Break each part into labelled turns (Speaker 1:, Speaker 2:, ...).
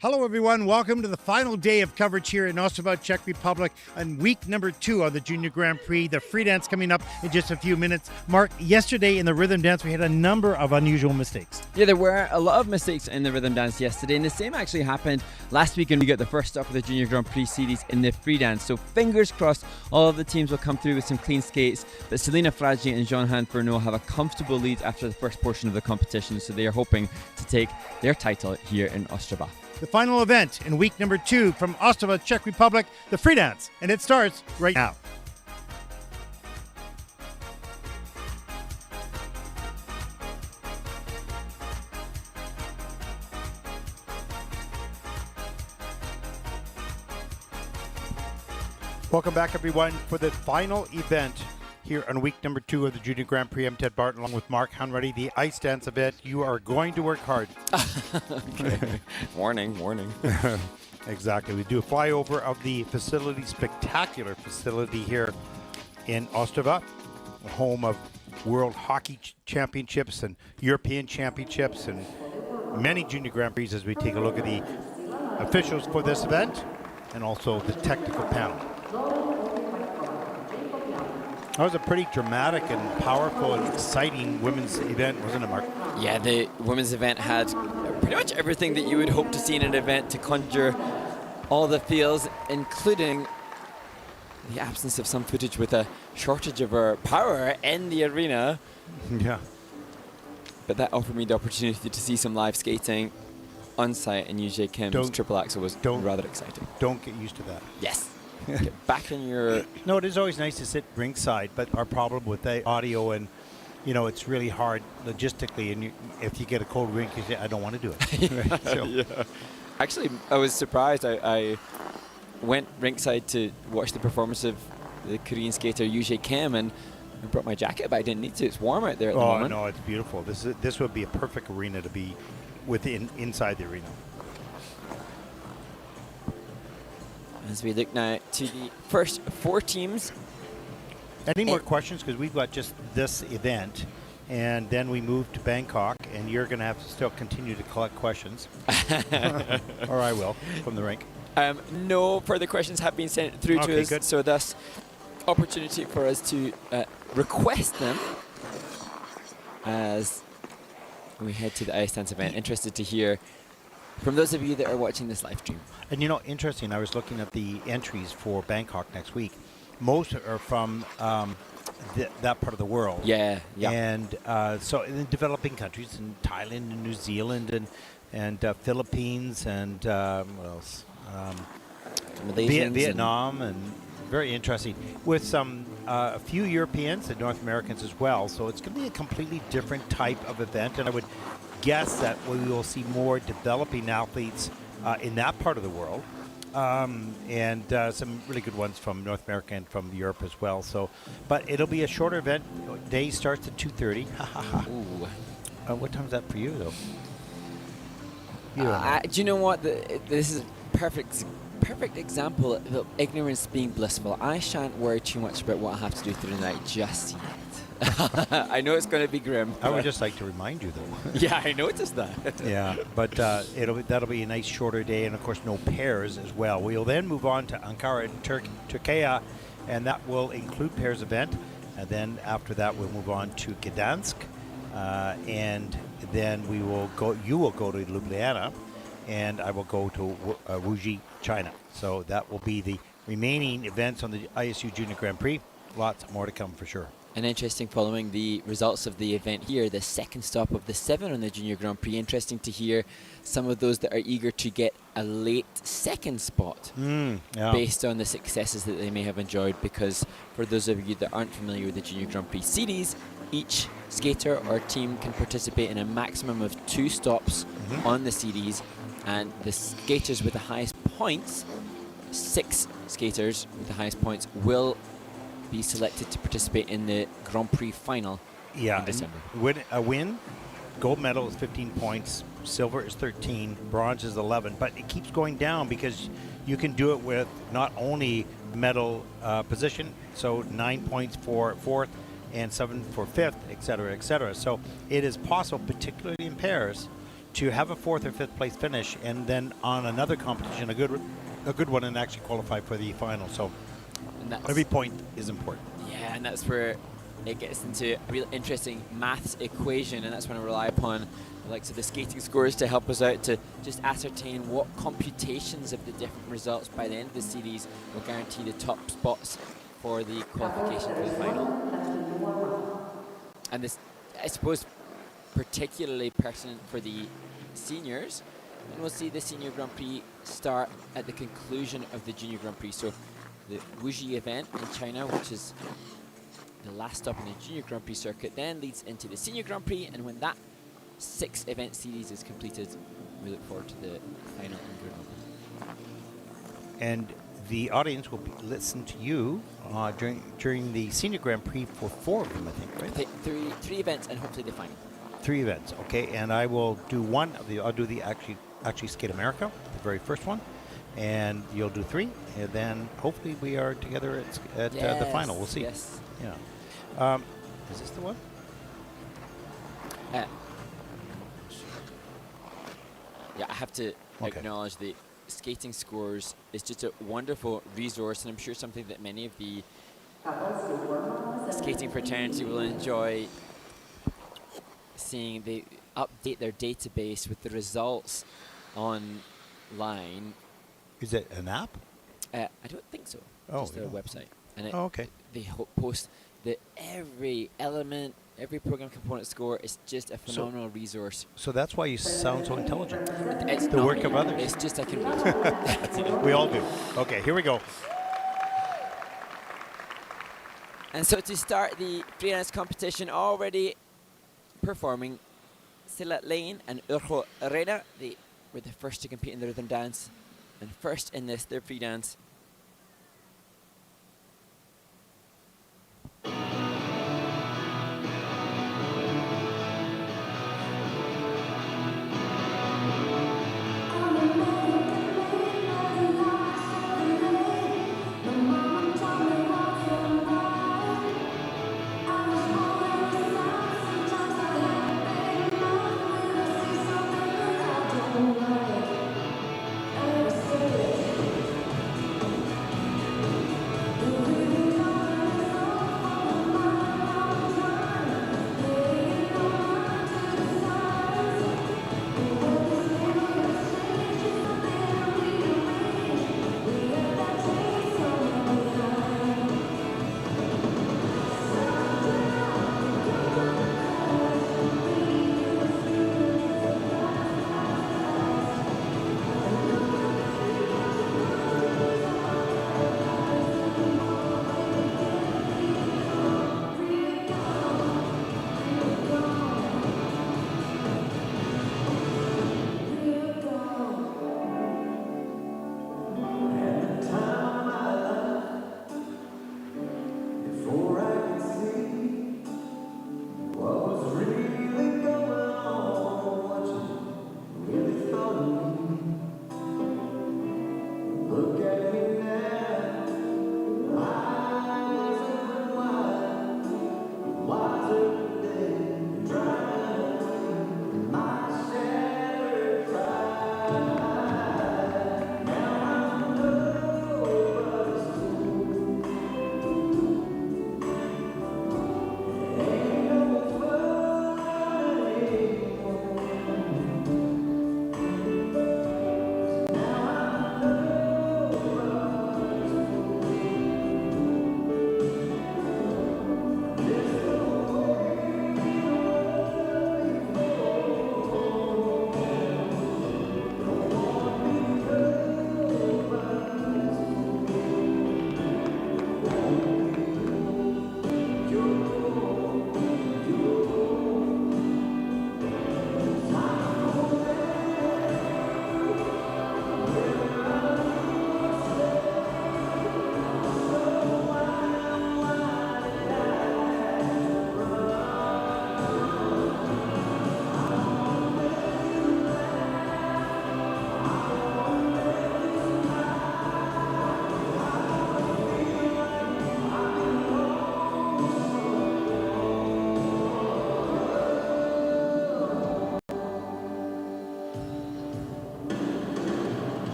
Speaker 1: Hello, everyone. Welcome to the final day of coverage here in Ostrava, Czech Republic, and week number 2 of the Junior Grand Prix. The free dance coming up in just a few minutes. Mark, yesterday in the rhythm dance, we had a number of unusual mistakes.
Speaker 2: Yeah, there were a lot of mistakes in the rhythm dance yesterday, and the same actually happened last week when we got the first stop of the Junior Grand Prix series in the free dance. So fingers crossed, all of the teams will come through with some clean skates. But Selina Fradji and Hemcke Fourneaux have a comfortable lead after the first portion of the competition, so they are hoping to take their title here in Ostrava.
Speaker 1: The final event in week number 2 from Ostrava, Czech Republic, the free dance, and it starts right now. Welcome back, everyone, for the final event here on week number 2 of the Junior Grand Prix. I'm Ted Barton along with Mark Hanratty. The ice dance event. You are going to work hard.
Speaker 2: Okay. Warning.
Speaker 1: Exactly. We do a flyover of the facility, spectacular facility here in Ostrava, home of World Hockey Championships and European Championships and many Junior Grand Prix as we take a look at the officials for this event and also the technical panel. That was a pretty dramatic and powerful and exciting women's event, wasn't it, Mark?
Speaker 2: Yeah, the women's event had pretty much everything that you would hope to see in an event to conjure all the feels, including the absence of some footage with a shortage of our power in the arena.
Speaker 1: Yeah.
Speaker 2: But that offered me the opportunity to see some live skating on site, and Yoo Kim's triple axel was rather exciting.
Speaker 1: Don't get used to that.
Speaker 2: Yes. Get back in your...
Speaker 1: No, it is always nice to sit ringside, but our problem with the audio and, it's really hard logistically, and if you get a cold rink, you say, I don't want to do it.
Speaker 2: Yeah. Actually, I was surprised. I went ringside to watch the performance of the Korean skater Yoo Kim, and I brought my jacket, but I didn't need to. It's warm out there at the moment.
Speaker 1: Oh, no, it's beautiful. This would be a perfect arena to be inside the arena.
Speaker 2: As we look now to the first 4 teams.
Speaker 1: Any more questions? Because we've got just this event, and then we move to Bangkok, and you're going to have to still continue to collect questions. Or I will, from the rink.
Speaker 2: No further questions have been sent through to us, good. So thus opportunity for us to request them as we head to the ice dance event. Interested to hear from those of you that are watching this live stream.
Speaker 1: And interesting, I was looking at the entries for Bangkok next week. Most are from that part of the world.
Speaker 2: Yeah.
Speaker 1: And so in the developing countries, in Thailand and New Zealand and Philippines and what else? Vietnam, and very interesting. With some a few Europeans and North Americans as well. So it's going to be a completely different type of event, and I would guess that we will see more developing athletes in that part of the world, and some really good ones from North America and from Europe as well. So, but it'll be a shorter event. Day starts at 2:30.
Speaker 2: Ooh.
Speaker 1: What time is that for you, though?
Speaker 2: Do you know what? This is a perfect example of ignorance being blissful. I shan't worry too much about what I have to do through the night just yet. I know it's going to be grim.
Speaker 1: I would just like to remind you, though.
Speaker 2: Yeah, I noticed that.
Speaker 1: Yeah, but that'll be a nice shorter day, and of course no pairs as well. We'll then move on to Ankara in Turkey, and that will include pairs event. And then after that, we'll move on to Gdansk, and then we will go. You will go to Ljubljana, and I will go to Wuxi, China. So that will be the remaining events on the ISU Junior Grand Prix. Lots more to come for sure.
Speaker 2: And interesting, following the results of the event here, the second stop of the 7 on the Junior Grand Prix. Interesting to hear some of those that are eager to get a late second spot based on the successes that they may have enjoyed, because for those of you that aren't familiar with the Junior Grand Prix series, each skater or team can participate in a maximum of 2 stops on the series, and the skaters with the highest points, 6 skaters with the highest points, will be selected to participate in the Grand Prix final in December.
Speaker 1: A win, gold medal is 15 points, silver is 13, bronze is 11, but it keeps going down because you can do it with not only medal position, so 9 points for 4th and 7 for 5th, etc., etc. So it is possible, particularly in pairs, to have a 4th or 5th place finish, and then on another competition, a good one, and actually qualify for the final. So every point is important.
Speaker 2: Yeah, and that's where it gets into a real interesting maths equation, and that's when I rely upon the likes of the skating scores to help us out to just ascertain what computations of the different results by the end of the series will guarantee the top spots for the qualification for the final. And this, I suppose, particularly pertinent for the seniors, and we'll see the Senior Grand Prix start at the conclusion of the Junior Grand Prix. So the Wuxi event in China, which is the last stop in the Junior Grand Prix circuit, then leads into the Senior Grand Prix, and when that 6 event series is completed, we look forward to the final in Grenoble.
Speaker 1: And the audience will listen to you during the Senior Grand Prix for 4 of them, I think, right?
Speaker 2: I think 3 events and hopefully the final.
Speaker 1: 3 events, okay. And I will do one of the. I'll do the actually Skate America, the very first one, and you'll do 3, and then hopefully we are together at the final. We'll see.
Speaker 2: Yes.
Speaker 1: Yeah. Is this the one?
Speaker 2: Yeah, I have to acknowledge the skating scores is just a wonderful resource, and I'm sure something that many of the skating fraternity will enjoy seeing. They update their database with the results online.
Speaker 1: Is it an app?
Speaker 2: I don't think so.
Speaker 1: Oh,
Speaker 2: just their website. And
Speaker 1: okay.
Speaker 2: They post that every element, every program component score is just a phenomenal resource.
Speaker 1: So that's why you sound so intelligent.
Speaker 2: It's
Speaker 1: the work of others.
Speaker 2: It's just I can read.
Speaker 1: We all do. Okay, here we go.
Speaker 2: And so to start the freelance competition, already performing Laine and Reina. They were the first to compete in the rhythm dance, and first in their free dance.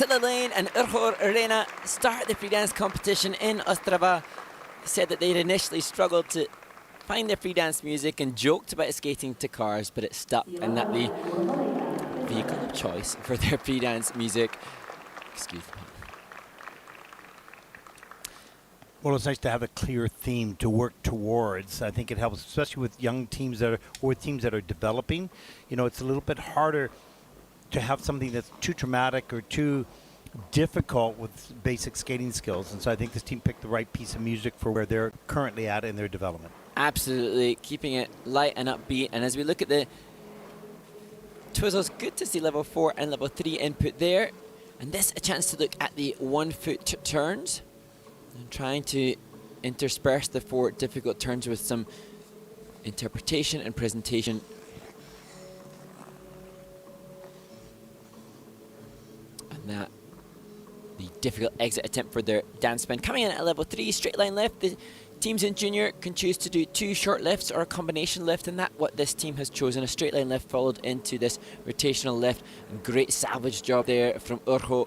Speaker 2: Laine and Reina start the free dance competition in Ostrava. They said that they'd initially struggled to find their free dance music and joked about skating to cars, but it stuck, and that the vehicle of choice for their free dance music. Excuse me.
Speaker 1: Well, it's nice to have a clear theme to work towards. I think it helps, especially with young teams that are, or teams that are developing. You know, it's a little bit harder to have something that's too traumatic or too difficult with basic skating skills. And so I think this team picked the right piece of music for where they're currently at in their development.
Speaker 2: Absolutely, keeping it light and upbeat. And as we look at the twizzles, good to see level 4 and level 3 input there. And this a chance to look at the 1 foot turns. And trying to intersperse the 4 difficult turns with some interpretation and presentation. And that, the difficult exit attempt for their dance spin. Coming in at level 3, straight line lift. The teams in junior can choose to do 2 short lifts or a combination lift, and that's what this team has chosen. A straight line lift followed into this rotational lift. And great salvage job there from Urho.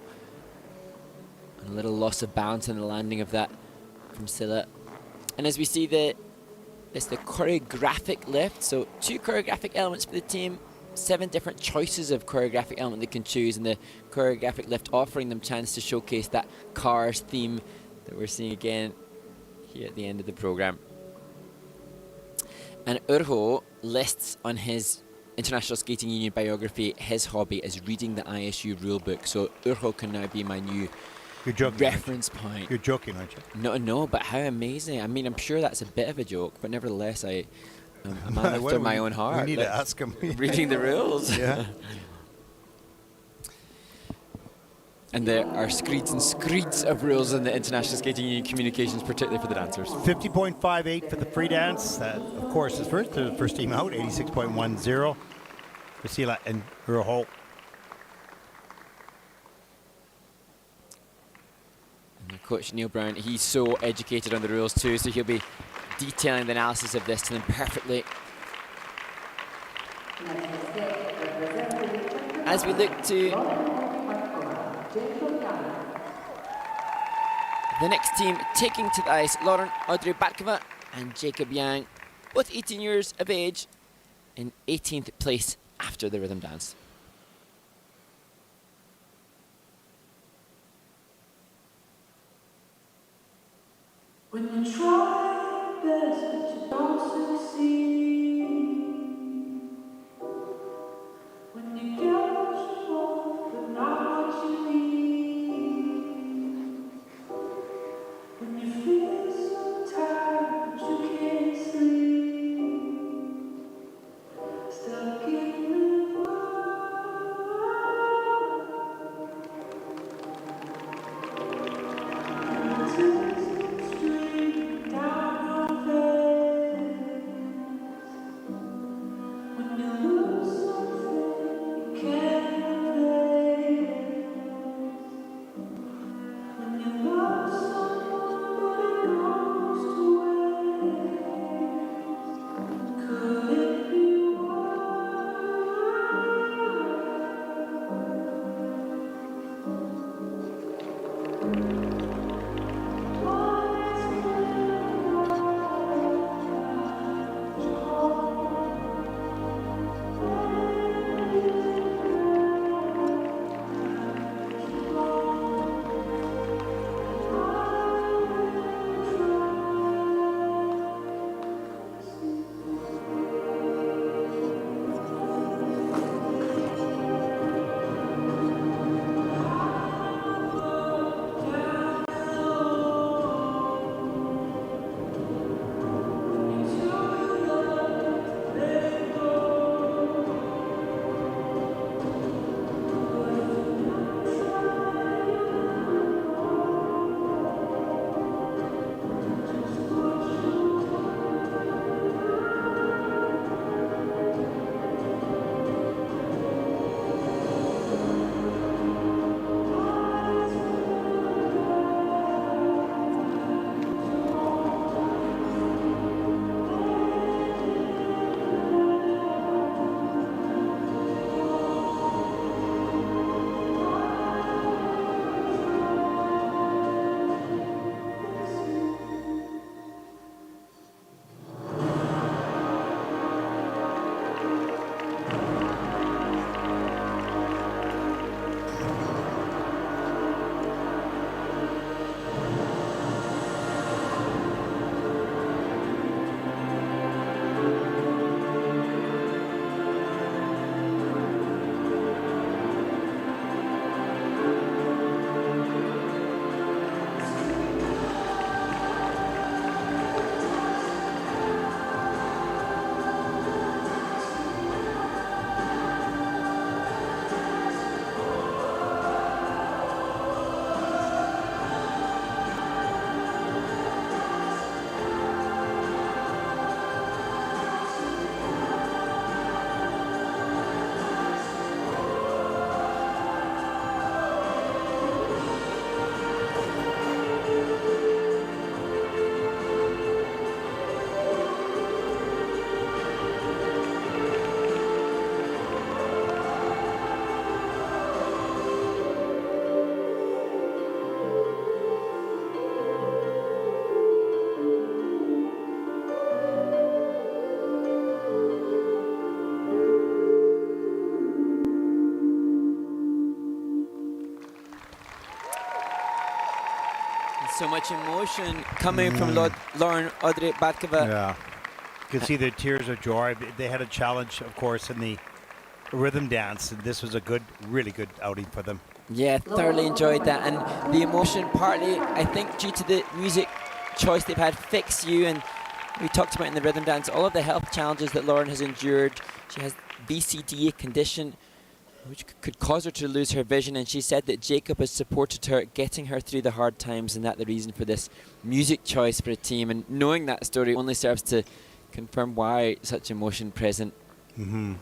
Speaker 2: And a little loss of balance in the landing of that from Silla. And as we see, it's the choreographic lift. So 2 choreographic elements for the team, 7 different choices of choreographic element they can choose, and the choreographic lift offering them chance to showcase that cars theme that we're seeing again here at the end of the program. And Urho lists on his International Skating Union biography his hobby is reading the ISU rulebook. So Urho can now be my new reference point.
Speaker 1: You're joking, aren't you?
Speaker 2: No, but how amazing. I mean, I'm sure that's a bit of a joke, but nevertheless, I'm a man after my own heart.
Speaker 1: We need to ask him.
Speaker 2: Reading the rules.
Speaker 1: Yeah.
Speaker 2: And there are screeds and screeds of rules in the International Skating Union communications, particularly for the dancers.
Speaker 1: 50.58 for the free dance. That, of course, is first. The first team out, 86.10 for Sila and Urho.
Speaker 2: Coach Neil Brown, he's so educated on the rules too, so he'll be detailing the analysis of this to them perfectly. As we look to the next team taking to the ice, Lauren Audrey Batkova and Jacob Yang, both 18 years of age, in 18th place after the rhythm dance.
Speaker 3: When you try your best but you don't succeed, when you get what you want but not what you need, when you feel so tired but you can't sleep, stuck in the world.
Speaker 2: much emotion coming from Lauren Audrey Batkova.
Speaker 1: Yeah. You can see the tears of joy. They had a challenge, of course, in the rhythm dance, and this was a really good outing for them.
Speaker 2: Yeah, thoroughly enjoyed that, and the emotion partly, I think, due to the music choice they've had, Fix You, and we talked about in the rhythm dance, all of the health challenges that Lauren has endured. She has BCD, a condition which could cause her to lose her vision, and she said that Jacob has supported her, getting her through the hard times, and that the reason for this music choice for a team. And knowing that story only serves to confirm why such emotion present.
Speaker 1: Mm-hmm.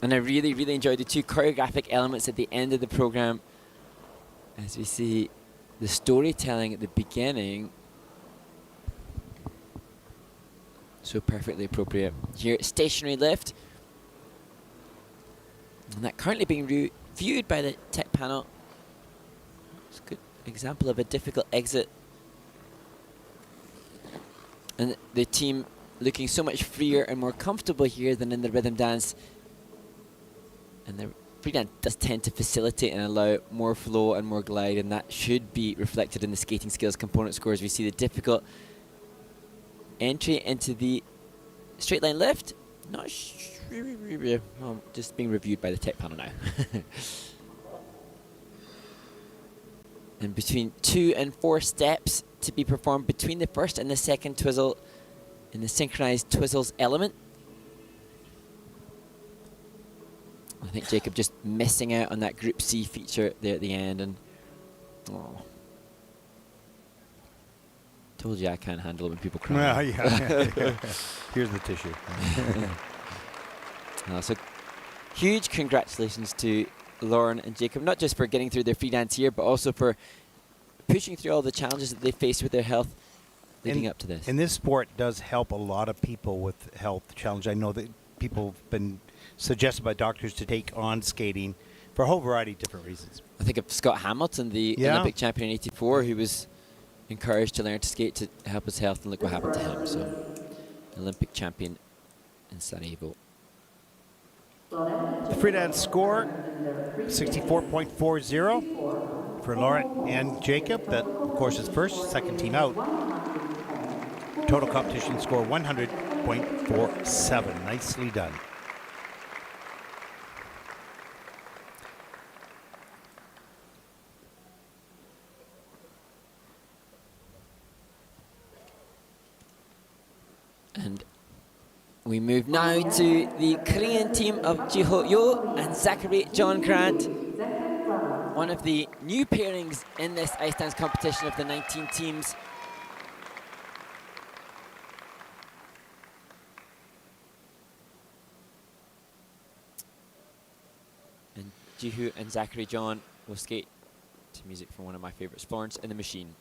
Speaker 2: And I really, really enjoyed the two choreographic elements at the end of the program, as we see the storytelling at the beginning. So perfectly appropriate. Here, stationary lift. And that currently being reviewed by the tech panel. It's a good example of a difficult exit. And the team looking so much freer and more comfortable here than in the rhythm dance. And the free dance does tend to facilitate and allow more flow and more glide, and that should be reflected in the skating skills component scores. We see the difficult entry into the straight line lift. Not well, just being reviewed by the tech panel now. And between 2 and 4 steps to be performed between the first and the second twizzle in the synchronized twizzles element. I think Jacob just missing out on that Group C feature there at the end, and told you I can't handle it when people cry.
Speaker 1: Well, yeah. Here's the tissue.
Speaker 2: So huge congratulations to Lauren and Jacob, not just for getting through their free dance here, but also for pushing through all the challenges that they faced with their health leading up to this.
Speaker 1: And this sport does help a lot of people with health challenge. I know that people have been suggested by doctors to take on skating for a whole variety of different reasons.
Speaker 2: I think of Scott Hamilton, the Olympic champion in '84, who was encouraged to learn to skate to help his health, and look what happened to him. So, Olympic champion in Sarajevo.
Speaker 1: The free dance score, 64.40 for Lauren and Jacob. That, of course, is first, second team out. Total competition score, 100.47. Nicely done.
Speaker 2: And we move now to the Korean team of Jiho Yoo and Zachary John Grant. One of the new pairings in this ice dance competition of the 19 teams. And Jiho and Zachary John will skate to music from one of my favorites, Florence and the Machine.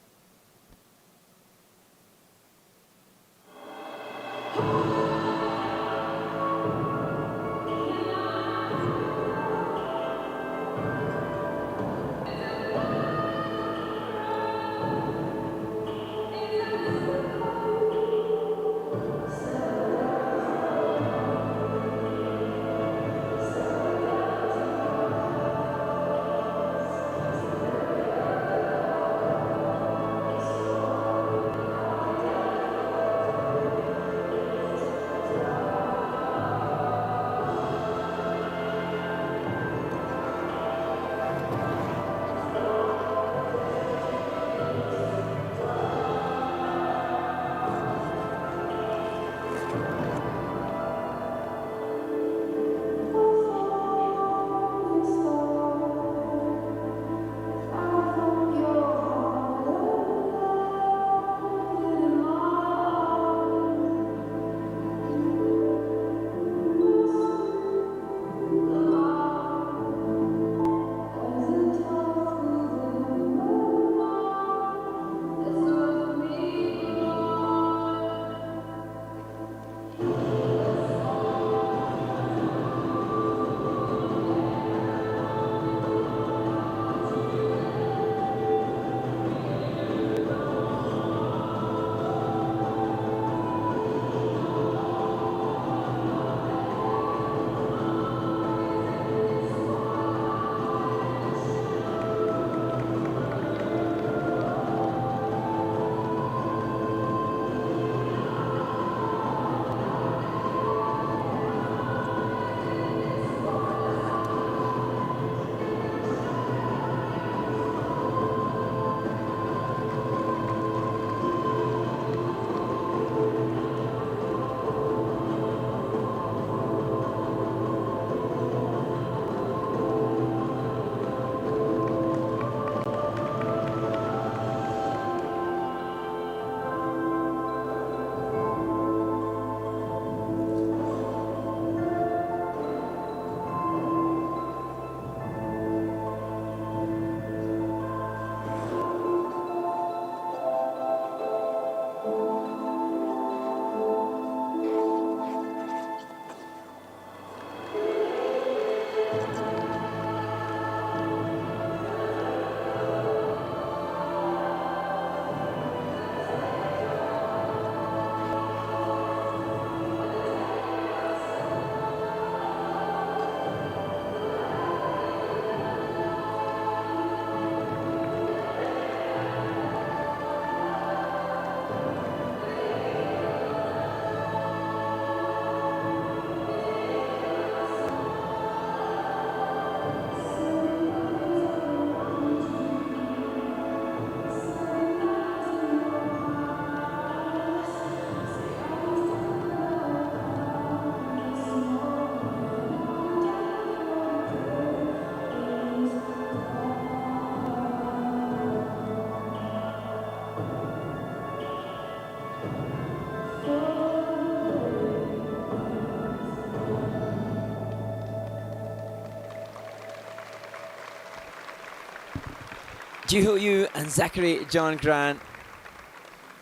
Speaker 2: Yoo and Zachary John Grant.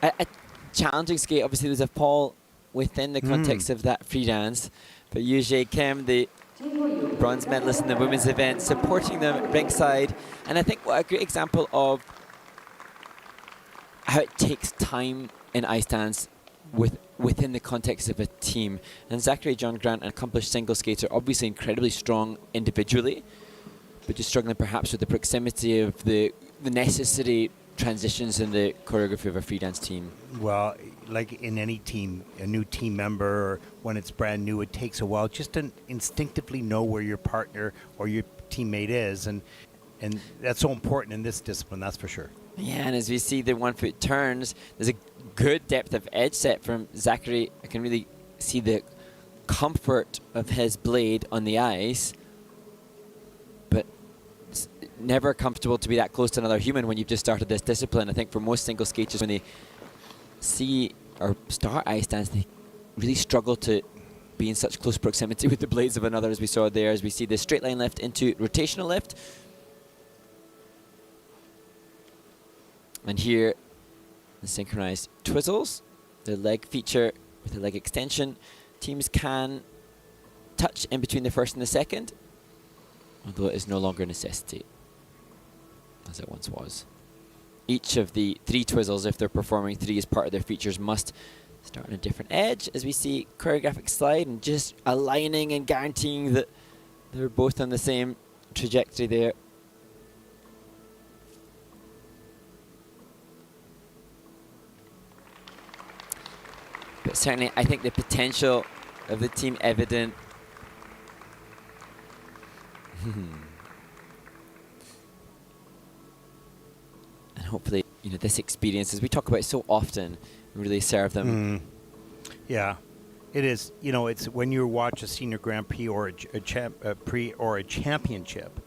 Speaker 2: A challenging skate. Obviously, there's a fall within the context of that free dance. But Yoo Kim, the bronze medalist in the women's event, supporting them ringside. And I think what a great example of how it takes time in ice dance within the context of a team. And Zachary John Grant, an accomplished single skater, obviously incredibly strong individually, but just struggling perhaps with the proximity of the necessary transitions in the choreography of a free dance team.
Speaker 1: Well, like in any team, a new team member, or when it's brand new, it takes a while just to instinctively know where your partner or your teammate is, and that's so important in this discipline, that's for sure.
Speaker 2: Yeah, and as we see the 1 foot turns, there's a good depth of edge set from Zachary. I can really see the comfort of his blade on the ice, but it's never comfortable to be that close to another human when you've just started this discipline. I think for most single skaters, when they see or start ice dance, they really struggle to be in such close proximity with the blades of another, as we saw there, as we see the straight line lift into rotational lift. And here, the synchronized twizzles, the leg feature with the leg extension. Teams can touch in between the first and the second, although it is no longer a necessity, as it once was. Each of the 3 twizzles, if they're performing 3 as part of their features, must start on a different edge, as we see choreographic slide, and just aligning and guaranteeing that they're both on the same trajectory there. But certainly, I think the potential of the team evident. And hopefully, this experience, as we talk about it so often, really serve them.
Speaker 1: Yeah, it is. It's when you watch a senior Grand Prix or a championship,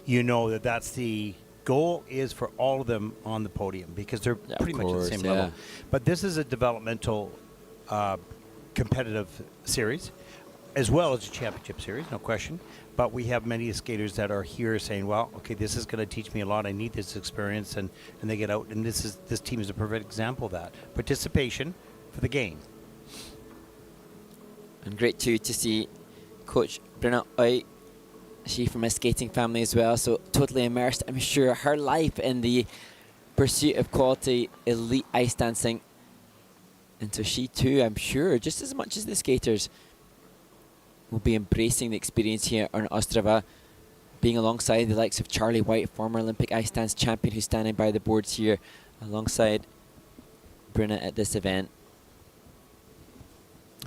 Speaker 1: you know that's the goal is for all of them on the podium, because they're pretty much at the same level. But this is a developmental competitive series, as well as a championship series, no question. But we have many skaters that are here saying, well, okay, this is going to teach me a lot. I need this experience, and they get out. And this team is a perfect example of that. Participation for the game.
Speaker 2: And great too to see Coach Briere out. She from a skating family as well, so totally immersed, I'm sure, her life in the pursuit of quality elite ice dancing. And so she too, I'm sure, just as much as the skaters, will be embracing the experience here on Ostrava, being alongside the likes of Charlie White, former Olympic ice dance champion, who's standing by the boards here alongside Briere at this event.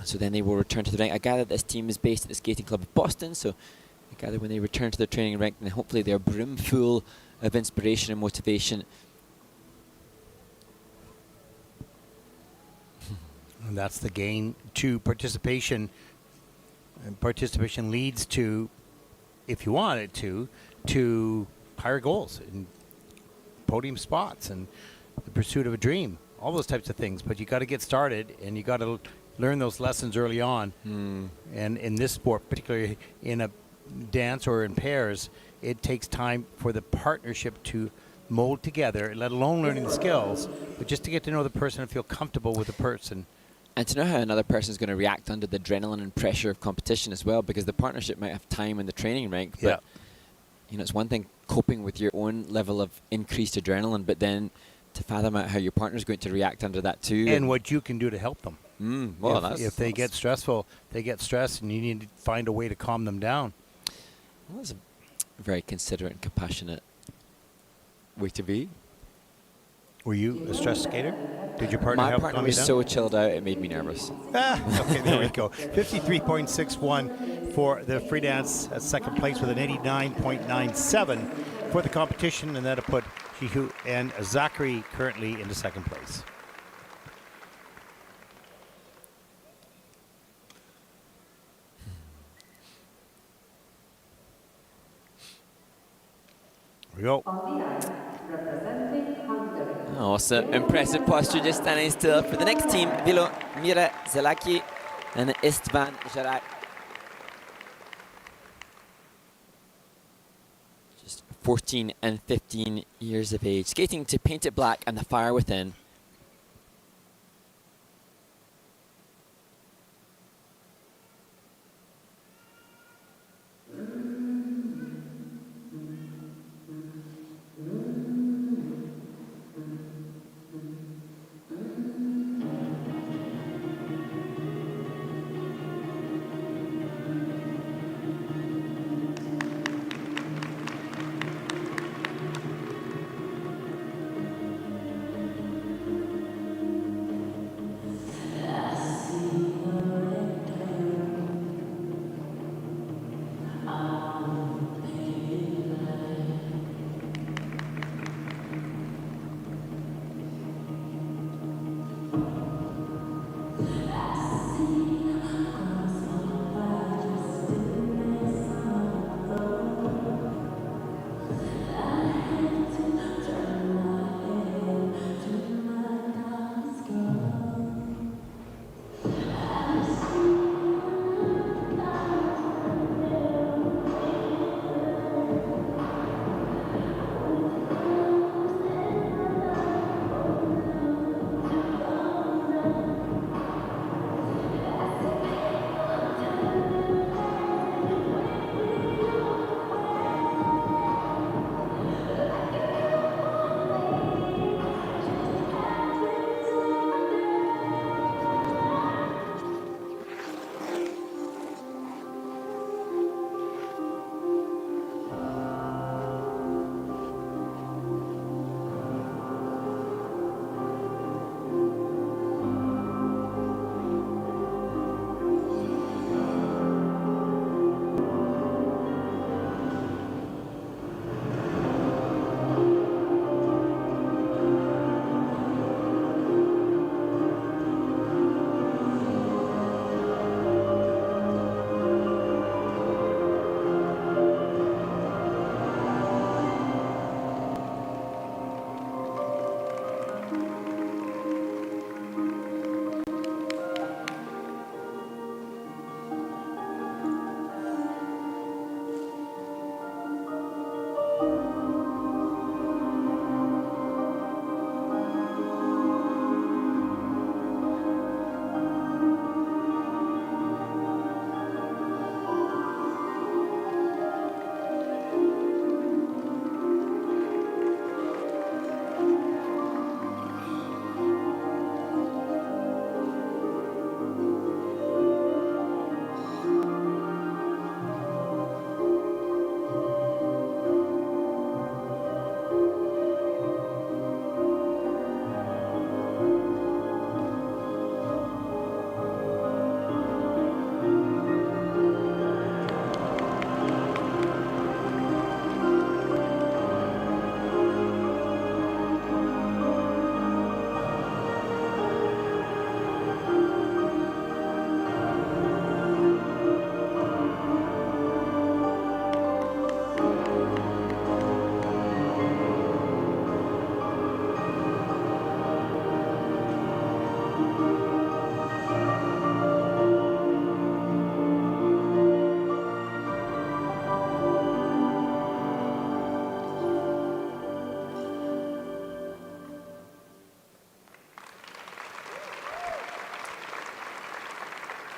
Speaker 2: So then they will return to the rink. I gather this team is based at the Skating Club of Boston, so I gather when they return to their training rink, then hopefully they're brimful of inspiration and motivation.
Speaker 1: And that's the gain to participation. And participation leads to, if you want it to higher goals and podium spots and the pursuit of a dream, all those types of things. But you got to get started, and you got to learn those lessons early on. And in this sport, particularly in a dance or in pairs, it takes time for the partnership to mold together, let alone learning the skills, but just to get to know the person and feel comfortable with the person.
Speaker 2: And to know how another person is going to react under the adrenaline and pressure of competition as well, because the partnership might have time in the training rink, but it's one thing coping with your own level of increased adrenaline, but then to fathom out how your partner's going to react under that too.
Speaker 1: And what you can do to help them.
Speaker 2: Well,
Speaker 1: if they get stressful, they get stressed, and you need to find a way to calm them down.
Speaker 2: Well, that's a very considerate and compassionate way to be.
Speaker 1: Were you a stressed skater? Did your partner help calm you down?
Speaker 2: My partner was so chilled out, it made me nervous.
Speaker 1: Okay, there we go. 53.61 for the free dance at second place, with an 89.97 for the competition, and that'll put Yoo and Zachary currently into second place. Here we go.
Speaker 3: On the ice, representing Hungary.
Speaker 2: Awesome, impressive posture, just standing still for the next team. Veillon, Szilagyi and Istvan Jaracs. Just 14 and 15 years of age. Skating to Paint It Black and The Fire Within.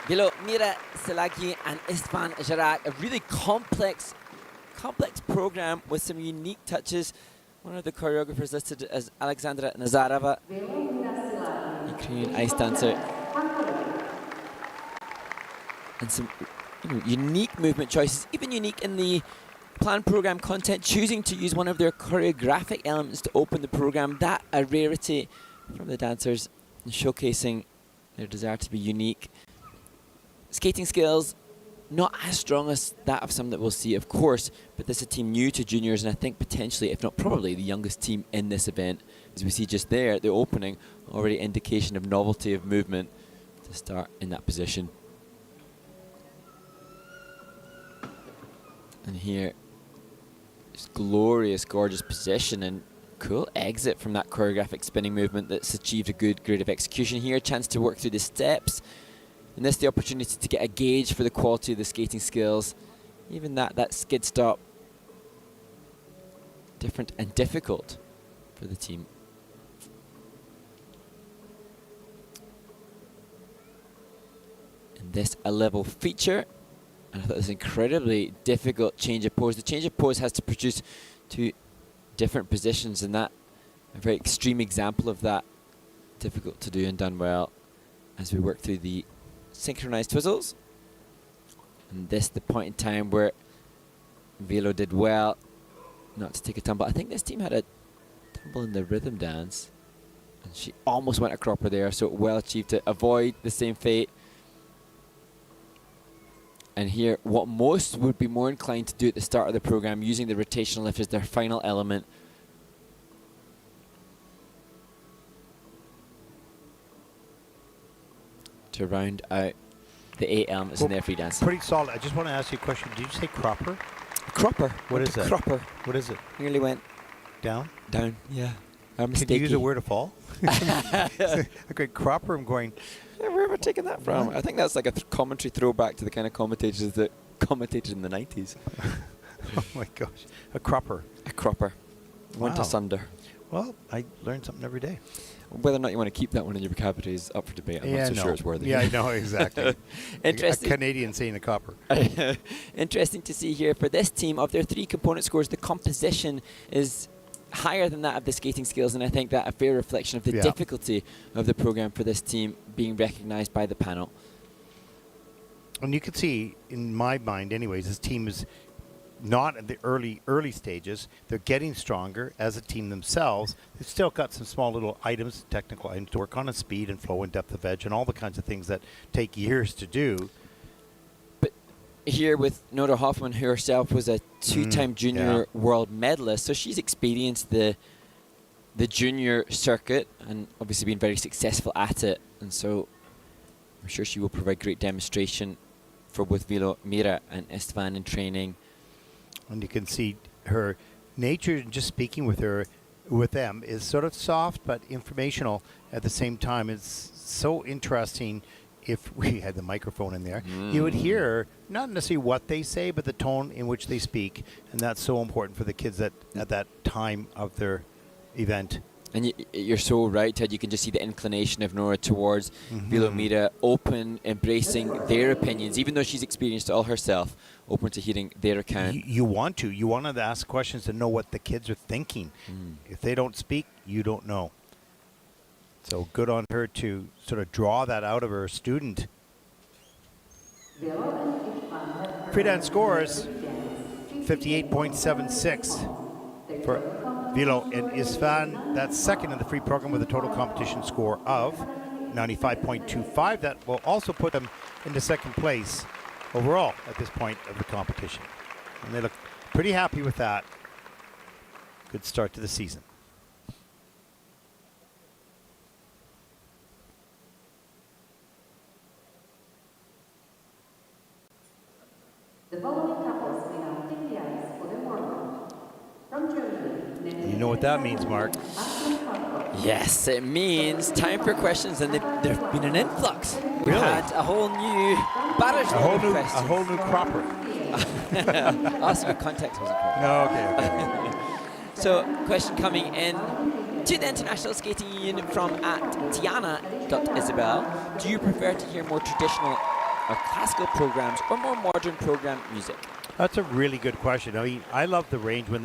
Speaker 2: Below Mira Szilagyi and Istvan Jaracs, a really complex program with some unique touches. One of the choreographers listed as Alexandra Nazarova, Ukrainian ice dancer. And some unique movement choices, even unique in the planned program content, choosing to use one of their choreographic elements to open the program. That a rarity from the dancers, and showcasing their desire to be unique. Skating skills, not as strong as that of some that we'll see, of course, but this is a team new to juniors, and I think potentially, if not probably, the youngest team in this event. As we see just there, the opening, already indication of novelty of movement to start in that position. And here, this glorious, gorgeous position and cool exit from that choreographic spinning movement that's achieved a good grade of execution here. Chance to work through the steps. And this the opportunity to get a gauge for the quality of the skating skills. Even that skid stop different and difficult for the team. And this a level feature. And I thought it was incredibly difficult change of pose. The change of pose has to produce two different positions, and that a very extreme example of that. Difficult to do and done well as we work through the synchronized twizzles. And this the point in time where Veillon did well not to take a tumble. I think this team had a tumble in the rhythm dance, and she almost went a cropper there, so well achieved to avoid the same fate. And here, what most would be more inclined to do at the start of the program, using the rotational lift as their final element. To round out the 8 elements in their free dance.
Speaker 1: Pretty solid. I just want to ask you a question. Did you say cropper?
Speaker 2: Cropper.
Speaker 1: What is that?
Speaker 2: Cropper.
Speaker 1: What is it?
Speaker 2: Nearly went
Speaker 1: Down?
Speaker 2: down. Yeah. I'm
Speaker 1: Can you use a word to fall? Okay, cropper, I'm going.
Speaker 2: Yeah, where have I taken that from? I think that's like a commentary throwback to the kind of commentators that commentated in the 90s.
Speaker 1: Oh my gosh. A cropper.
Speaker 2: A cropper. Went
Speaker 1: Wow.
Speaker 2: asunder.
Speaker 1: Well, I learn something every day.
Speaker 2: Whether or not you want to keep that one in your vocabulary is up for debate. I'm not so sure it's worthy.
Speaker 1: Yeah, I know, exactly.
Speaker 2: Interesting.
Speaker 1: A Canadian saying a copper.
Speaker 2: Interesting to see here for this team, of their 3 component scores, the composition is higher than that of the skating skills, and I think that a fair reflection of the difficulty of the program for this team being recognized by the panel.
Speaker 1: And you can see, in my mind anyways, this team is not at the early stages. They're getting stronger as a team themselves. They've still got some small little items, technical items to work on, and speed and flow and depth of edge and all the kinds of things that take years to do.
Speaker 2: But here with Nora Hoffman, who herself was a 2-time junior world medalist, so she's experienced the junior circuit and obviously been very successful at it, and so I'm sure she will provide great demonstration for both Veillon, Mira and Istvan in training.
Speaker 1: And you can see her nature, just speaking with them, is sort of soft but informational at the same time. It's so interesting. If we had the microphone in there, you would hear not necessarily what they say, but the tone in which they speak. And that's so important for the kids at that time of their event.
Speaker 2: And you're so right, Ted. You can just see the inclination of Nora towards Veillon Mira, open, embracing their opinions, even though she's experienced it all herself, open to hearing their account.
Speaker 1: You want to ask questions to know what the kids are thinking. If they don't speak, you don't know. So good on her to sort of draw that out of her student. Free dance scores 58.76 for Veillon and Istvan. That's second in the free program with a total competition score of 95.25. That will also put them into second place overall at this point of the competition. And they look pretty happy with that. Good start to the season.
Speaker 3: The following couples will now take the ice for the warm-up. From Germany,
Speaker 1: You know what that means, Mark.
Speaker 2: Yes, it means time for questions, and there have been an influx. We
Speaker 1: Really?
Speaker 2: had a whole new barrage of questions.
Speaker 1: A whole new cropper.
Speaker 2: Also, your context wasn't correct.
Speaker 1: No, okay.
Speaker 2: So, question coming in to the International Skating Union from @tiana.isabel. Do you prefer to hear more traditional or classical programs or more modern program music?
Speaker 1: That's a really good question. I mean, I love the range when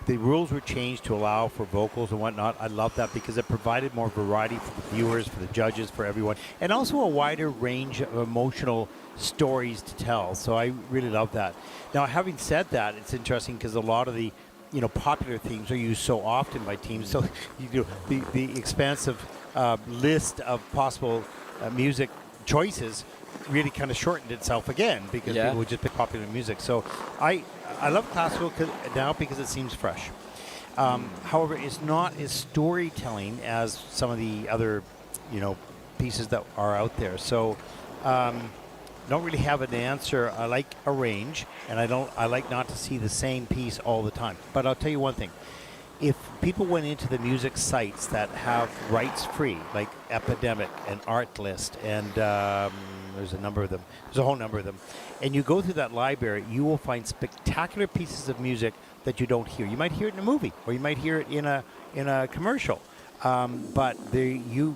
Speaker 1: the rules were changed to allow for vocals and whatnot. I love that because it provided more variety for the viewers, for the judges, for everyone, and also a wider range of emotional stories to tell. So I really love that. Now, having said that, it's interesting because a lot of the popular themes are used so often by teams. So the expansive list of possible music choices really kind of shortened itself again because people would just pick popular music. So I love classical now because it seems fresh. However, it's not as storytelling as some of the other, pieces that are out there. So don't really have an answer. I like a range, and I like not to see the same piece all the time. But I'll tell you one thing. if people went into the music sites that have rights free, like Epidemic and Artlist, and there's a number of them, there's a whole number of them, and you go through that library, you will find spectacular pieces of music that you don't hear. You might hear it in a movie, or you might hear it in a commercial, but you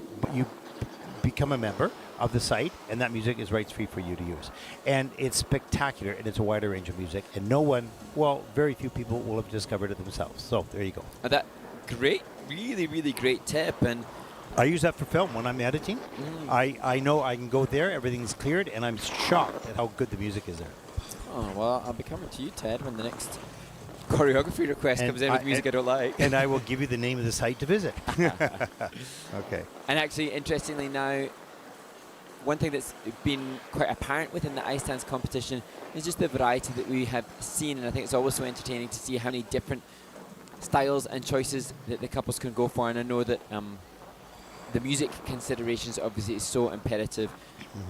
Speaker 1: become a member of the site, and that music is rights free for you to use. And it's spectacular, and it's a wider range of music, and very few people will have discovered it themselves. So there you go.
Speaker 2: That great, really, really great tip. And
Speaker 1: I use that for film when I'm editing. I know I can go there, everything's cleared, and I'm shocked at how good the music is there.
Speaker 2: oh well, I'll be coming to you, Ted, when the next choreography request comes in with music I don't like.
Speaker 1: And I will give you the name of the site to visit. Okay.
Speaker 2: And actually, interestingly now, one thing that's been quite apparent within the ice dance competition is just the variety that we have seen, and I think it's always so entertaining to see how many different styles and choices that the couples can go for. And I know that the music considerations obviously is so imperative,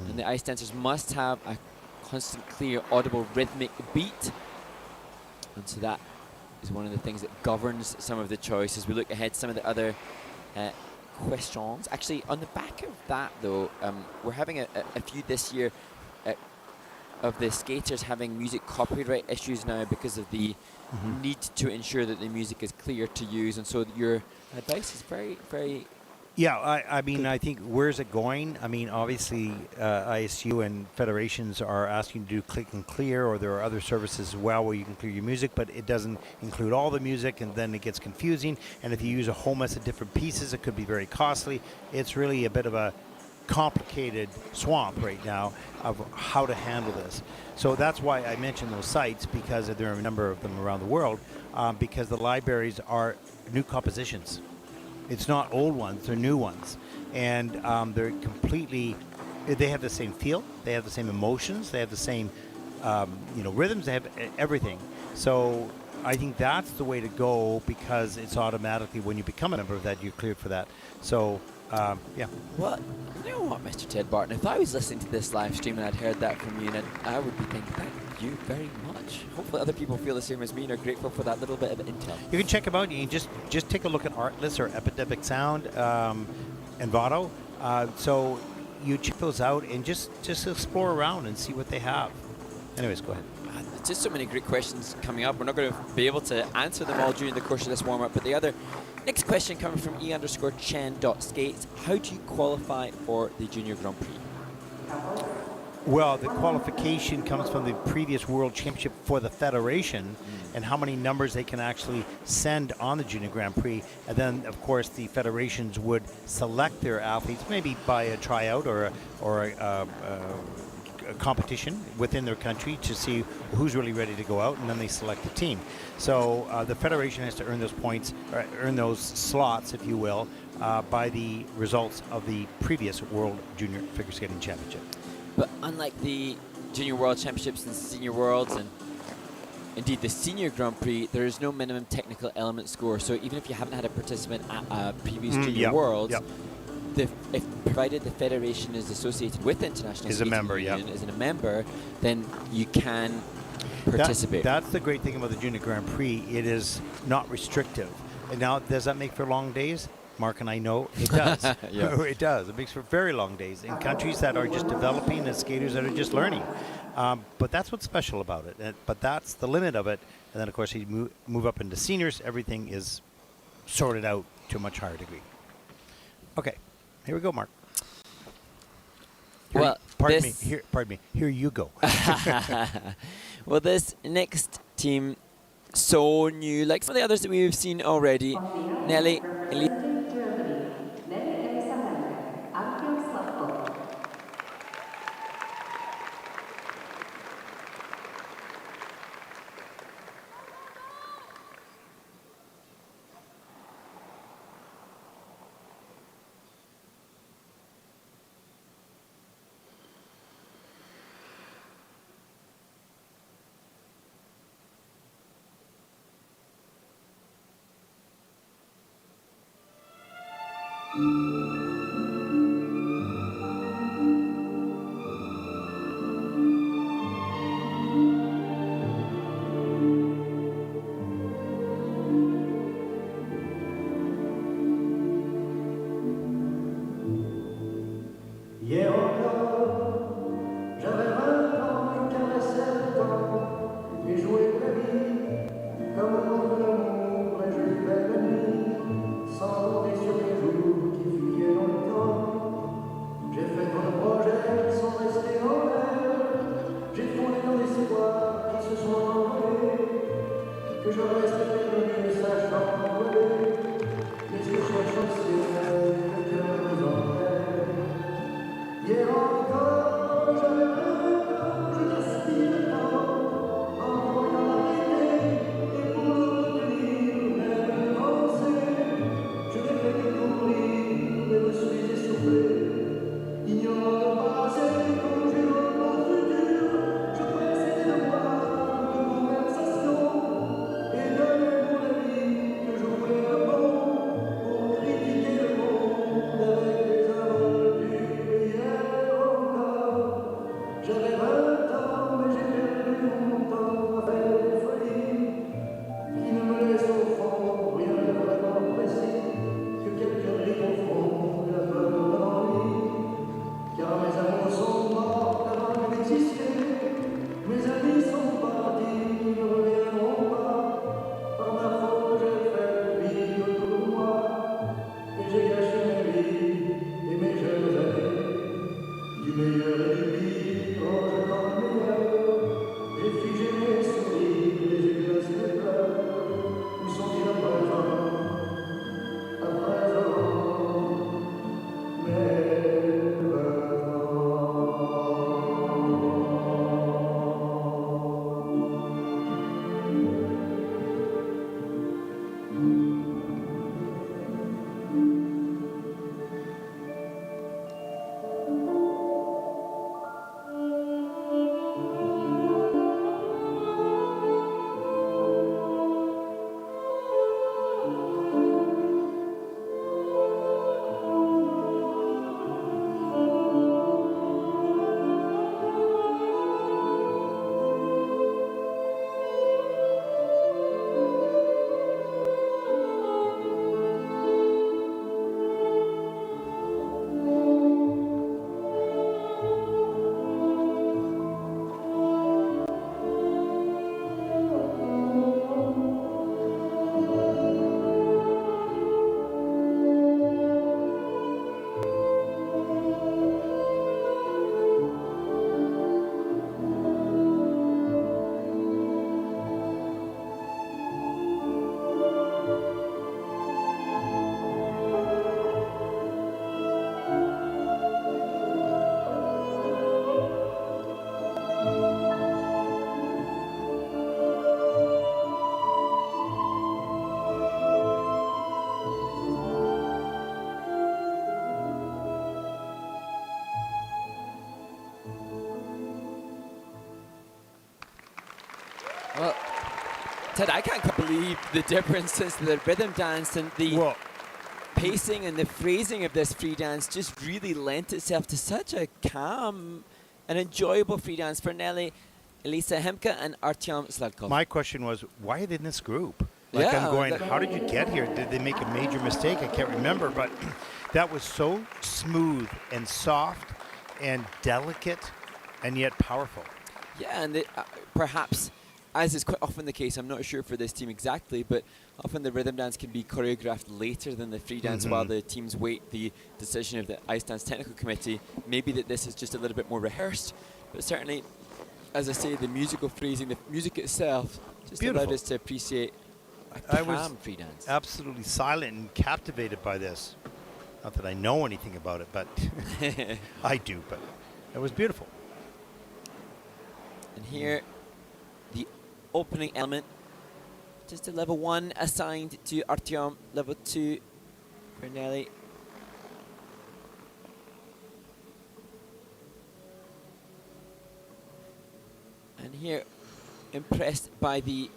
Speaker 2: and the ice dancers must have a constant, clear, audible, rhythmic beat, and so that is one of the things that governs some of the choice. As we look ahead, some of the other questions. Actually, on the back of that, though, we're having a few this year of the skaters having music copyright issues now because of the need to ensure that the music is clear to use, and so your advice is very, very...
Speaker 1: Yeah, I mean, I think where's it going? I mean, obviously, ISU and federations are asking you to do click and clear, or there are other services as well where you can clear your music, but it doesn't include all the music, and then it gets confusing. And if you use a whole mess of different pieces, it could be very costly. It's really a bit of a complicated swamp right now of how to handle this. So that's why I mentioned those sites, because there are a number of them around the world, because the libraries are new compositions. It's not old ones, they're new ones. And they're completely, they have the same feel, they have the same emotions, they have the same rhythms, they have everything. So I think that's the way to go, because it's automatically, when you become a member of that, you're cleared for that. So, yeah.
Speaker 2: Well, you know what, Mr. Ted Barton, if I was listening to this live stream and I'd heard that from you, then I would be thinking, thank you very much. Hopefully other people feel the same as me and are grateful for that little bit of intel.
Speaker 1: You can check them out. You can just take a look at Artlist or Epidemic Sound and Votto. So you check those out and just explore around and see what they have. Anyways, go ahead.
Speaker 2: Just so many great questions coming up. We're not going to be able to answer them all during the course of this warm-up, but the other next question coming from e_chen.skates. How do you qualify for the Junior Grand Prix?
Speaker 1: Well, the qualification comes from the previous World Championship for the Federation and how many numbers they can actually send on the Junior Grand Prix. And then, of course, the federations would select their athletes, maybe by a tryout or a competition within their country to see who's really ready to go out, and then they select the team. So the federation has to earn those points, or earn those slots, if you will, by the results of the previous World Junior Figure Skating Championship.
Speaker 2: But unlike the Junior World Championships and Senior Worlds, and indeed the Senior Grand Prix, there is no minimum technical element score. So even if you haven't had a participant at a previous Junior Worlds, if provided the federation is associated with the International Skating Union, is a member, then you can participate.
Speaker 1: That's the great thing about the Junior Grand Prix. It is not restrictive. And now, does that make for long days? Mark and I know it does. It does. It makes for very long days in countries that are just developing and skaters that are just learning. But that's what's special about it. But that's the limit of it. And then, of course, you move up into seniors. Everything is sorted out to a much higher degree. Okay. Here we go, Mark. Pardon me. Here you go.
Speaker 2: Well, this next team, so new, like some of the others that we've seen already. Nelly,
Speaker 4: Hier encore, j'avais 20 ans, je caressais le temps et jouais la vie comme un monde d'amour et je vivais la nuit sans compter sur les jours qui fuyaient dans le temps. J'ai fait mon projet sans rester en l'air, j'ai fondé dans des espoirs qui se sont envolés, que je reste perdu sachant voler, les yeux cherchent le ciel, le cœur nous enterre. Hier encore, j'avais 20 ans, je gaspille le temps, en voyant l'arrêter, et pour le retenir, même penser, je n'ai fait que courir, et me suis essoufflé. Ignorant le passé, comme j'ai le futur, je précédais de voir de conversation, et donnais mon avis que je voulais le bon, pour critiquer le monde avec les aventures. Hier encore, j'avais 20 ans, mais j'ai perdu mon temps à faire des folies, qui ne me laissent au fond rien de vraiment précis, que quelques rides au front, la peur de l'ennui. Car mes amours sont morts avant d'exister, mes amis sont partis, ils ne reviendront pas. Par ma faute, j'ai fait vivre autour de moi, et j'ai gâché ma vie et mes jeunes années. Du meilleur et du pire, oh, je prends le meilleur. J'ai figé mes sourires et j'ai glacé mes pleurs. Où sont-ils à présent? À présent, mes 20 ans.
Speaker 2: Well, Ted, I can't believe the differences in the rhythm dance and the
Speaker 1: Well,
Speaker 2: pacing and the phrasing of this free dance just really lent itself to such a calm and enjoyable free dance for Nelly, Elisa Hemcke, and Artyom Sladkov.
Speaker 1: my question was, why are they in this group? Like,
Speaker 2: Yeah,
Speaker 1: I'm going,
Speaker 2: that-
Speaker 1: how did you get here? Did they make a major mistake? I can't remember, but that was so smooth and soft and delicate and yet powerful.
Speaker 2: Yeah, and perhaps, as is quite often the case, I'm not sure for this team exactly, but often the rhythm dance can be choreographed later than the free dance while the teams wait the decision of the ice dance technical committee. Maybe that this is just a little bit more rehearsed, but certainly, as I say, the musical phrasing, the music itself, just allowed
Speaker 1: Beautiful.
Speaker 2: us to appreciate
Speaker 1: I
Speaker 2: a
Speaker 1: was
Speaker 2: calm free dance.
Speaker 1: absolutely silent and captivated by this. Not that I know anything about it, but I do, but it was beautiful.
Speaker 2: And here, the opening element, just a level 1 assigned to Artyom, level 2 for Nelly. And here, impressed by the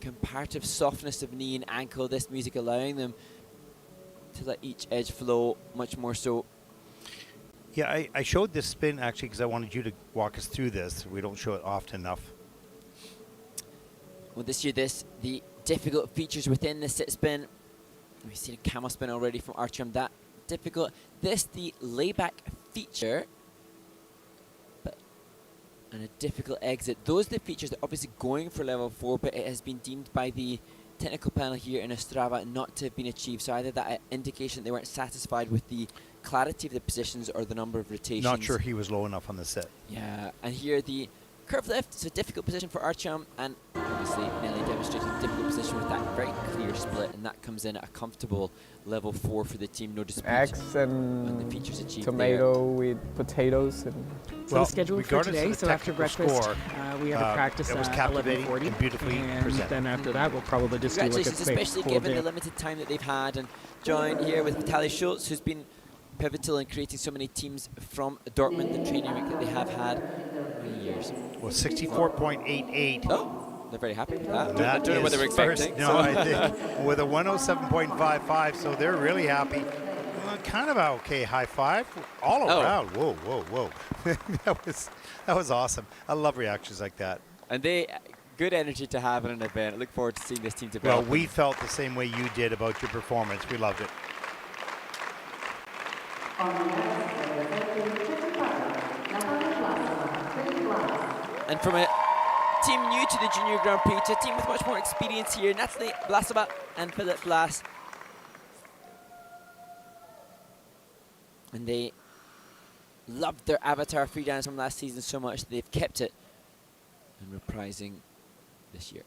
Speaker 2: comparative softness of knee and ankle, this music allowing them to let each edge flow much more so.
Speaker 1: Yeah, I showed this spin actually because I wanted you to walk us through this. We don't show it often enough.
Speaker 2: Well, this year, the difficult features within the sit spin. We've seen a camel spin already from Artyom. That difficult. This, the layback feature, and a difficult exit. Those are the features that obviously going for level 4, but it has been deemed by the technical panel here in Ostrava not to have been achieved. So either that indication they weren't satisfied with the clarity of the positions or the number of rotations.
Speaker 1: Not sure he was low enough on the set.
Speaker 2: Yeah, and here the curve lift, it's a difficult position for Artyom, and obviously Nelly demonstrated a difficult position with that very clear split, and that comes in at a comfortable level 4 for the team, no dispute.
Speaker 5: Eggs
Speaker 2: and the features
Speaker 5: and
Speaker 2: achieved
Speaker 5: tomato
Speaker 2: there.
Speaker 5: with potatoes. And
Speaker 6: So
Speaker 1: Well,
Speaker 6: the schedule for
Speaker 1: regardless of
Speaker 6: today,
Speaker 1: the
Speaker 6: so after
Speaker 1: technical
Speaker 6: breakfast,
Speaker 1: score,
Speaker 6: we have a practice
Speaker 1: it was
Speaker 6: at
Speaker 1: captivating
Speaker 6: 11:40,
Speaker 1: and beautifully
Speaker 6: and
Speaker 1: presented.
Speaker 6: then after that, we'll probably just do like a
Speaker 2: Congratulations, especially
Speaker 6: full
Speaker 2: given
Speaker 6: day.
Speaker 2: the limited time that they've had, and join here with Vitaly Schultz, who's been pivotal in creating so many teams from Dortmund, the training week that they have had for many years.
Speaker 1: Well, 64.88.
Speaker 2: Oh, they're very happy with that. I
Speaker 1: That
Speaker 2: don't know what
Speaker 1: is
Speaker 2: they were expecting.
Speaker 1: first- No, I think with a 107.55, so they're really happy. Kind of a okay high five all
Speaker 2: Oh.
Speaker 1: around. Whoa, whoa, whoa! that was awesome. I love reactions like that.
Speaker 2: And they, good energy to have in an event. I look forward to seeing this team
Speaker 1: Well,
Speaker 2: develop.
Speaker 1: we felt the same way you did about your performance. We loved it.
Speaker 3: On the next representing Czech Republic, Natalia Blaasova,
Speaker 2: And from a team new to the Junior Grand Prix to a team with much more experience here, Natalie Blaasova and Philip Blaas. And they loved their Avatar free dance from last season so much that they've kept it and reprising this year.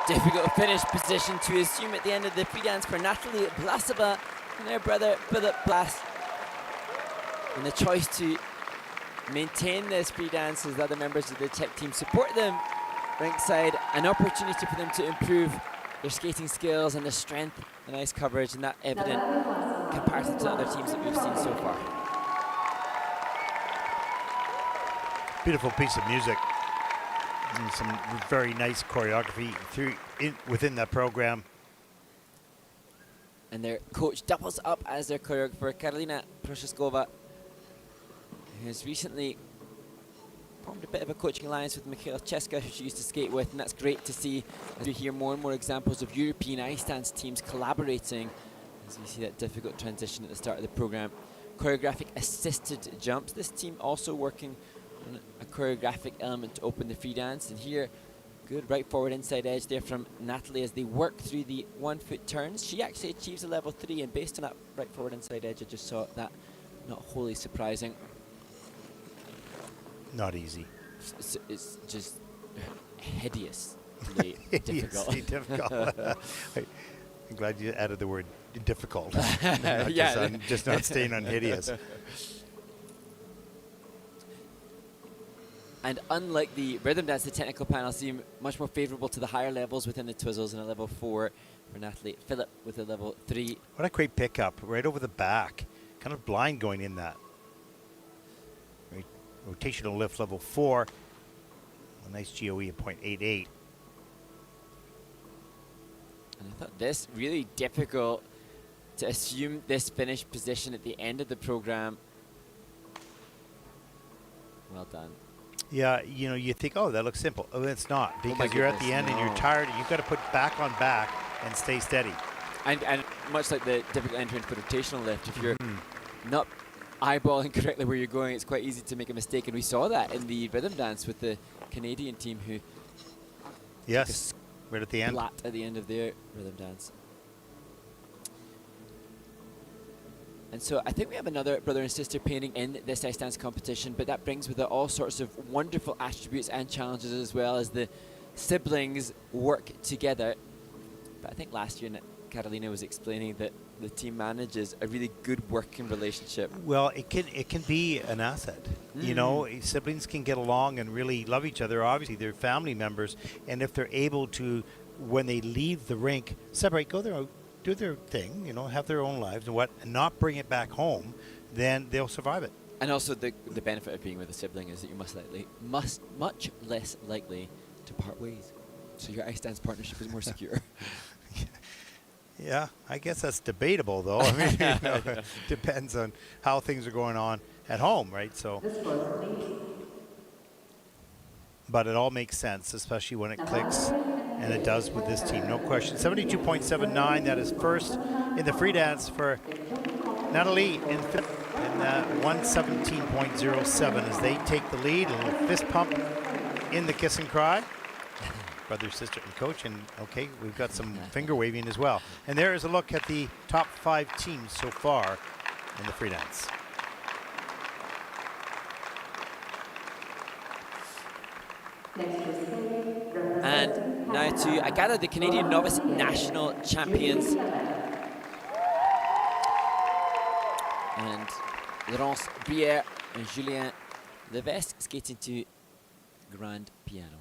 Speaker 2: Difficult finish position to assume at the end of the free dance for Natalie Blaasova and her brother Philip Blaas. And the choice to maintain this free dance as the other members of the Czech team support them ringside, an opportunity for them to improve their skating skills and their strength and ice coverage, and that evident comparison to other teams that we've seen so far.
Speaker 1: Beautiful piece of music. And some very nice choreography within that program.
Speaker 2: And their coach doubles up as their choreographer, Karolina Prochaskova, who has recently formed a bit of a coaching alliance with Mikhail Cheska, who she used to skate with, and that's great to see as we hear more and more examples of European ice dance teams collaborating as we see that difficult transition at the start of the program. Choreographic assisted jumps. This team also working on a choreographic element to open the free dance, and here good right forward inside edge there from Natalie as they work through the 1 foot turns. She actually achieves a level 3, and based on that right forward inside edge I just saw that, not wholly surprising.
Speaker 1: Not easy.
Speaker 2: It's just hideously difficult.
Speaker 1: difficult. I'm glad you added the word difficult. Just not staying on hideous.
Speaker 2: And unlike the rhythm dance, the technical panel seem much more favourable to the higher levels within the twizzles, and a level 4 for Natalie. Philip with a level 3.
Speaker 1: What a great pickup, right over the back. Kind of blind going in that. Rotational lift level 4. A nice GOE of 0.88.
Speaker 2: And I thought this really difficult to assume this finish position at the end of the program. Well done.
Speaker 1: Yeah, you know, you think, oh, that looks simple. Oh, it's not, because you're at the end and you're
Speaker 2: no.
Speaker 1: tired. You've got to put back on back and stay steady.
Speaker 2: And much like the difficult entry into the rotational lift, if you're not eyeballing correctly where you're going, it's quite easy to make a mistake. And we saw that in the rhythm dance with the Canadian team, who
Speaker 1: yes, right at the end.
Speaker 2: Flat at the end of their rhythm dance. And so I think we have another brother and sister painting in this ice dance competition, but that brings with it all sorts of wonderful attributes and challenges, as well as the siblings work together. But I think last year Karolina was explaining that the team manages a really good working relationship.
Speaker 1: Well, it can be an asset. You know, siblings can get along and really love each other. Obviously, they're family members, and if they're able to, when they leave the rink, separate, go their own, do their thing, you know, have their own lives and not bring it back home, then they'll survive it.
Speaker 2: And also the benefit of being with a sibling is that you're much less likely to part ways. So your ice dance partnership is more secure.
Speaker 1: Yeah, I guess that's debatable, though. I mean, you know, it depends on how things are going on at home, right? So, but it all makes sense, especially when it clicks, and it does with this team, no question. 72.79, that is first in the free dance for Natalie and Philip, and 117.07 as they take the lead. A little fist pump in the kiss and cry. Brother, sister, and coach, and okay, we've got some finger waving as well. And there is a look at the top 5 teams so far in the free dance.
Speaker 2: And now to, I gather, the Canadian Novice National Champions. And Laurence Briere and Julien Levesque skating to grand piano.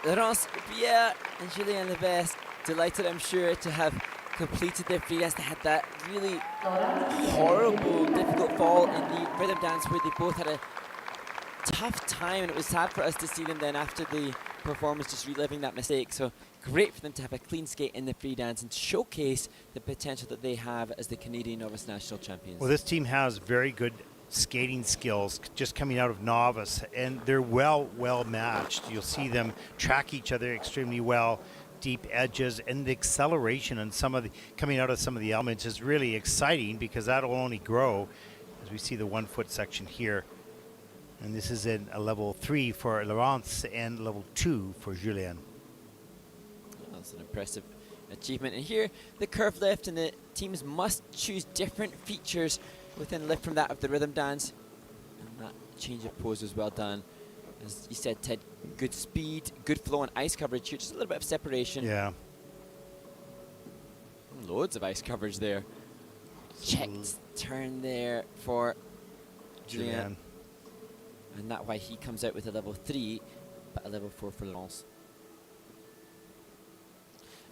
Speaker 2: Laurence, Briere and Szilagyi and Levesque, delighted I'm sure to have completed their free dance. They had that really horrible, difficult fall in the rhythm dance where they both had a tough time, and it was sad for us to see them then after the performance just reliving that mistake. So great for them to have a clean skate in the free dance and showcase the potential that they have as the Canadian novice national champions.
Speaker 1: Well, this team has very good skating skills just coming out of novice, and they're well matched. You'll see them track each other extremely well, deep edges, and the acceleration and some of the coming out of some of the elements is really exciting because that'll only grow as we see the 1 foot section here. And this is in a level 3 for Laurence and level 2 for Julien.
Speaker 2: That's an impressive achievement. And here, the curve lift, and the teams must choose different features within lift from that of the rhythm dance. And that change of pose was well done. As you said, Ted, good speed, good flow and ice coverage here, just a little bit of separation.
Speaker 1: Yeah.
Speaker 2: Loads of ice coverage there. Checked turn there for Julien. And that's why he comes out with a level 3, but a level 4 for Laurence.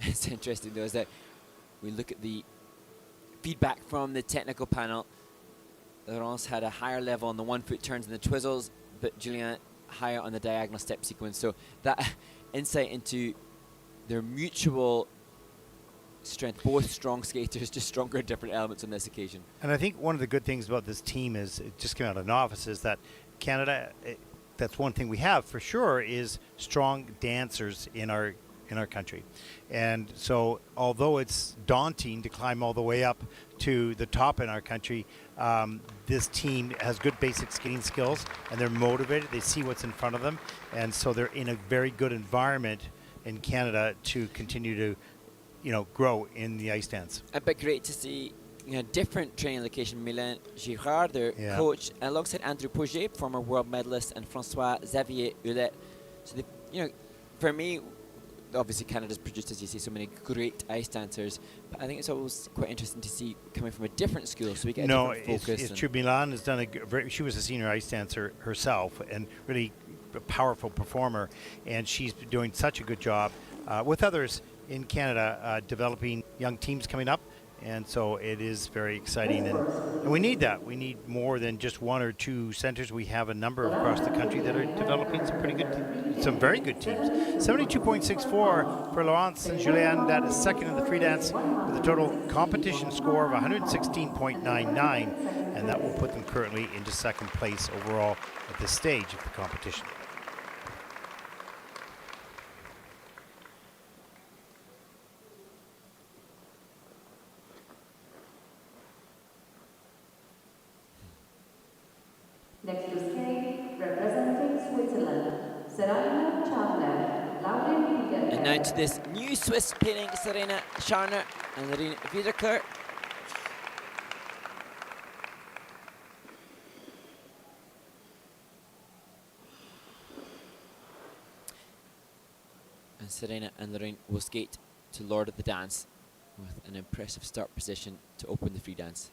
Speaker 2: It's interesting though is that we look at the feedback from the technical panel. Laurence had a higher level on the 1 foot turns and the twizzles, but Julien higher on the diagonal step sequence. So that insight into their mutual strength, both strong skaters, just stronger in different elements on this occasion.
Speaker 1: And I think one of the good things about this team is, it just came out of novice, is that Canada, that's one thing we have for sure, is strong dancers in our country. And so although it's daunting to climb all the way up to the top in our country, this team has good basic skating skills and they're motivated, they see what's in front of them, and so they're in a very good environment in Canada to continue to, you know, grow in the ice dance.
Speaker 2: But great to see, you know, different training location. Milan Girard, their coach, alongside Andrew Pouget, former world medalist, and Francois Xavier Hulette. So, they, you know, for me, obviously Canada's produced, as you see, so many great ice dancers, but I think it's always quite interesting to see coming from a different school, so we get a different focus.
Speaker 1: It's true. Milan has done she was a senior ice dancer herself and really a powerful performer, and she's doing such a good job with others in Canada developing young teams coming up. And so it is very exciting, and we need that. We need more than just 1 or 2 centers. We have a number across the country that are developing some very good teams. 72.64 for Laurence and Julien. That is second in the free dance with a total competition score of 116.99, and that will put them currently into second place overall at this stage of the competition.
Speaker 3: Next to skate, representing Switzerland, Serena Tscharner, Wiederkehr.
Speaker 2: And now to this new Swiss pairing, Serena Tscharner and Renzi and Wiederkehr. And Serena and Lorraine will skate to Lord of the Dance with an impressive start position to open the free dance.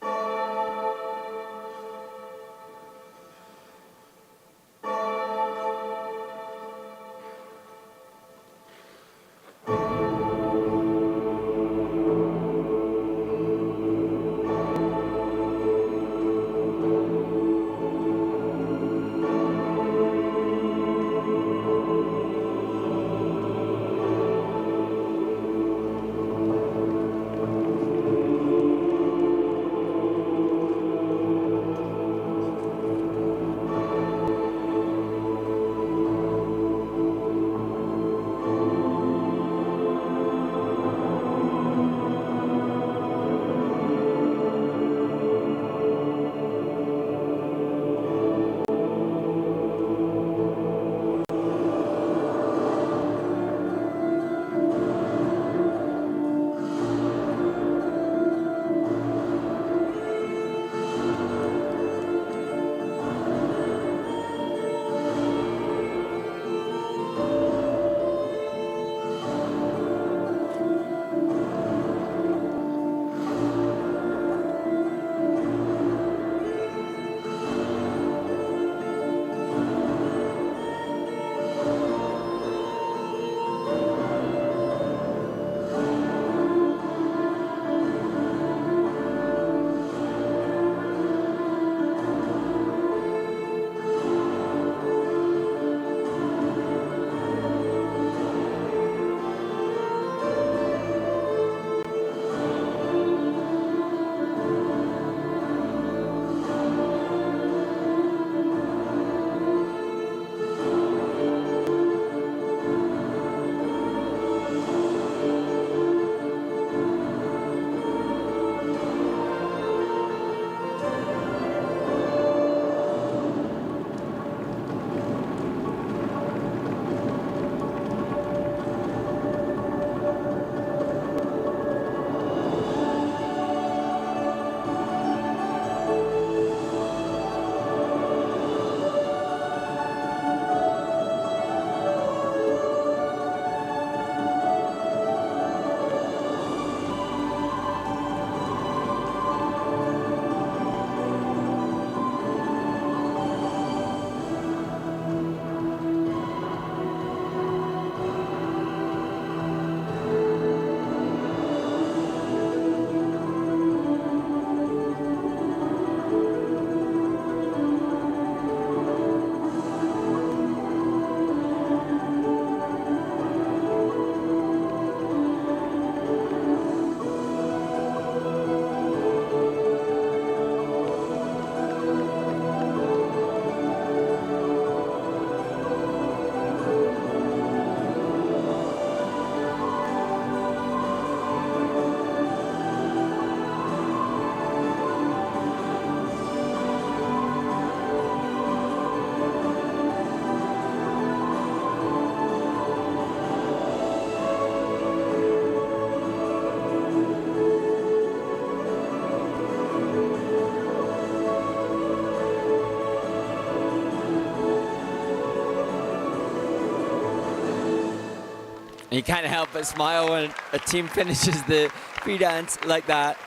Speaker 2: And you can't help but smile when a team finishes the free dance like that.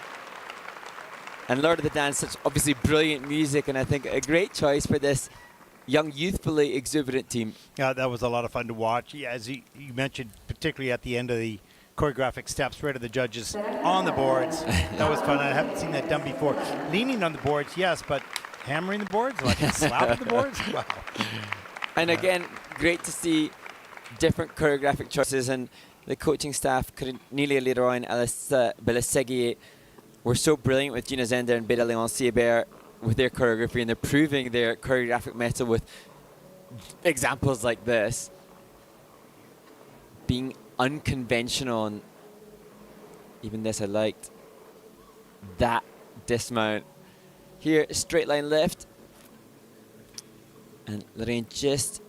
Speaker 2: And Lord of the Dance, such obviously brilliant music, and I think a great choice for this young, youthfully exuberant team.
Speaker 1: Yeah, that was a lot of fun to watch. Yeah, as you mentioned, particularly at the end of the choreographic steps, right of the judges on the boards. That was fun. I haven't seen that done before. Leaning on the boards, yes, but hammering the boards, like slapping the boards? Wow.
Speaker 2: And again, great to see different choreographic choices, and the coaching staff, Cornelia Leroy and Alice Belisegui, were so brilliant with Gina Zender and Beda Leon Siebert with their choreography, and they're proving their choreographic mettle with examples like this. Being unconventional, and even this I liked. That dismount. Here, straight line lift. And Lorraine just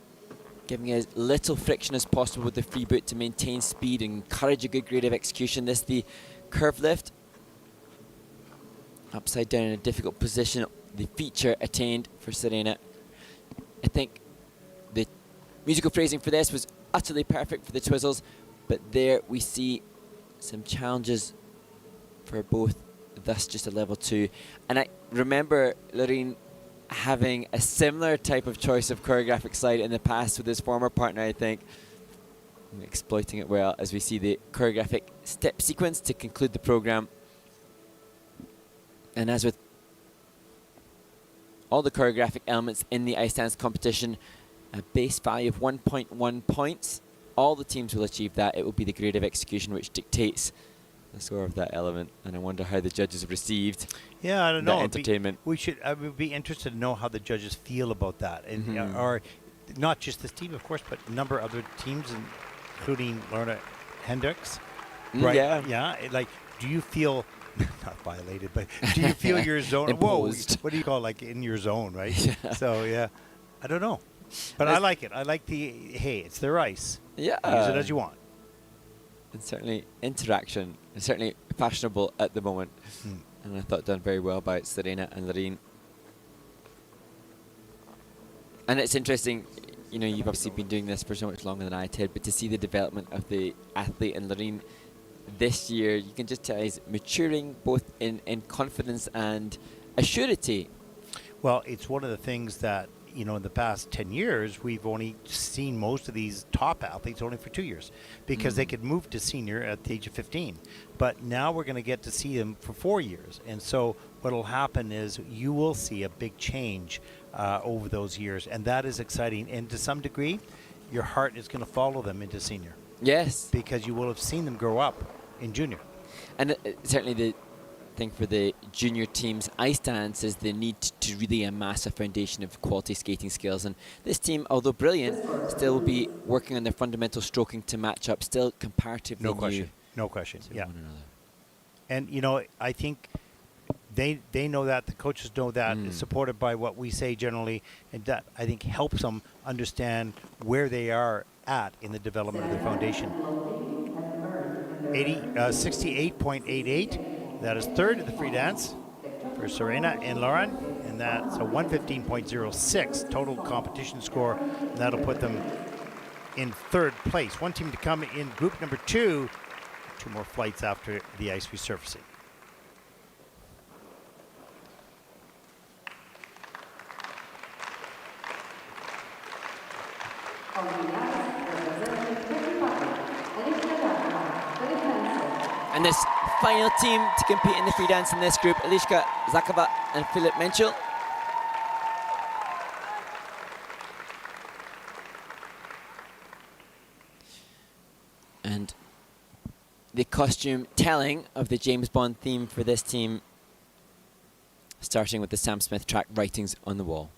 Speaker 2: giving as little friction as possible with the free boot to maintain speed and encourage a good grade of execution. This the curve lift. Upside down in a difficult position. The feature attained for Serena. I think the musical phrasing for this was utterly perfect for the Twizzles, but there we see some challenges for both, thus just a level 2. And I remember Lorraine having a similar type of choice of choreographic slide in the past with his former partner, I think. And exploiting it well as we see the choreographic step sequence to conclude the program. And as with all the choreographic elements in the ice dance competition, a base value of 1.1 points. All the teams will achieve that. It will be the grade of execution which dictates the score of that element. And I wonder how the judges received
Speaker 1: I don't know.
Speaker 2: Entertainment.
Speaker 1: I would be interested to know how the judges feel about that, and or not just this team, of course, but a number of other teams, including Lorna Hendricks. Right? Yeah. Like, do you feel not violated, but do you feel your zone?
Speaker 2: Imposed.
Speaker 1: Whoa, what do you call it, like in your zone, right? So I don't know, but
Speaker 2: There's
Speaker 1: I like it. I like hey, it's their ice.
Speaker 2: Yeah.
Speaker 1: Use it as you want.
Speaker 2: And certainly interaction is certainly fashionable at the moment. And I thought done very well by Serena and Lorraine. And it's interesting, you know, you've obviously been doing this for so much longer than I did, but to see the development of the athlete and Lorraine this year, you can just tell he's maturing both in confidence and assurity.
Speaker 1: Well, it's one of the things that, you know, in the past 10 years, we've only seen most of these top athletes only for 2 years because they could move to senior at the age of 15. But now we're going to get to see them for 4 years. And so what will happen is you will see a big change over those years. And that is exciting. And to some degree, your heart is going to follow them into senior.
Speaker 2: Yes.
Speaker 1: Because you will have seen them grow up in junior.
Speaker 2: And certainly the thing for the junior teams ice dance is the need to really amass a foundation of quality skating skills. And this team, although brilliant, still will be working on their fundamental stroking to match up, still comparatively new.
Speaker 1: No question. Yeah.
Speaker 2: One another.
Speaker 1: And, you know, I think they know that, the coaches know that, it's supported by what we say generally, and that, I think, helps them understand where they are at in the development of their foundation. 68.88, that is third in the free dance for Serena and Lauren, and that's a 115.06 total competition score, and that'll put them in third place. One team to come in group number 2, 2 more flights after the ice resurfacing.
Speaker 2: And this final team to compete in the free dance in this group, Eliška Zakova and Filip Mencl. And the costume telling of the James Bond theme for this team, starting with the Sam Smith track, Writings on the Wall.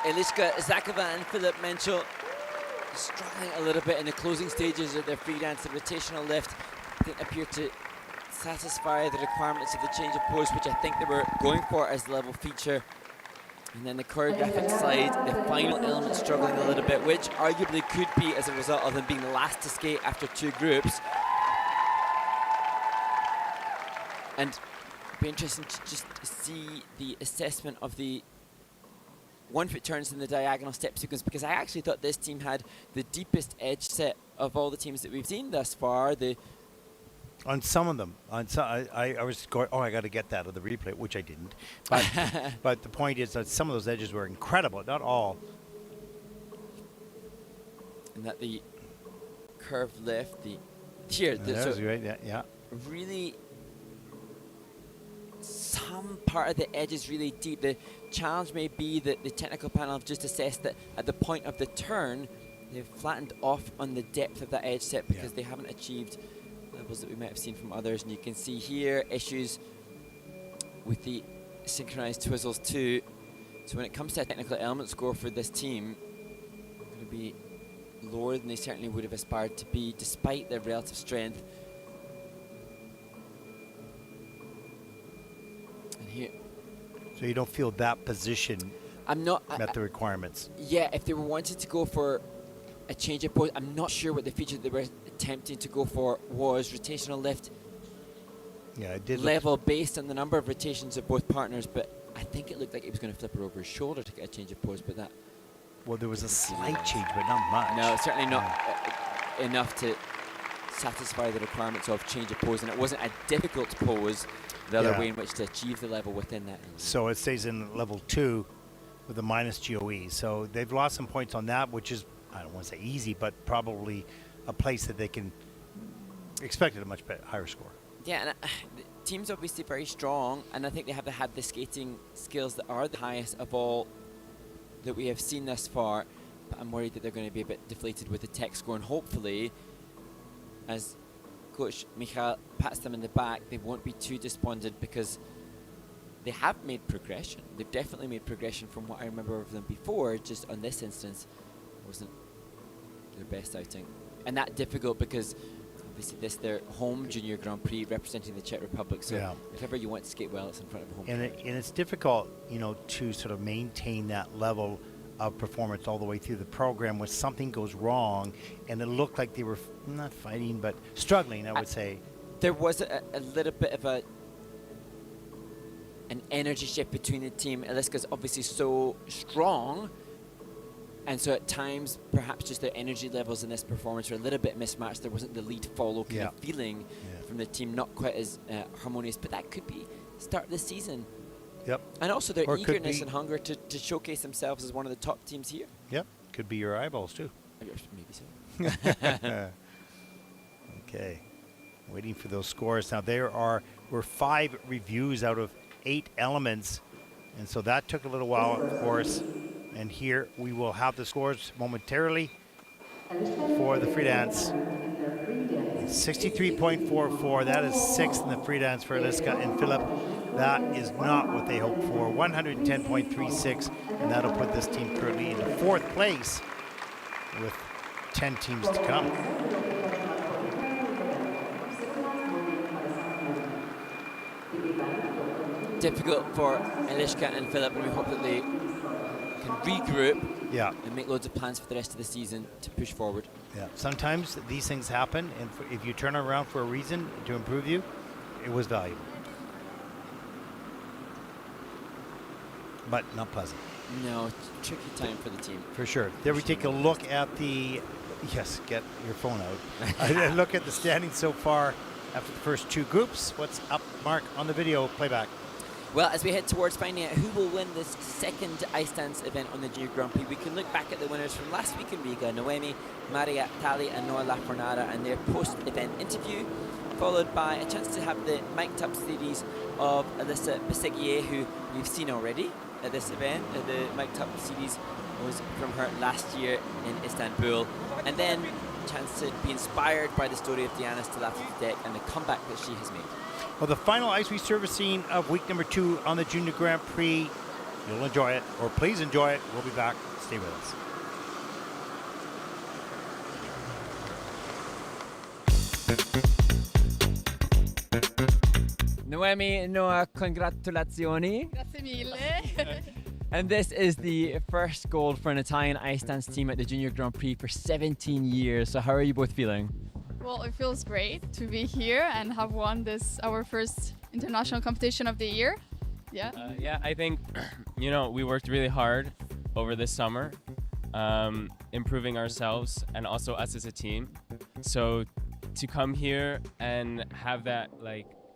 Speaker 2: Eliška Zakova and Filip Mencl struggling a little bit in the closing stages of their free dance. The rotational lift, I think, appeared to satisfy the requirements of the change of pose, which I think they were going for as the level feature. And then the choreographic slide, the final element struggling a little bit, which arguably could be as a result of them being the last to skate after 2 groups. And it'd be interesting to just see the assessment of the 1-foot turns in the diagonal step sequence, because I actually thought this team had the deepest edge set of all the teams that we've seen thus far.
Speaker 1: On some of them, I was going, oh, I got to get that on the replay, which I didn't. But, but the point is that some of those edges were incredible, not all.
Speaker 2: And that the curved lift, here,
Speaker 1: yeah.
Speaker 2: Really, some part of the edge is really deep. The challenge may be that the technical panel have just assessed that at the point of the turn, they've flattened off on the depth of that edge set because they haven't achieved levels that we might have seen from others. And you can see here issues with the synchronized twizzles too. So when it comes to a technical element score for this team, it's going to be lower than they certainly would have aspired to be, despite their relative strength. And here,
Speaker 1: so you don't feel that position met the requirements.
Speaker 2: Yeah, if they were wanting to go for a change of pose, I'm not sure what the feature they were attempting to go for was. Rotational lift,
Speaker 1: it did
Speaker 2: level based on the number of rotations of both partners, but I think it looked like he was going to flip her over his shoulder to get a change of pose, but that...
Speaker 1: Well, there was a slight change, but not much.
Speaker 2: No, certainly not enough to satisfy the requirements of change of pose, and it wasn't a difficult pose, the other way in which to achieve the level within that.
Speaker 1: So it stays in level 2 with a minus GOE. So they've lost some points on that, which is, I don't want to say easy, but probably a place that they can expect a much higher score.
Speaker 2: Yeah, and the team's obviously very strong, and I think they have had the skating skills that are the highest of all that we have seen thus far. But I'm worried that they're going to be a bit deflated with the tech score, and hopefully, as Coach Michal pats them in the back, they won't be too despondent, because they have made progression. They've definitely made progression from what I remember of them before. Just on this instance, wasn't their best outing, and that difficult because obviously this their home junior Grand Prix representing the Czech Republic. So if ever you want to skate well, it's in front of a home.
Speaker 1: And it's difficult, to sort of maintain that level of performance all the way through the program when something goes wrong, and it looked like they were not fighting but struggling. I would say
Speaker 2: there was a little bit of an energy shift between the team. Eliška's obviously so strong, and so at times perhaps just their energy levels in this performance were a little bit mismatched. There wasn't the lead follow kind of feeling from the team, not quite as harmonious, but that could be the start of the season.
Speaker 1: Yep. And
Speaker 2: also their eagerness and hunger to showcase themselves as one of the top teams here.
Speaker 1: Yep. Could be your eyeballs too.
Speaker 2: Maybe so.
Speaker 1: Okay. Waiting for those scores. Now were 5 reviews out of 8 elements, and so that took a little while, of course. And here we will have the scores momentarily for the free dance. 63.44, that is 6th in the free dance for Eliška and Filip. That is not what they hoped for. 110.36, and that'll put this team currently in 4th place with 10 teams to come.
Speaker 2: Difficult for Eliška and Filip, and we hope that they can regroup and make loads of plans for the rest of the season to push forward.
Speaker 1: Yeah, sometimes these things happen, and if you turn around for a reason to improve you, it was valuable. But not pleasant.
Speaker 2: No, tricky time for the team.
Speaker 1: For sure. There we take a look at the, get your phone out. Look at the standings so far after the first 2 groups. What's up, Mark, on the video playback?
Speaker 2: Well, as we head towards finding out who will win this second ice dance event on the Junior Grand Prix, we can look back at the winners from last week in Riga: Noemi, Maria Tali and Noa Lafornara, and their post-event interview, followed by a chance to have the mic'd up series of Alyssa Bisegier, who we've seen already at this event. The mic'd up series was from her last year in Istanbul, and then a chance to be inspired by the story of Diana Stilafidek and the comeback that she has made.
Speaker 1: Well, the final ice resurfacing of week number 2 on the Junior Grand Prix You'll enjoy it, or please enjoy it. We'll be back. Stay with us.
Speaker 2: Noemi, Noah, congratulazioni.
Speaker 5: Grazie mille.
Speaker 2: And this is the first gold for an Italian ice dance team at the Junior Grand Prix for 17 years. So how are you both feeling?
Speaker 5: Well, it feels great to be here and have won this, our first international competition of the year. Yeah.
Speaker 7: Yeah, I think, we worked really hard over this summer, improving ourselves and also us as a team. So to come here and have that,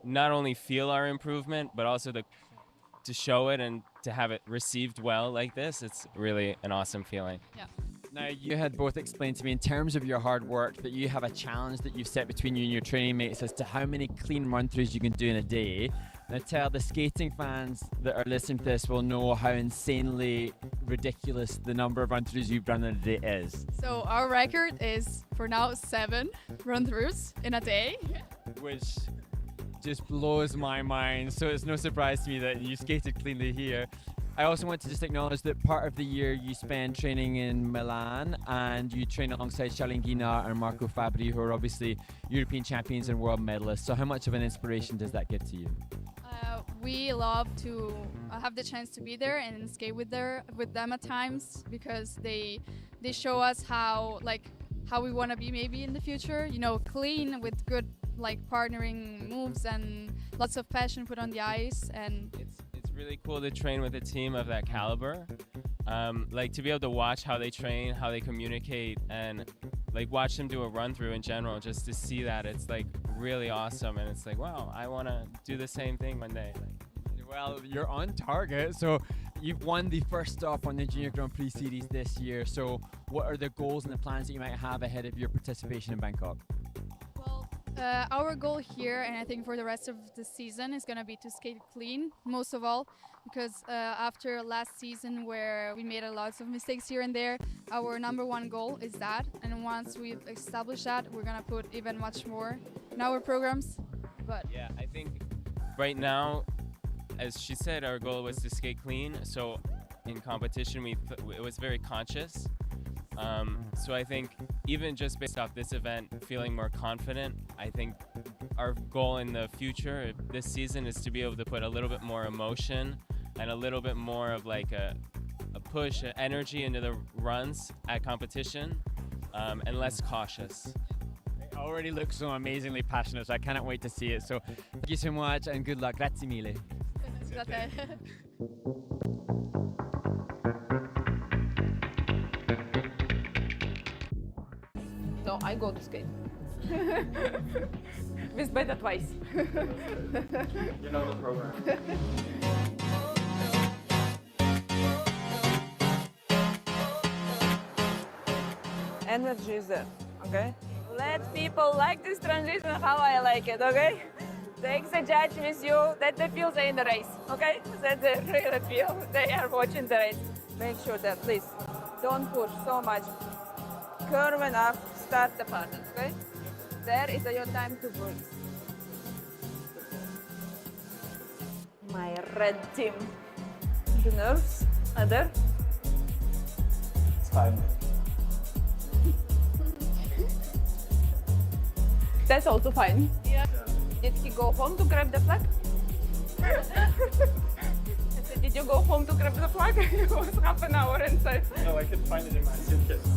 Speaker 7: not only feel our improvement, but also to show it and to have it received well like this, it's really an awesome feeling.
Speaker 5: Yeah.
Speaker 2: Now, you had both explained to me in terms of your hard work that you have a challenge that you've set between you and your training mates as to how many clean run-throughs you can do in a day. Now, tell the skating fans that are listening to this will know how insanely ridiculous the number of run-throughs you've done in a day is.
Speaker 5: So our record is for now 7 run-throughs in a day.
Speaker 2: Which just blows my mind. So it's no surprise to me that you skated cleanly here. I also want to just acknowledge that part of the year you spend training in Milan and you train alongside Szilagyi and Marco Fabbri, who are obviously European champions and world medalists. So how much of an inspiration does that give to you?
Speaker 5: We love to have the chance to be there and skate with them at times, because they show us how we want to be maybe in the future. Clean with good partnering moves and lots of passion put on the ice. And
Speaker 7: it's really cool to train with a team of that caliber. To be able to watch how they train, how they communicate, and watch them do a run through in general, just to see that, it's really awesome. And it's wow, I want to do the same thing one day.
Speaker 2: Well, you're on target. So you've won the first stop on the Junior Grand Prix series this year. So what are the goals and the plans that you might have ahead of your participation in Bangkok?
Speaker 5: Well, our goal here, and I think for the rest of the season, is going to be to skate clean, most of all, because after last season where we made a lot of mistakes here and there, our number one goal is that. And once we've established that, we're going to put even much more in our programs. But
Speaker 7: yeah, I think right now, as she said, our goal was to skate clean. So in competition, it was very conscious. So I think even just based off this event, feeling more confident, I think our goal in the future this season is to be able to put a little bit more emotion and a little bit more of a push, energy into the runs at competition, and less cautious.
Speaker 2: It already looks so amazingly passionate, so I cannot wait to see it. So thank you so much and good luck. Grazie mille.
Speaker 8: No, I go to skate. With better twice.
Speaker 6: You know the program.
Speaker 8: Energy is there, okay? Let people like this transition how I like it, okay? Take the judge with you, that they feel they're in the race, okay? That they really feel they are watching the race. Make sure that, please, don't push so much. Curve enough, start the pattern, okay? There is your time to breathe. My red team. The nerves are there.
Speaker 6: It's fine.
Speaker 8: That's also fine.
Speaker 5: yeah.
Speaker 8: Did he go home to grab the flag? I said, did you go home to grab the flag? It was half an hour inside.
Speaker 6: No, I could find it in my suitcase.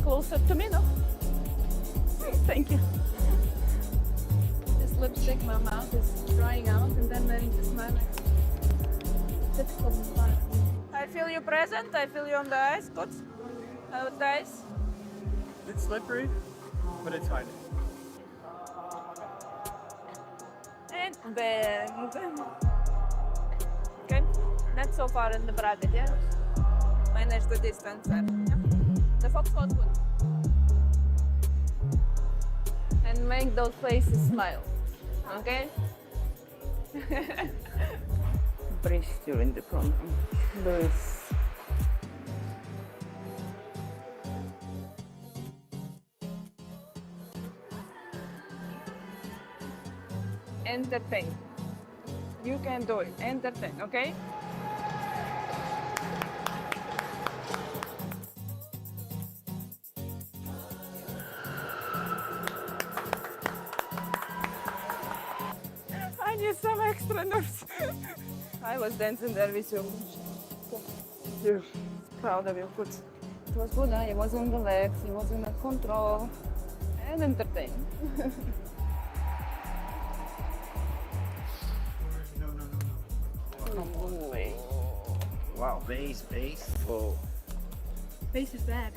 Speaker 8: Closer to me, no? Thank you.
Speaker 5: This lipstick, my mouth is drying out, and then I need to smile. Typical smile.
Speaker 8: I feel you present. I feel you on the ice. Good. How the ice?
Speaker 6: It's slippery, but it's fine.
Speaker 8: And bang. Okay. Not so far in the bracket, yeah? Manage the distance there. Yeah? The fox was good. And make those faces smile. Okay? Breathe you in the front. Breathe. Entertain. You can do it. Entertain, okay? extra nerves. I was dancing there with you. You're proud of you. Good. It was good, huh? It wasn't relaxed, it wasn't under control, and entertaining.
Speaker 9: Wow, base. Oh.
Speaker 10: Base is bad.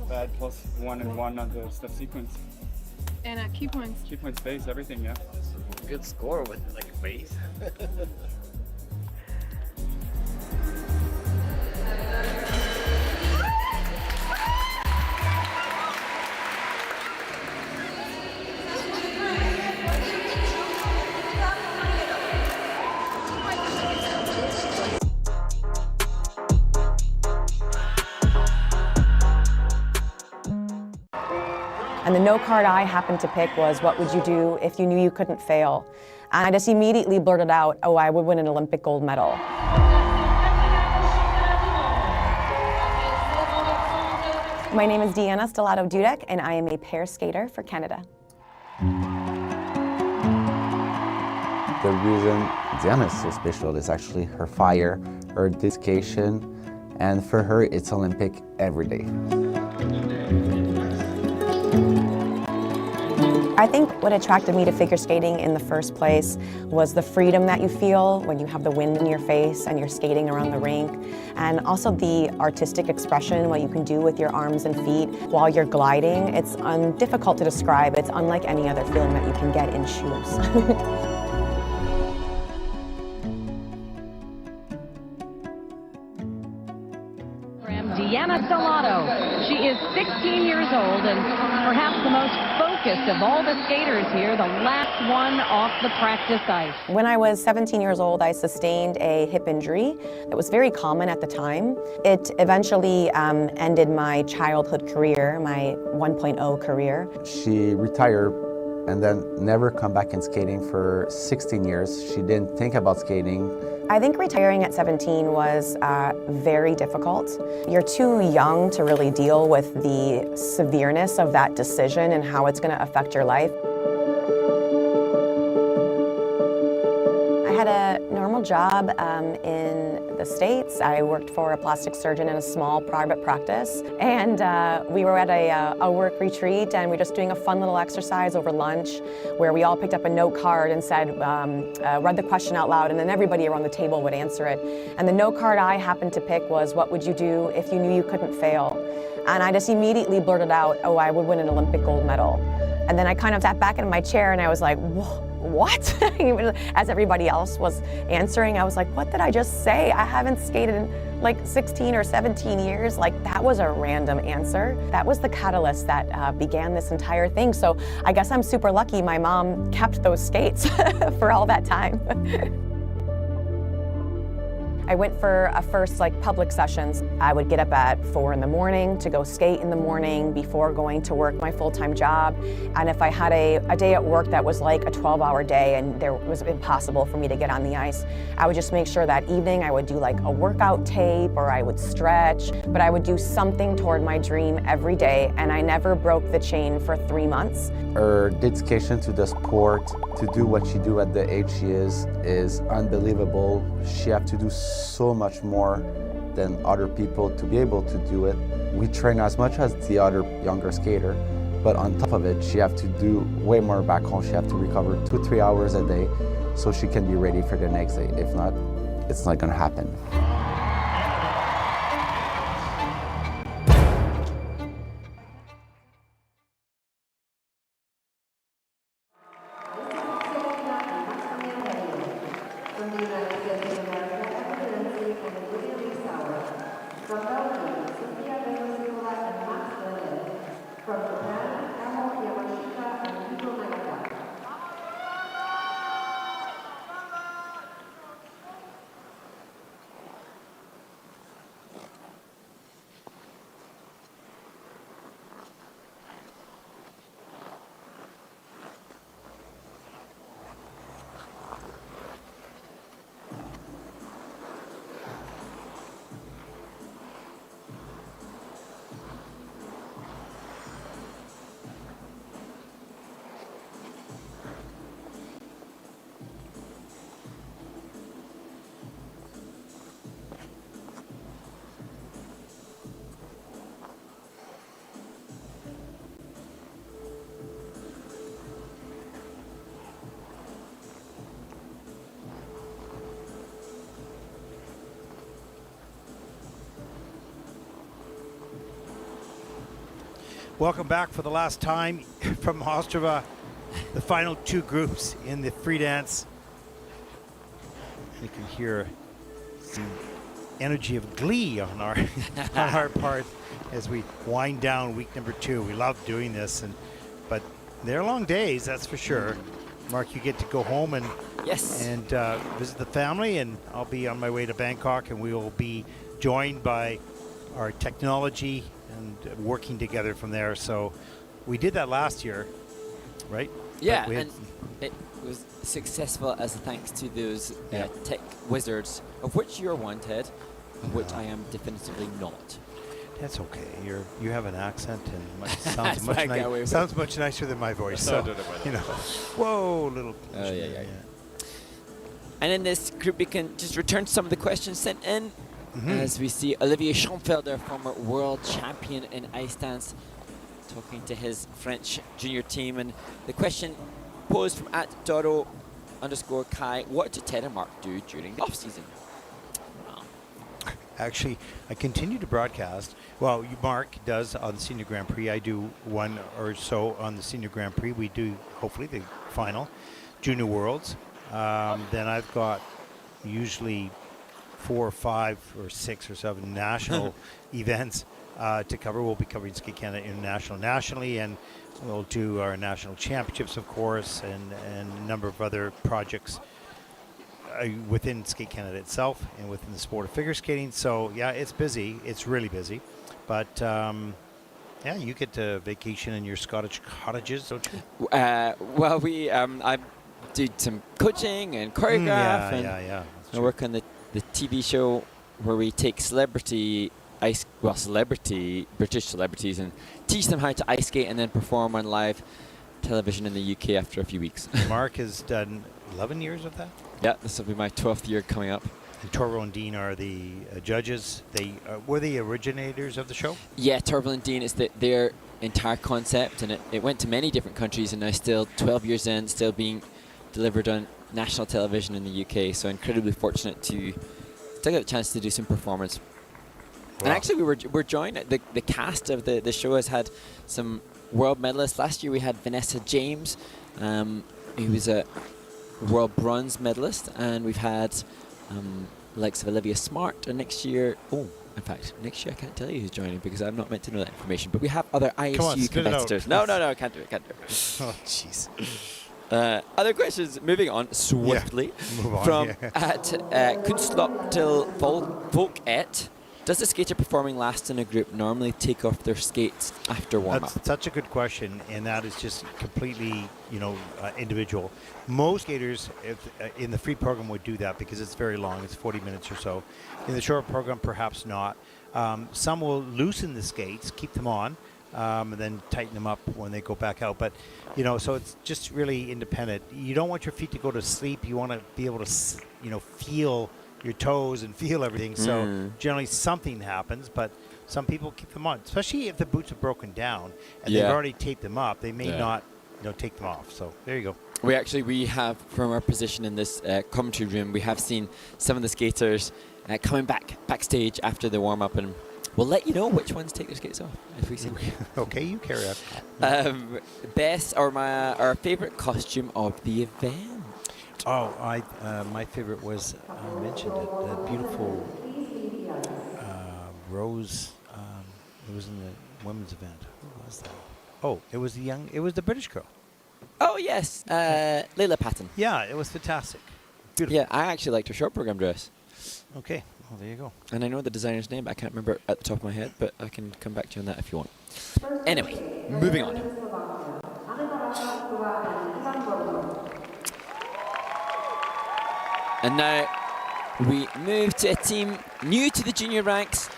Speaker 6: Bad plus 1 and 1 on the step sequence.
Speaker 10: And key points.
Speaker 6: Key points, base, everything, yeah.
Speaker 9: Good score with like a base.
Speaker 11: And the note card I happened to pick was, what would you do if you knew you couldn't fail? And I just immediately blurted out, oh, I would win an Olympic gold medal. My name is Diana Stellato-Dudek, and I am a pair skater for Canada.
Speaker 12: The reason Diana is so special is actually her fire, her dedication, and for her, it's Olympic every day.
Speaker 11: I think what attracted me to figure skating in the first place was the freedom that you feel when you have the wind in your face and you're skating around the rink, and also the artistic expression, what you can do with your arms and feet while you're gliding. It's difficult to describe. It's unlike any other feeling that you can get in shoes.
Speaker 13: Diana Stellato. She is 16 years old and perhaps the most focused of all the skaters here, the last one off the practice ice.
Speaker 11: When I was 17 years old, I sustained a hip injury that was very common at the time. It eventually ended my childhood career, my 1.0 career.
Speaker 12: She retired and then never come back in skating for 16 years. She didn't think about skating.
Speaker 11: I think retiring at 17 was very difficult. You're too young to really deal with the severeness of that decision and how it's going to affect your life. I had a normal job in the States. I worked for a plastic surgeon in a small private practice, and we were at a work retreat, and we were just doing a fun little exercise over lunch where we all picked up a note card and said, read the question out loud, and then everybody around the table would answer it. And the note card I happened to pick was, what would you do if you knew you couldn't fail? And I just immediately blurted out, oh, I would win an Olympic gold medal. And then I kind of sat back in my chair and I was like, whoa. What? As everybody else was answering, I was like, what did I just say? I haven't skated in like 16 or 17 years. Like, that was a random answer. That was the catalyst that began this entire thing. So I guess I'm super lucky my mom kept those skates for all that time. I went for a first public sessions. I would get up at 4 in the morning to go skate in the morning before going to work my full-time job. And if I had a day at work that was like a 12-hour day and it was impossible for me to get on the ice, I would just make sure that evening I would do like a workout tape or I would stretch, but I would do something toward my dream every day, and I never broke the chain for 3 months.
Speaker 12: Her dedication to the sport, to do what she do at the age she is unbelievable. She have to do so much more than other people to be able to do it. We train as much as the other younger skater, but on top of it, she have to do way more back home. She have to recover 2-3 hours a day so she can be ready for the next day. If not, it's not gonna happen.
Speaker 1: Welcome back for the last time from Ostrava, the final two groups in the free dance. You can hear some energy of glee on our on our part as we wind down week number 2. We love doing this, but they're long days, that's for sure. Mark, you get to go home and visit the family, and I'll be on my way to Bangkok, and we will be joined by our technology and working together from there. So we did that last year, right?
Speaker 2: Yeah, and it was successful as thanks to those tech wizards, of which you're one, Ted, of which I am definitively not.
Speaker 1: That's okay. You have an accent and sounds much nicer than my voice. So, you know, whoa, little.
Speaker 2: Oh yeah. And in this group, we can just return to some of the questions sent in. As we see Olivier Schomfelder, former world champion in ice dance, talking to his French junior team. And the question posed from @Doro_Kai, what did Ted and Mark do during the off-season?
Speaker 1: Actually, I continue to broadcast. Well, Mark does on the Senior Grand Prix. I do one or so on the Senior Grand Prix. We do, hopefully, the final Junior Worlds. Then I've got usually 4 or 5 or 6 or 7 national events to cover. We'll be covering Skate Canada International nationally, and we'll do our national championships, of course, and a number of other projects within Skate Canada itself and within the sport of figure skating. So yeah, it's busy. It's really busy, but yeah, you get to vacation in your Scottish cottages, don't you?
Speaker 2: Well, I do some coaching and choreograph,
Speaker 1: and
Speaker 2: I work on the TV show where we take British celebrities and teach them how to ice skate and then perform on live television in the UK after a few weeks.
Speaker 1: Mark has done 11 years of that?
Speaker 2: Yeah, this will be my 12th year coming up.
Speaker 1: And Torvo and Dean are the judges. They were the originators of the show?
Speaker 2: Yeah, Torvo and Dean is their entire concept, and it went to many different countries, and now still 12 years in, still being delivered on national television in the UK. So incredibly fortunate to still get a chance to do some performance. Wow. And actually, we're joined. The cast of the show has had some world medalists. Last year we had Vanessa James, who was a world bronze medalist, and we've had likes of Olivia Smart. And next year, next year I can't tell you who's joining because I'm not meant to know that information. But we have other ISU competitors. No, I can't do it.
Speaker 1: Oh, jeez.
Speaker 2: Other questions, moving on swiftly.
Speaker 1: Yeah, move on,
Speaker 2: from Kunstlop Volket. Does the skater performing last in a group normally take off their skates after warm-up?
Speaker 1: That's such a good question, and that is just completely, individual. Most skaters in the free program would do that because it's very long. It's 40 minutes or so. In the short program, perhaps not. Some will loosen the skates, keep them on, and then tighten them up when they go back out. But, so it's just really independent. You don't want your feet to go to sleep. You want to be able to, feel your toes and feel everything. So generally something happens, but some people keep them on, especially if the boots are broken down and they've already taped them up. They may not, take them off. So there you go.
Speaker 2: We have, from our position in this commentary room, we have seen some of the skaters coming backstage after the warm-up, and we'll let you know which ones take their skates off if we see.
Speaker 1: Okay, you carry on.
Speaker 2: Best or our favorite costume of the event.
Speaker 1: Oh, my favorite was, I mentioned it, that beautiful rose. It was in the women's event. Who was that? Oh, it was the British girl.
Speaker 2: Oh, yes. Layla Patton.
Speaker 1: Yeah, it was fantastic. Beautiful.
Speaker 2: Yeah, I actually liked her short program dress.
Speaker 1: Okay, well, there you go.
Speaker 2: And I know the designer's name, but I can't remember it at the top of my head, but I can come back to you on that if you want. Anyway, moving on. And now we move to a team new to the junior ranks.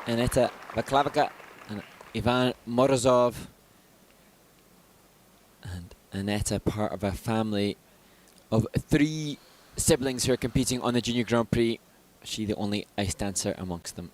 Speaker 2: Aneta Vaclavikova and Ivan Morozov. And Aneta, part of a family of 3 siblings who are competing on the Junior Grand Prix. She the only ice dancer amongst them.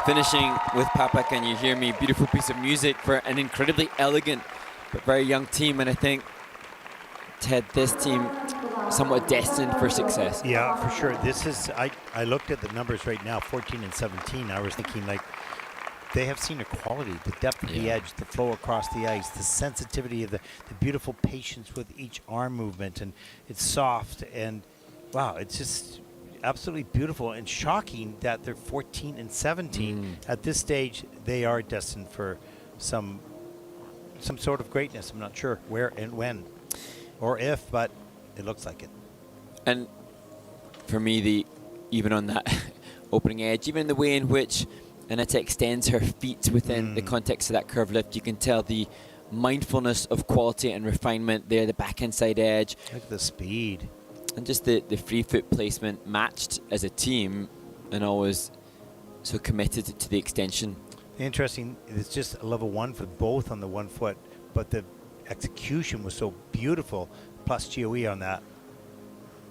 Speaker 2: Finishing with Papa Can You Hear Me, beautiful piece of music for an incredibly elegant but very young team, and I think, Ted, this team somewhat destined for success.
Speaker 1: Yeah, for sure. This is, I looked at the numbers right now, 14 and 17. I was thinking, like, they have seen a quality, the depth of the edge, the flow across the ice, the sensitivity of the beautiful patience with each arm movement, and it's soft, and wow, it's just absolutely beautiful and shocking that they're 14 and 17. At this stage, they are destined for some sort of greatness. I'm not sure where and when or if, but it looks like it.
Speaker 2: And for me, even on that opening edge, even the way in which Aneta extends her feet within the context of that curve lift, you can tell the mindfulness of quality and refinement there, the back inside edge.
Speaker 1: Look at the speed.
Speaker 2: And just the free foot placement matched as a team, and always so committed to the extension.
Speaker 1: Interesting, it's just a level 1 for both on the 1 foot, but the execution was so beautiful, plus GOE on that.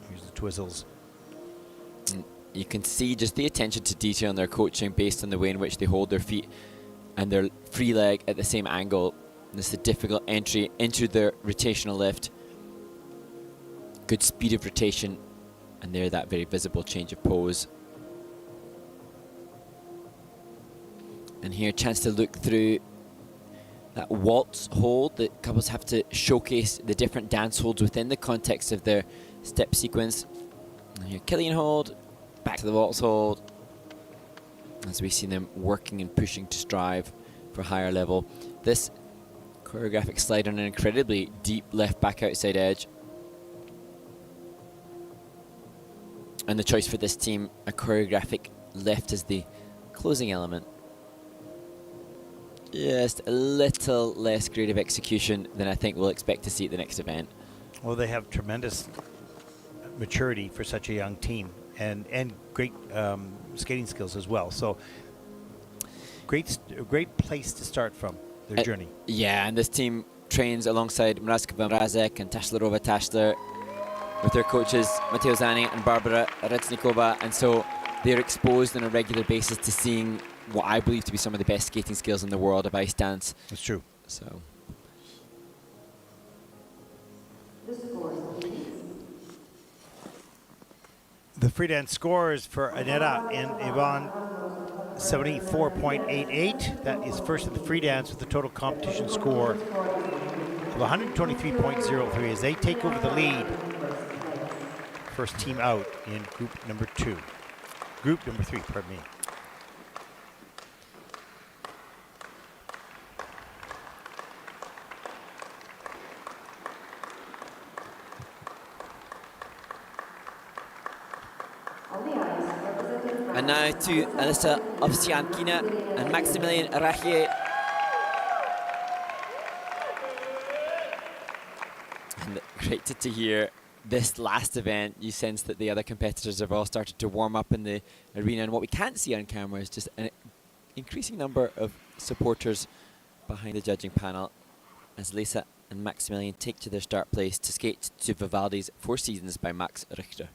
Speaker 1: Here's the twizzles.
Speaker 2: You can see just the attention to detail in their coaching based on the way in which they hold their feet and their free leg at the same angle. And it's a difficult entry into their rotational lift. Good speed of rotation, and there that very visible change of pose. And here, chance to look through that waltz hold that couples have to showcase the different dance holds within the context of their step sequence. And here, Killian hold, back to the waltz hold, as we see them working and pushing to strive for higher level. This choreographic slide on an incredibly deep left back outside edge. And the choice for this team, a choreographic left as the closing element. Just a little less creative execution than I think we'll expect to see at the next event.
Speaker 1: Well, they have tremendous maturity for such a young team, and great skating skills as well. So great place to start from their journey.
Speaker 2: Yeah, and this team trains alongside Batkova and Razek and Tashlerova Tashler with their coaches Matteo Zani and Barbara Retsnikova, and so they're exposed on a regular basis to seeing what I believe to be some of the best skating skills in the world of ice dance.
Speaker 1: That's true.
Speaker 2: So
Speaker 1: the free dance scores for Aneta and Ivan, 74.88. That is first in the free dance with a total competition score of 123.03 as they take over the lead. First team out in group number 3, pardon me.
Speaker 2: and now to Alyssa Ovsiankina and Maximilian Rahier. And great to hear this last event. You sense that the other competitors have all started to warm up in the arena, and what we can't see on camera is just an increasing number of supporters behind the judging panel as Lisa and Maximilian take to their start place to skate to Vivaldi's Four Seasons by Max Richter.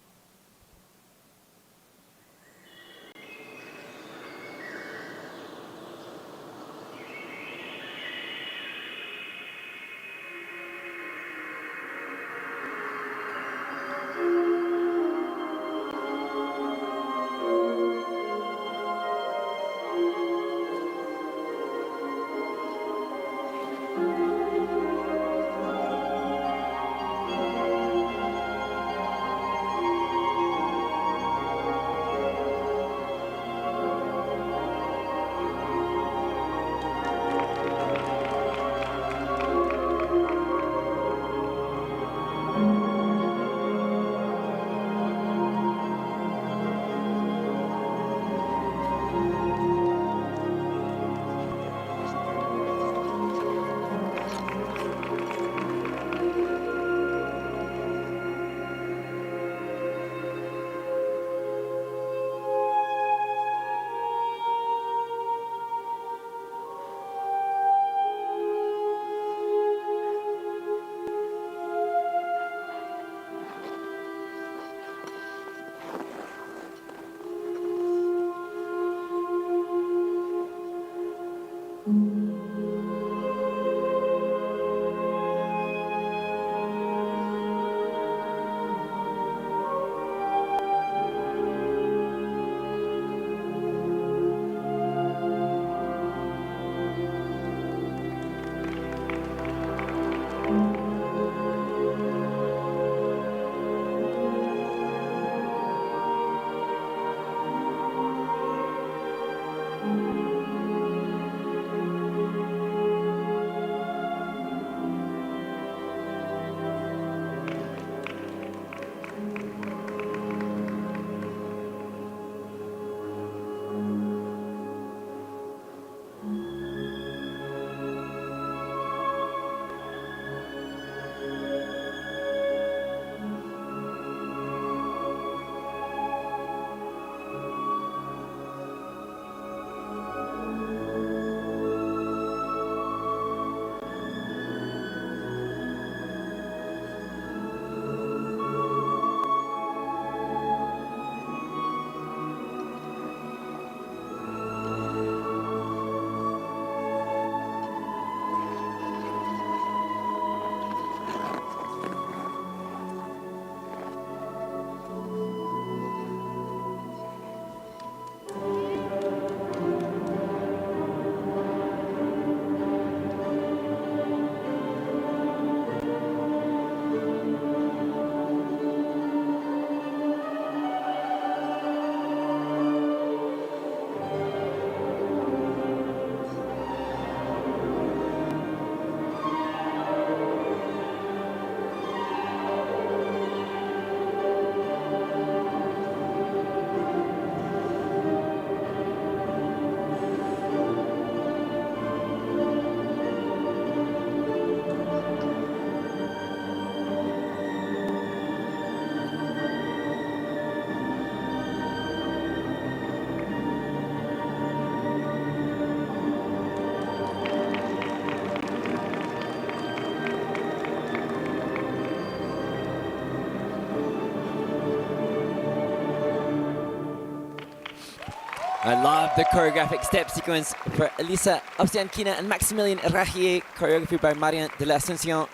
Speaker 2: I love the choreographic step sequence for Elisa Ovsiankina and Maximilien Rahier, choreography by Marion de l'Ascension.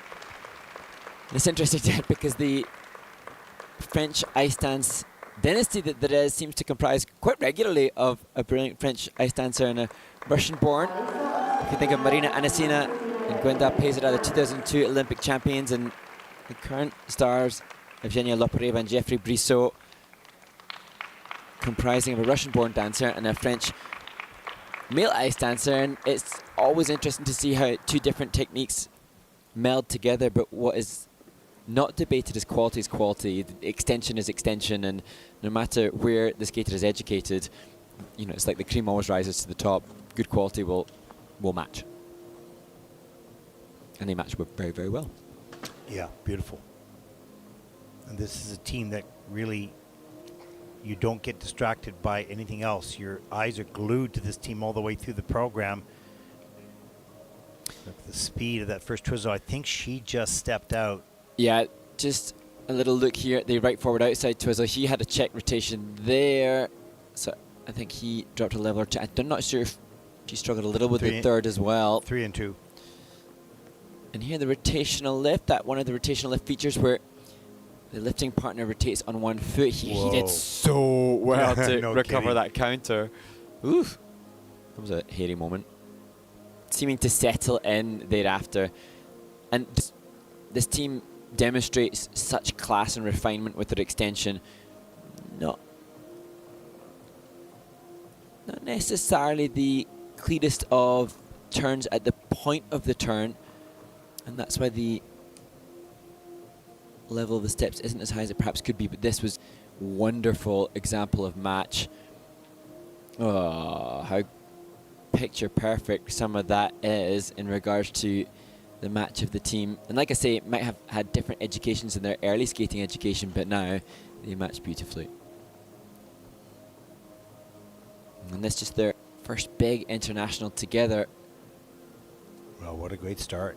Speaker 2: It's interesting because the French ice dance dynasty that there is seems to comprise quite regularly of a brilliant French ice dancer and a Russian-born. If you think of Marina Anasina and Gwenda Pesera, the 2002 Olympic champions, and the current stars Evgenia Lopareva and Geoffrey Brissot, comprising of a Russian-born dancer and a French male ice dancer. And it's always interesting to see how two different techniques meld together, but what is not debated is quality. Extension is extension, and no matter where the skater is educated, you know, it's like the cream always rises to the top. Good quality will match. And they match very, very well.
Speaker 1: Yeah, beautiful. And this is a team that really, you don't get distracted by anything else. Your eyes are glued to this team all the way through the program. Look at the speed of that first twizzle. I think she just stepped out.
Speaker 2: Yeah, just a little look here at the right forward outside twizzle. He had a check rotation there, so I think he dropped a level or two. I'm not sure if she struggled a little with the third as well.
Speaker 1: 3 and 2.
Speaker 2: And here the rotational lift, that one of the rotational lift features where the lifting partner rotates on one foot. He did so well to
Speaker 1: No
Speaker 2: recover
Speaker 1: kidding.
Speaker 2: that counter. Oof, that was a hairy moment. Seeming to settle in thereafter. And this team demonstrates such class and refinement with their extension. Not necessarily the cleanest of turns at the point of the turn, and that's why the level of the steps isn't as high as it perhaps could be, but this was wonderful example of match. Oh, how picture perfect some of that is in regards to the match of the team. And like I say, it might have had different educations in their early skating education, but now they match beautifully. And that's just their first big international together.
Speaker 1: Well, what a great start.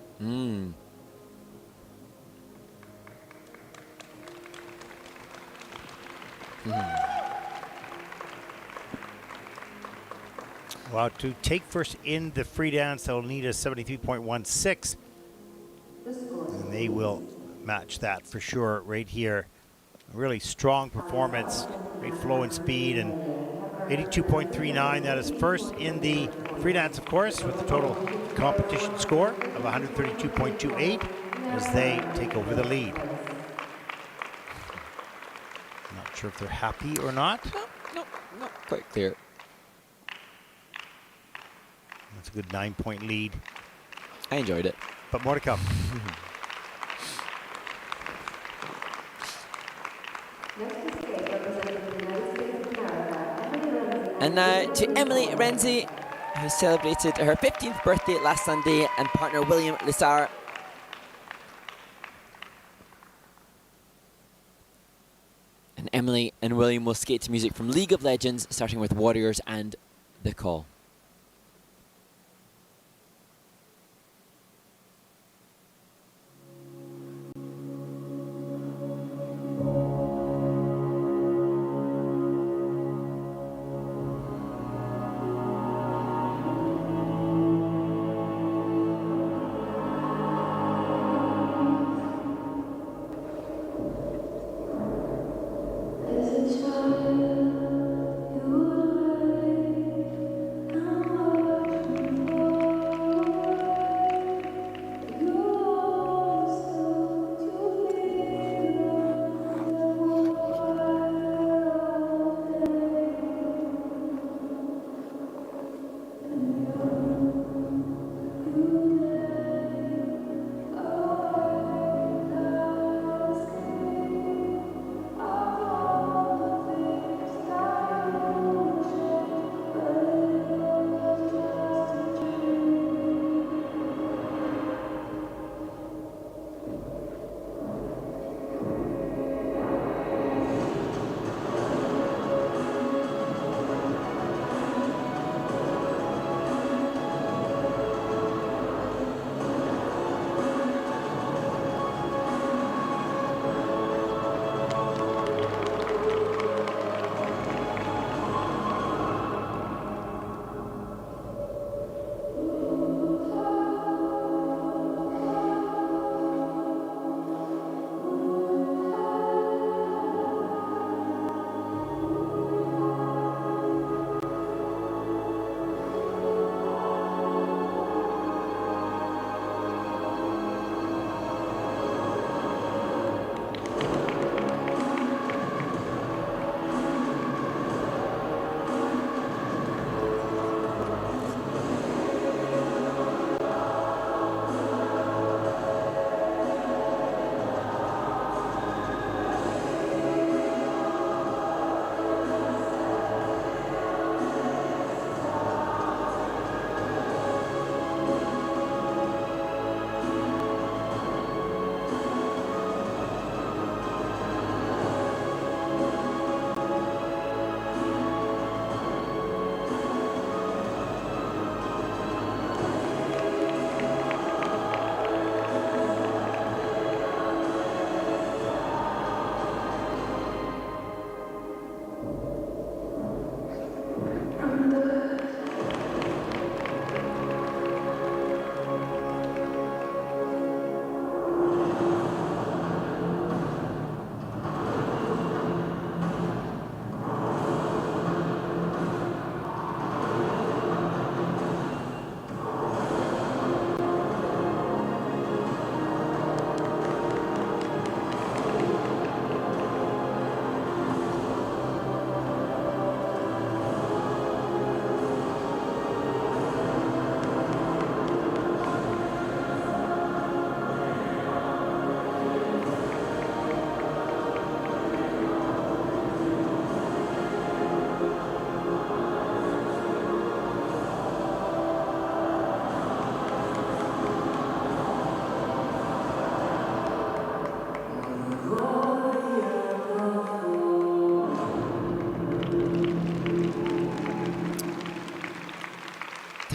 Speaker 1: Well, to take first in the free dance, they'll need a 73.16. And they will match that for sure right here. A really strong performance, great flow and speed, and 82.39. That is first in the free dance, of course, with the total competition score of 132.28 as they take over the lead. Not sure if they're happy or not.
Speaker 2: No, not quite clear.
Speaker 1: That's a good 9-point lead.
Speaker 2: I enjoyed it.
Speaker 1: But more to come.
Speaker 2: And now to Emily Renzi, who celebrated her 15th birthday last Sunday, and partner William Lissauer. And Emily and William will skate to music from League of Legends, starting with Warriors and The Call.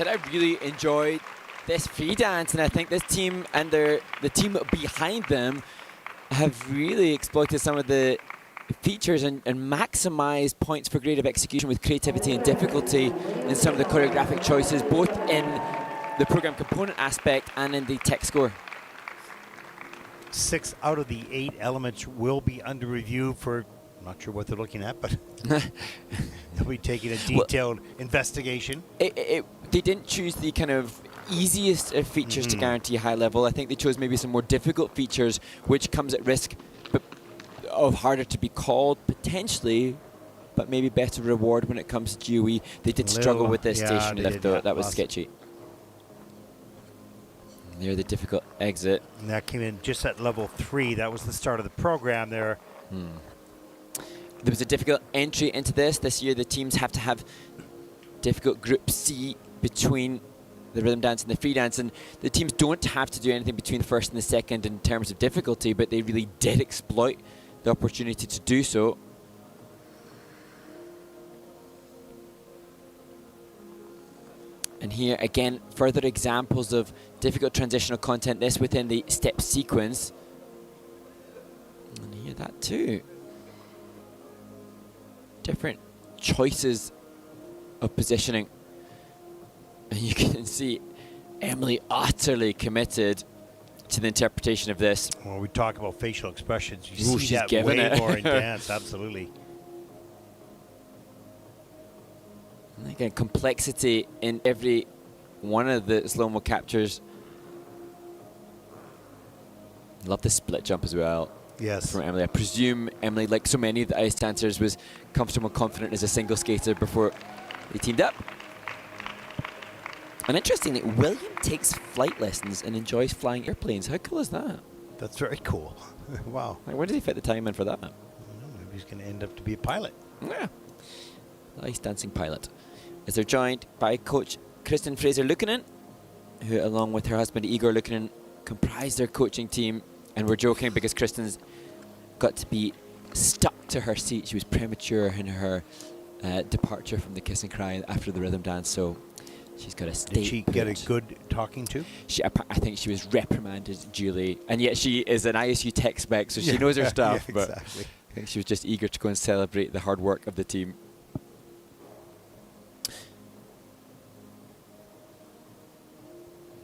Speaker 2: said I really enjoyed this free dance, and I think this team and the team behind them have really exploited some of the features and maximized points for grade of execution with creativity and difficulty in some of the choreographic choices, both in the program component aspect and in the tech score.
Speaker 1: 6 out of the 8 elements will be under review for, I'm not sure what they're looking at, but they'll be taking a detailed investigation.
Speaker 2: They didn't choose the kind of easiest of features to guarantee high level. I think they chose maybe some more difficult features, which comes at risk of harder to be called potentially, but maybe better reward when it comes to GOE. They did struggle with this station lift, though. That was sketchy. And there, the difficult exit.
Speaker 1: And that came in just at level 3. That was the start of the program there.
Speaker 2: There was a difficult entry into this. This year, the teams have to have difficult Group C between the rhythm dance and the free dance, and the teams don't have to do anything between the first and the second in terms of difficulty, but they really did exploit the opportunity to do so. And here again, further examples of difficult transitional content, this within the step sequence. And here that too. Different choices of positioning. And you can see Emily utterly committed to the interpretation of this.
Speaker 1: When we talk about facial expressions, you
Speaker 2: Ooh,
Speaker 1: see
Speaker 2: she's
Speaker 1: that
Speaker 2: giving
Speaker 1: way
Speaker 2: it.
Speaker 1: more in dance, absolutely.
Speaker 2: And again, complexity in every one of the slow-mo captures. Love the split jump as well.
Speaker 1: Yes.
Speaker 2: From Emily. I presume Emily, like so many of the ice dancers, was comfortable and confident as a single skater before they teamed up. And interestingly, William takes flight lessons and enjoys flying airplanes. How cool is that?
Speaker 1: That's very cool. Wow.
Speaker 2: Like, where did he fit the time in for that?
Speaker 1: Maybe he's going to end up to be a pilot.
Speaker 2: Yeah. Ice dancing pilot. As they're joined by coach Kristen Fraser-Luukkonen, who along with her husband Igor Luukkonen comprise their coaching team. And we're joking because Kristen's got to be stuck to her seat. She was premature in her departure from the kiss and cry after the rhythm dance, so she's got to stay
Speaker 1: Did she
Speaker 2: put.
Speaker 1: get a good talking to?
Speaker 2: I think she was reprimanded duly, and yet she is an ISU tech spec, so she knows her stuff.
Speaker 1: Yeah,
Speaker 2: but
Speaker 1: exactly.
Speaker 2: I think she was just eager to go and celebrate the hard work of the team.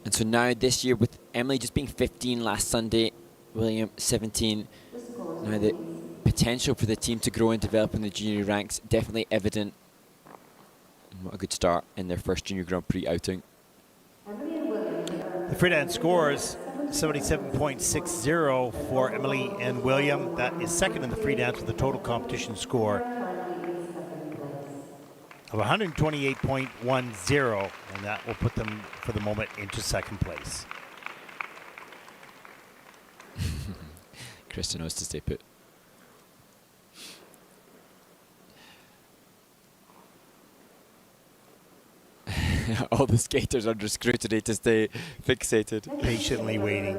Speaker 2: And so now this year, with Emily just being 15 last Sunday, William 17, now the potential for the team to grow and develop in the junior ranks definitely evident. And what a good start in their first Junior Grand Prix outing.
Speaker 1: The free dance scores 77.60 for Emily and William. That is second in the free dance with a total competition score of 128.10, and that will put them for the moment into second place.
Speaker 2: Kristen knows to stay put. All the skaters under scrutiny to stay fixated.
Speaker 1: Patiently waiting.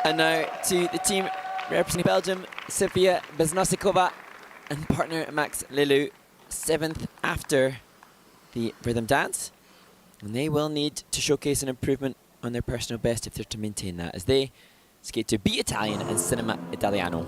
Speaker 2: And now to the team representing Belgium, Sofia Beznosikova and partner Max Leleu, 7th after the rhythm dance. And they will need to showcase an improvement on their personal best if they're to maintain that, as they skate to Be Italian and Cinema Italiano.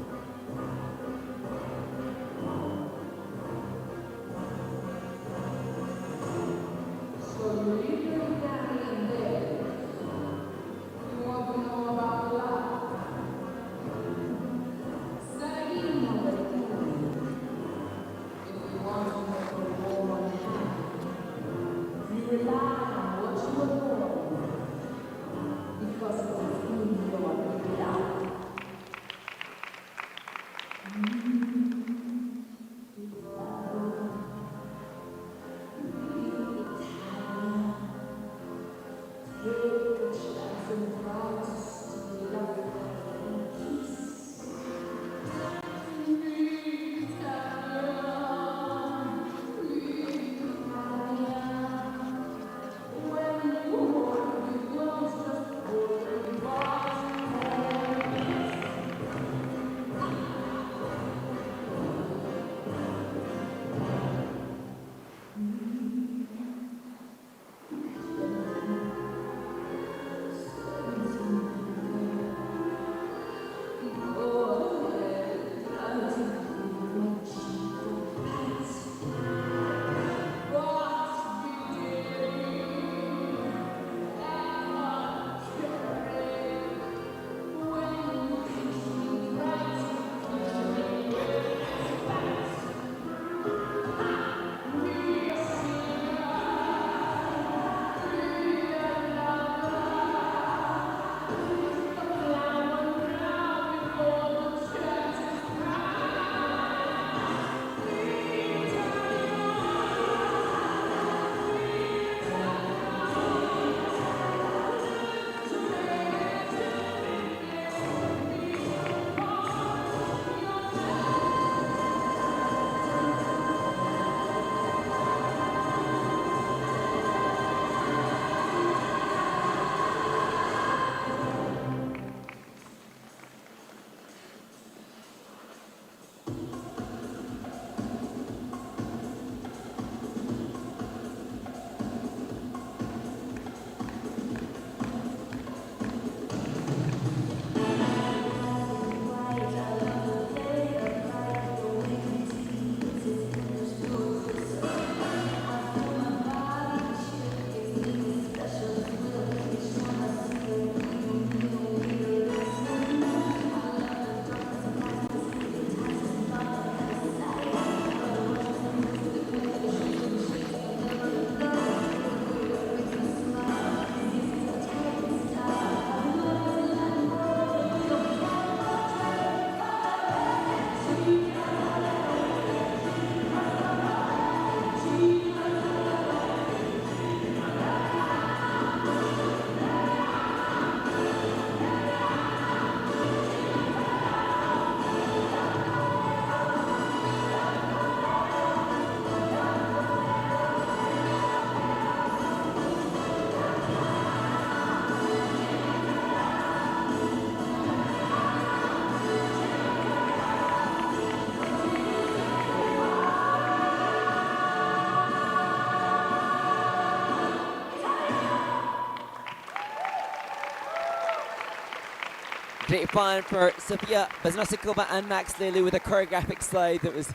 Speaker 2: Great fun for Sofia Beznosikova and Max Leleu with a choreographic slide that was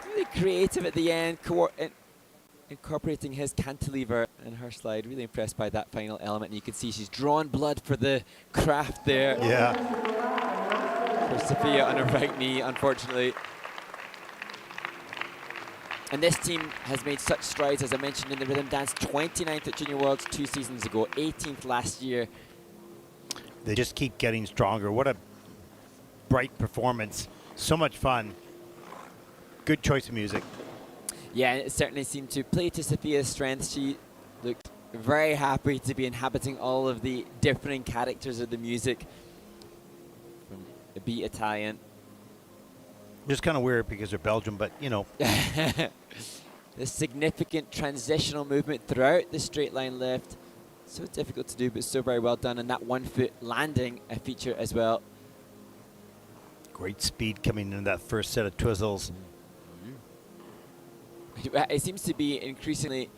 Speaker 2: really creative at the end, incorporating his cantilever in her slide. Really impressed by that final element. And you can see she's drawn blood for the craft there.
Speaker 1: Yeah.
Speaker 2: For Sofia on her right knee, unfortunately. And this team has made such strides, as I mentioned, in the rhythm dance. 29th at Junior Worlds 2 seasons ago, 18th last year.
Speaker 1: They just keep getting stronger. What a bright performance. So much fun. Good choice of music.
Speaker 2: Yeah, it certainly seemed to play to Sofia's strengths. She looked very happy to be inhabiting all of the differing characters of the music. From the beat Italian.
Speaker 1: Just kind of weird because they're Belgium, but you know.
Speaker 2: The significant transitional movement throughout the straight line lift. So difficult to do, but so very well done. And that 1 foot landing a feature as well.
Speaker 1: Great speed coming in that first set of twizzles.
Speaker 2: It seems to be increasingly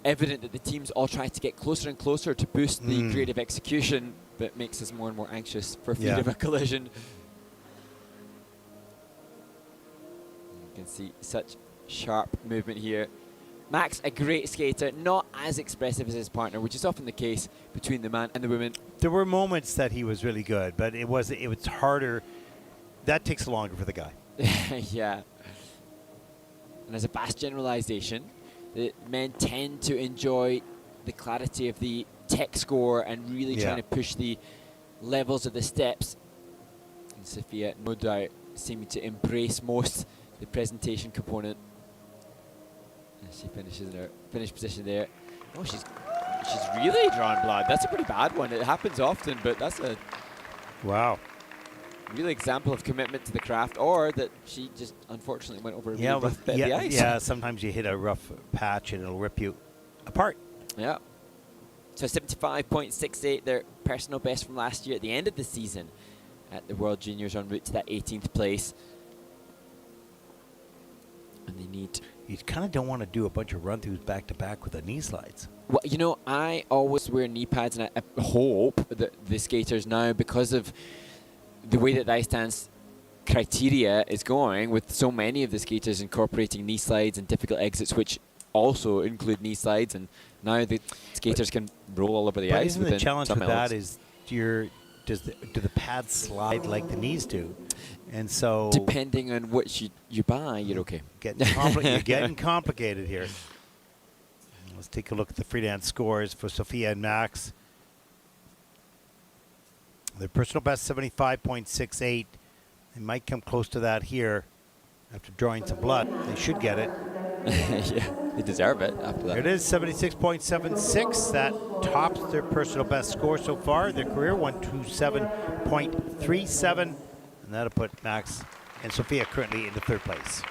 Speaker 2: evident that the teams all try to get closer and closer to boost the creative execution, but makes us more and more anxious for fear of a collision. You can see such sharp movement here. Max, a great skater, not as expressive as his partner, which is often the case between the man and the woman.
Speaker 1: There were moments that he was really good, but it was harder. That takes longer for the guy.
Speaker 2: Yeah. And as a vast generalization, the men tend to enjoy the clarity of the tech score and really trying to push the levels of the steps. And Sofia, no doubt, seeming to embrace most the presentation component. And she finishes in her finished position there. Oh, she's really drawn blood. That's a pretty bad one. It happens often, but that's a real example of commitment to the craft, or that she just unfortunately went over a really rough bit of the ice.
Speaker 1: Yeah, sometimes you hit a rough patch and it'll rip you apart.
Speaker 2: Yeah. So 75.68, their personal best from last year at the end of the season at the World Juniors, en route to that 18th place. And they need...
Speaker 1: You kind of don't want to do a bunch of run-throughs back-to-back with the knee slides.
Speaker 2: Well, you know, I always wear knee pads, and I hope that the skaters now, because of the way that the ice dance criteria is going, with so many of the skaters incorporating knee slides and difficult exits, which also include knee slides, and now the skaters can roll all over the ice.
Speaker 1: Isn't the challenge with that is, do the pads slide like the knees do? And so,
Speaker 2: depending on what you buy, you're okay.
Speaker 1: You're getting complicated here. Let's take a look at the freedance scores for Sofia and Max. Their personal best 75.68. They might come close to that here after drawing some blood. They should get it.
Speaker 2: Yeah, they deserve it after that.
Speaker 1: It is 76.76. That tops their personal best score so far. Their career 127.37. And that'll put Max and Sofia currently into third place.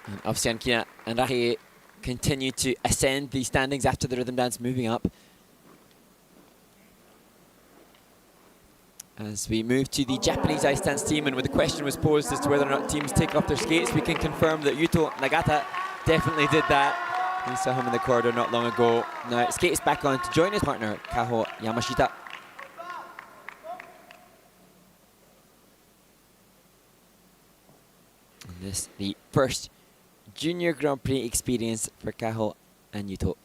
Speaker 2: And Ovsiankina and Rahier continue to ascend the standings after the rhythm dance, moving up. As we move to the Japanese ice dance team, and when the question was posed as to whether or not teams take off their skates, we can confirm that Yuto Nagata definitely did that. We saw him in the corridor not long ago. Now skates back on to join his partner, Kaho Yamashita. And this the first Junior Grand Prix experience for Kaho and Yuto.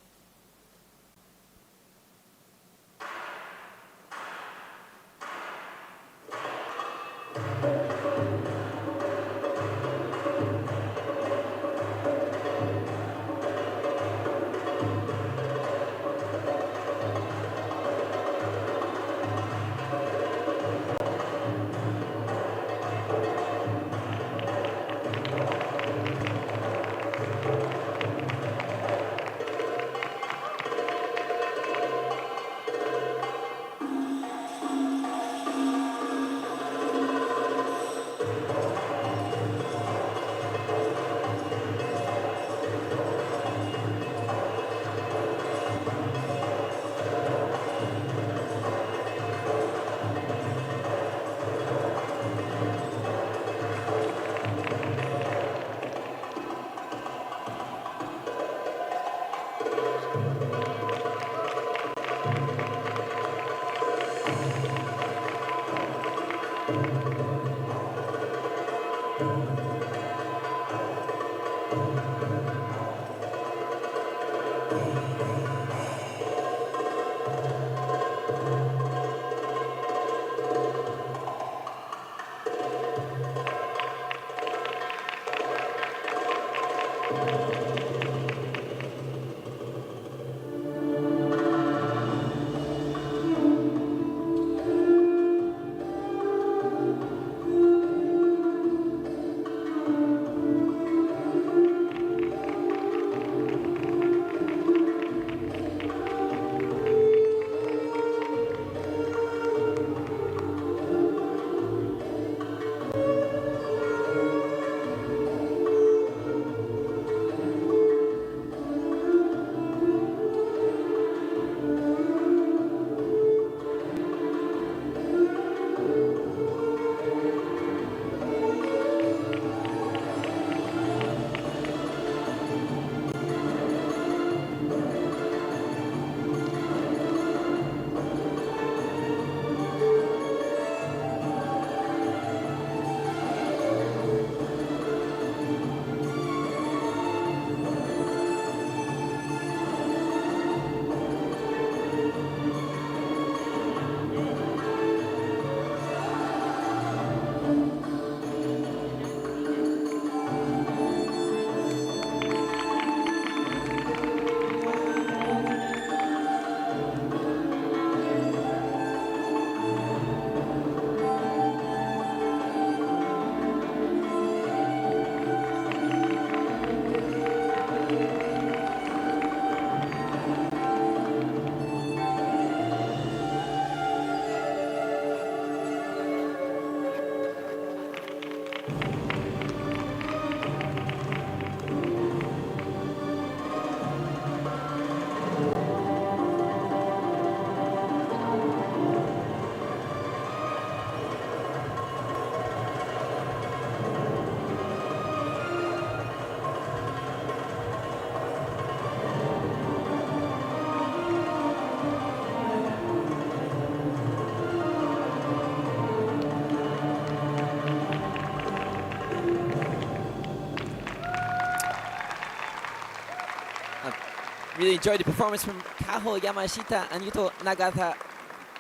Speaker 14: Really enjoyed the performance from Kaho Yamashita and Yuto Nagata,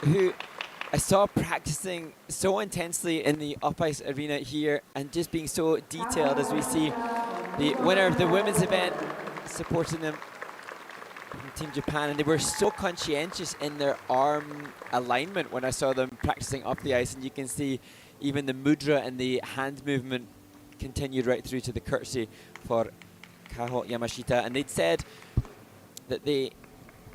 Speaker 14: who I saw practicing so intensely in the up-ice arena here and just being so detailed as we see the winner of the women's event supporting them from Team Japan. And they were so conscientious in their arm alignment when I saw them practicing off the ice. And you can see even the mudra and the hand movement continued right through to the curtsy for Kaho Yamashita. And they'd said that they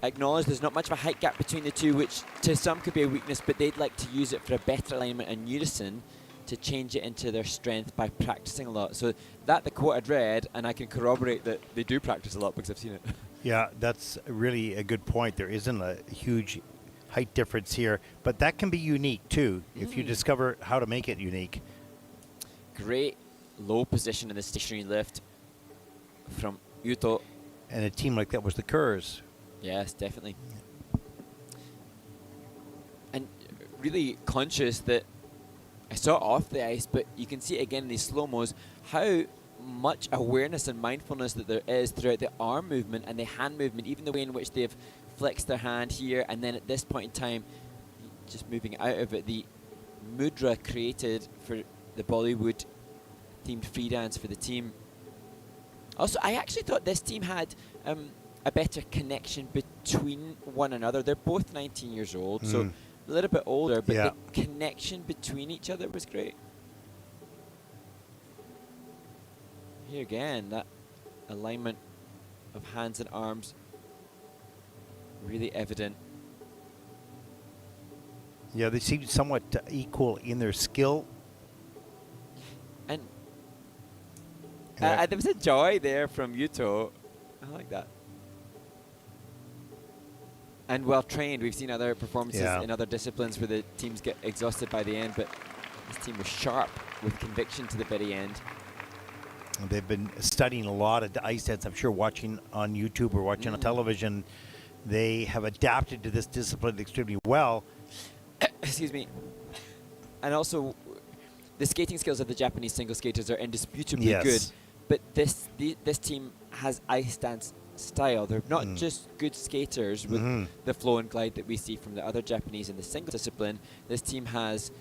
Speaker 14: acknowledge there's not much of a height gap between the two, which to some could be a weakness, but they'd like to use it for a better alignment and unison to change it into their strength by practicing a lot. So that the quote I'd read, and I can corroborate that they do practice a lot because I've seen it.
Speaker 1: Yeah, that's really a good point. There isn't a huge height difference here, but that can be unique too if you discover how to make it unique.
Speaker 14: Great low position in the stationary lift from Yuto.
Speaker 1: And a team like that was the Kerrs.
Speaker 14: Yes, definitely. And really conscious that I saw it off the ice, but you can see it again in these slow-mos, how much awareness and mindfulness that there is throughout the arm movement and the hand movement, even the way in which they've flexed their hand here, and then at this point in time, just moving out of it, the mudra created for the Bollywood-themed free dance for the team. Also, I actually thought this team had a better connection between one another. They're both 19 years old, so a little bit older, but the connection between each other was great. Here again, that alignment of hands and arms really evident.
Speaker 1: Yeah, they seem somewhat equal in their skill.
Speaker 14: And there was a joy there from Yuto. I like that. And well trained. We've seen other performances in other disciplines where the teams get exhausted by the end, but this team was sharp with conviction to the very end.
Speaker 1: And they've been studying a lot of ice dance. I'm sure watching on YouTube or watching on television, they have adapted to this discipline extremely well.
Speaker 14: Excuse me. And also, the skating skills of the Japanese single skaters are indisputably good. but this team has ice dance style. They're not just good skaters with the flow and glide that we see from the other Japanese in the single discipline. This team has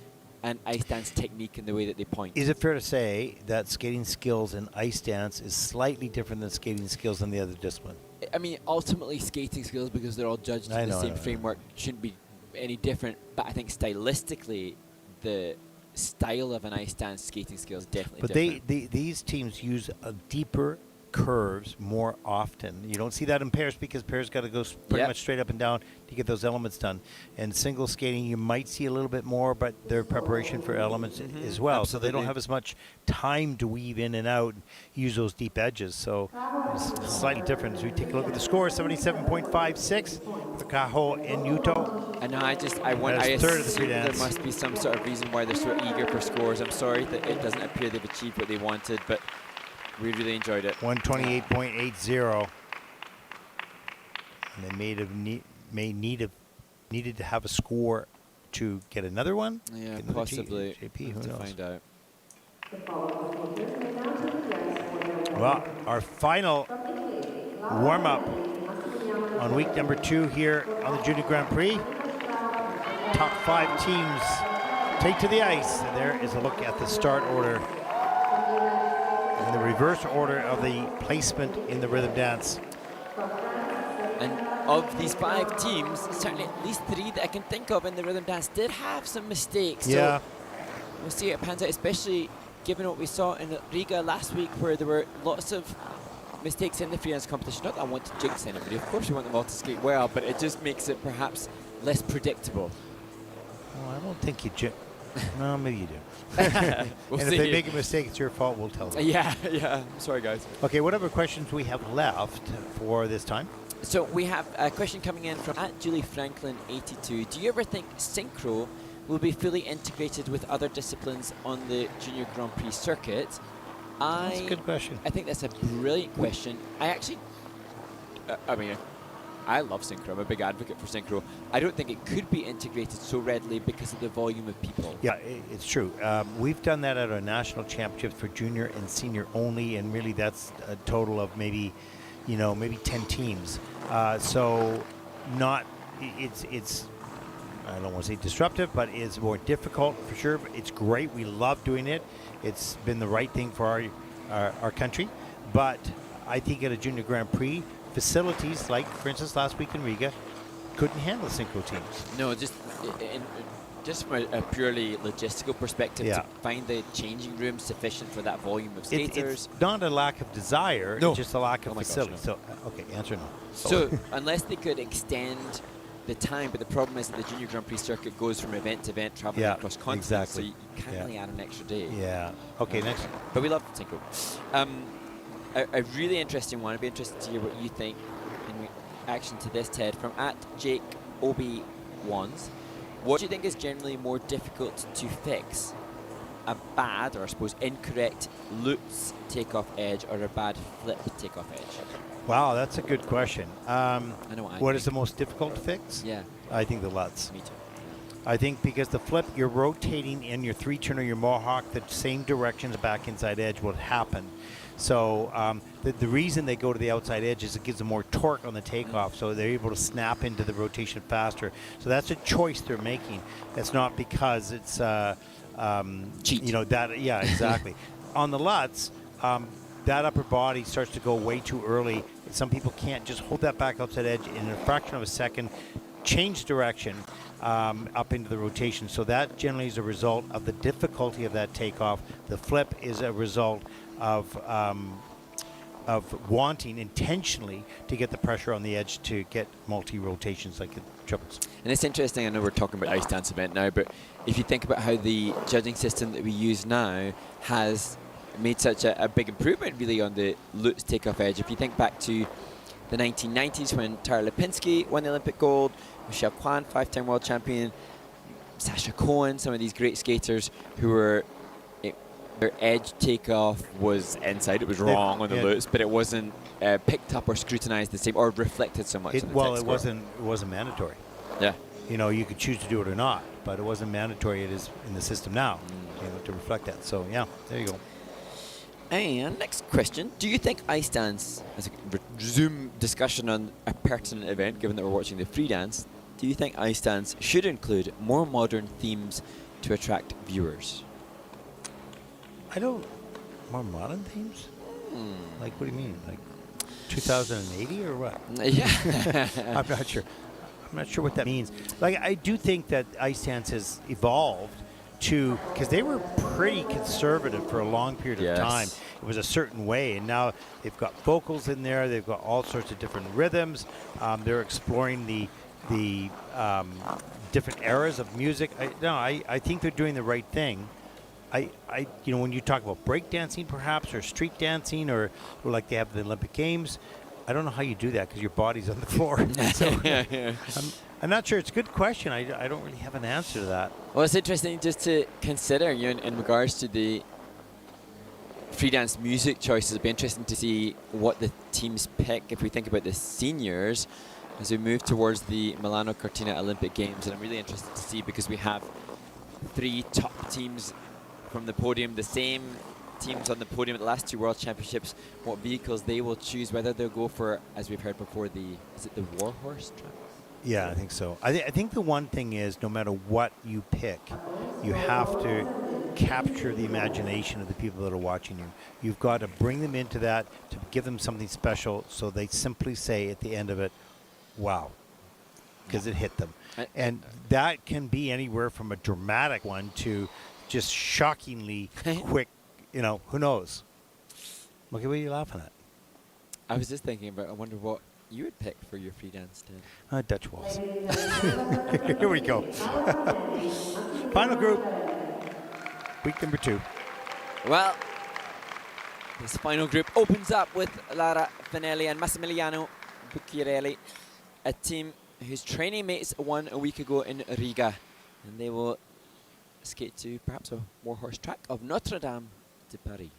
Speaker 14: an ice dance technique in the way that they point.
Speaker 1: Is it fair to say that skating skills in ice dance is slightly different than skating skills in the other discipline?
Speaker 14: I mean, ultimately skating skills, because they're all judged in the same framework, shouldn't be any different. But I think stylistically, the style of an ice dance skating skill is definitely different.
Speaker 1: But these teams use a deeper curves more often. You don't see that in pairs because pairs got to go pretty much straight up and down to get those elements done. And single skating, you might see a little bit more, but their preparation for elements as well. So they don't have as much time to weave in and out and use those deep edges. So it's slightly different. As we take a look at the score, 77.56 for Cajo and Yuto.
Speaker 14: And I assume there must be some sort of reason why they're so eager for scores. I'm sorry that it doesn't appear they've achieved what they wanted, but we really enjoyed it.
Speaker 1: 128.80. And they needed to have a score to get another one.
Speaker 14: Yeah, possibly.
Speaker 1: JP, who knows?
Speaker 14: Find out.
Speaker 1: Well, our final warm-up on week number 2 here on the Junior Grand Prix. Top 5 teams take to the ice. And there is a look at the start order and the reverse order of the placement in the rhythm dance.
Speaker 14: And of these 5 teams, certainly at least 3 that I can think of in the rhythm dance did have some mistakes.
Speaker 1: Yeah.
Speaker 14: So we'll see how it pans out, especially given what we saw in Riga last week, where there were lots of mistakes in the freelance competition. Not that I want to jinx anybody. Of course we want them all to skate well, but it just makes it perhaps less predictable.
Speaker 1: Well, I don't think you jinx. No, maybe you do.
Speaker 14: We'll
Speaker 1: and
Speaker 14: see.
Speaker 1: if they make a mistake, it's your fault. We'll tell them.
Speaker 14: Yeah. Sorry, guys.
Speaker 1: Okay, what other questions we have left for this time?
Speaker 14: So we have a question coming in from @JulieFranklin82. Do you ever think synchro will be fully integrated with other disciplines on the Junior Grand Prix circuit?
Speaker 1: That's a good question.
Speaker 14: I think that's a brilliant question. I actually, I love synchro. I'm a big advocate for synchro. I don't think it could be integrated so readily because of the volume of people.
Speaker 1: Yeah, it's true. We've done that at our national championships for junior and senior only, and really that's a total of maybe 10 teams. So not, it's I don't want to say disruptive, but it's more difficult for sure. But it's great. We love doing it. It's been the right thing for our country. But I think at a Junior Grand Prix, facilities like, for instance, last week in Riga, couldn't handle synchro teams.
Speaker 14: No, just from a purely logistical perspective, to find the changing room sufficient for that volume of skaters.
Speaker 1: It's not a lack of desire,
Speaker 14: No.
Speaker 1: it's just a lack of
Speaker 14: Oh my
Speaker 1: facility.
Speaker 14: gosh, no.
Speaker 1: So, okay, answer no.
Speaker 14: So unless they could extend the time, but the problem is that the Junior Grand Prix circuit goes from event to event, traveling across continents,
Speaker 1: exactly.
Speaker 14: so you can't really add an extra day.
Speaker 1: Yeah. Okay, next.
Speaker 14: But we love synchro. A really interesting one. I'd be interested to hear what you think in reaction to this, Ted, from @JakeOB1s. What do you think is generally more difficult to fix? A bad, or I suppose incorrect, Lutz takeoff edge or a bad flip takeoff edge?
Speaker 1: Wow, that's a good question.
Speaker 14: I know
Speaker 1: what is the most difficult to fix?
Speaker 14: Yeah.
Speaker 1: I think the Lutz.
Speaker 14: Me too.
Speaker 1: I think because the flip, you're rotating in your 3-turn or your Mohawk, the same direction the back inside edge will happen. So the reason they go to the outside edge is it gives them more torque on the takeoff, so they're able to snap into the rotation faster. So that's a choice they're making. It's not because it's
Speaker 14: cheat.
Speaker 1: Yeah, exactly. On the Lutz, that upper body starts to go way too early. Some people can't just hold that back outside edge in a fraction of a second, change direction up into the rotation. So that generally is a result of the difficulty of that takeoff. The flip is a result of wanting intentionally to get the pressure on the edge to get multi-rotations like the triples.
Speaker 14: And it's interesting, I know we're talking about ice dance event now, but if you think about how the judging system that we use now has made such a big improvement really on the Lutz takeoff edge. If you think back to the 1990s when Tara Lipinski won the Olympic gold, Michelle Kwan, 5-time world champion, Sasha Cohen, some of these great skaters who were, their edge takeoff was inside. It was wrong on the Lutz, but it wasn't picked up or scrutinized the same or reflected so much. On the
Speaker 1: Well, it wasn't mandatory.
Speaker 14: Yeah.
Speaker 1: You could choose to do it or not, but it wasn't mandatory. It is in the system now, to reflect that. So yeah, there you go.
Speaker 14: And next question, do you think ice dance, as a resume discussion on a pertinent event, given that we're watching the free dance, do you think ice dance should include more modern themes to attract viewers?
Speaker 1: More modern themes? Like, what do you mean? Like 2080 or what?
Speaker 14: Yeah.
Speaker 1: I'm not sure. I'm not sure what that means. Like, I do think that ice dance has evolved to, because they were pretty conservative for a long period of time. It was a certain way, and now they've got vocals in there. They've got all sorts of different rhythms. They're exploring the different eras of music. I think they're doing the right thing. When you talk about breakdancing, perhaps, or street dancing, or like they have the Olympic Games, I don't know how you do that because your body's on the floor. So I'm not sure. It's a good question. I don't really have an answer to that.
Speaker 14: Well, it's interesting just to consider, in regards to the free dance music choices. It'll be interesting to see what the teams pick if we think about the seniors as we move towards the Milano Cortina Olympic Games. And I'm really interested to see, because we have 3 top teams from the podium, the same teams on the podium at the last 2 World Championships, what vehicles they will choose, whether they'll go for, as we've heard before, is it the Warhorse track?
Speaker 1: Yeah, I think so. I think the one thing is, no matter what you pick, you have to capture the imagination of the people that are watching you. You've got to bring them into that, to give them something special, so they simply say at the end of it, wow, because it hit them. And that can be anywhere from a dramatic one to just shockingly quick, who knows? Look at what you're laughing at.
Speaker 14: I was just thinking about, I wonder what you would pick for your free dance, Dan.
Speaker 1: Dutch waltz. Here we go. Final group, week number 2.
Speaker 14: Well, this final group opens up with Lara Finelli and Massimiliano Bucciarelli, a team whose training mates won a week ago in Riga, and they will skate to perhaps a Warhorse track of Notre Dame de Paris.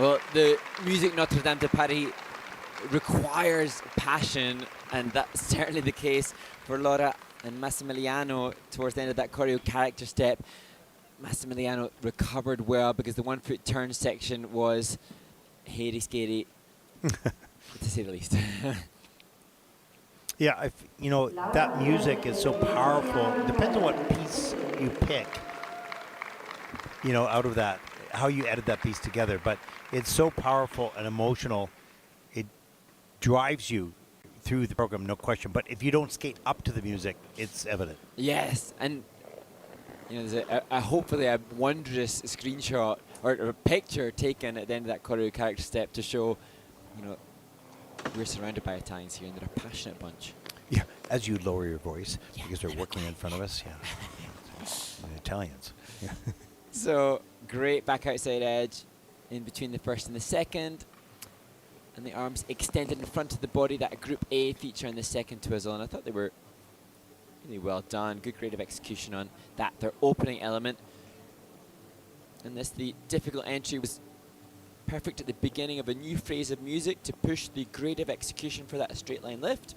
Speaker 14: Well, the music Notre Dame de Paris requires passion, and that's certainly the case for Laura and Massimiliano towards the end of that choreo character step. Massimiliano recovered well because the 1 foot turn section was hairy scary, to say the least.
Speaker 1: Yeah, you know, that music is so powerful. It depends on what piece you pick, you know, out of that, how you edit that piece together. But it's so powerful and emotional. It drives you through the program, no question. But if you don't skate up to the music, it's evident.
Speaker 14: Yes, and you know, there's hopefully a wondrous screenshot or a picture taken at the end of that choreo character step to show, you know, we're surrounded by Italians here and they're a passionate bunch.
Speaker 1: Yeah, as you lower your voice because they're working in front of us. Yeah, the Italians. Yeah.
Speaker 14: So great back outside edge in between the first and the second, and the arms extended in front of the body. That Group A feature in the second twizzle, and I thought they were really well done. Good grade of execution on that, their opening element. And this, the difficult entry was perfect at the beginning of a new phrase of music to push the grade of execution for that straight line lift.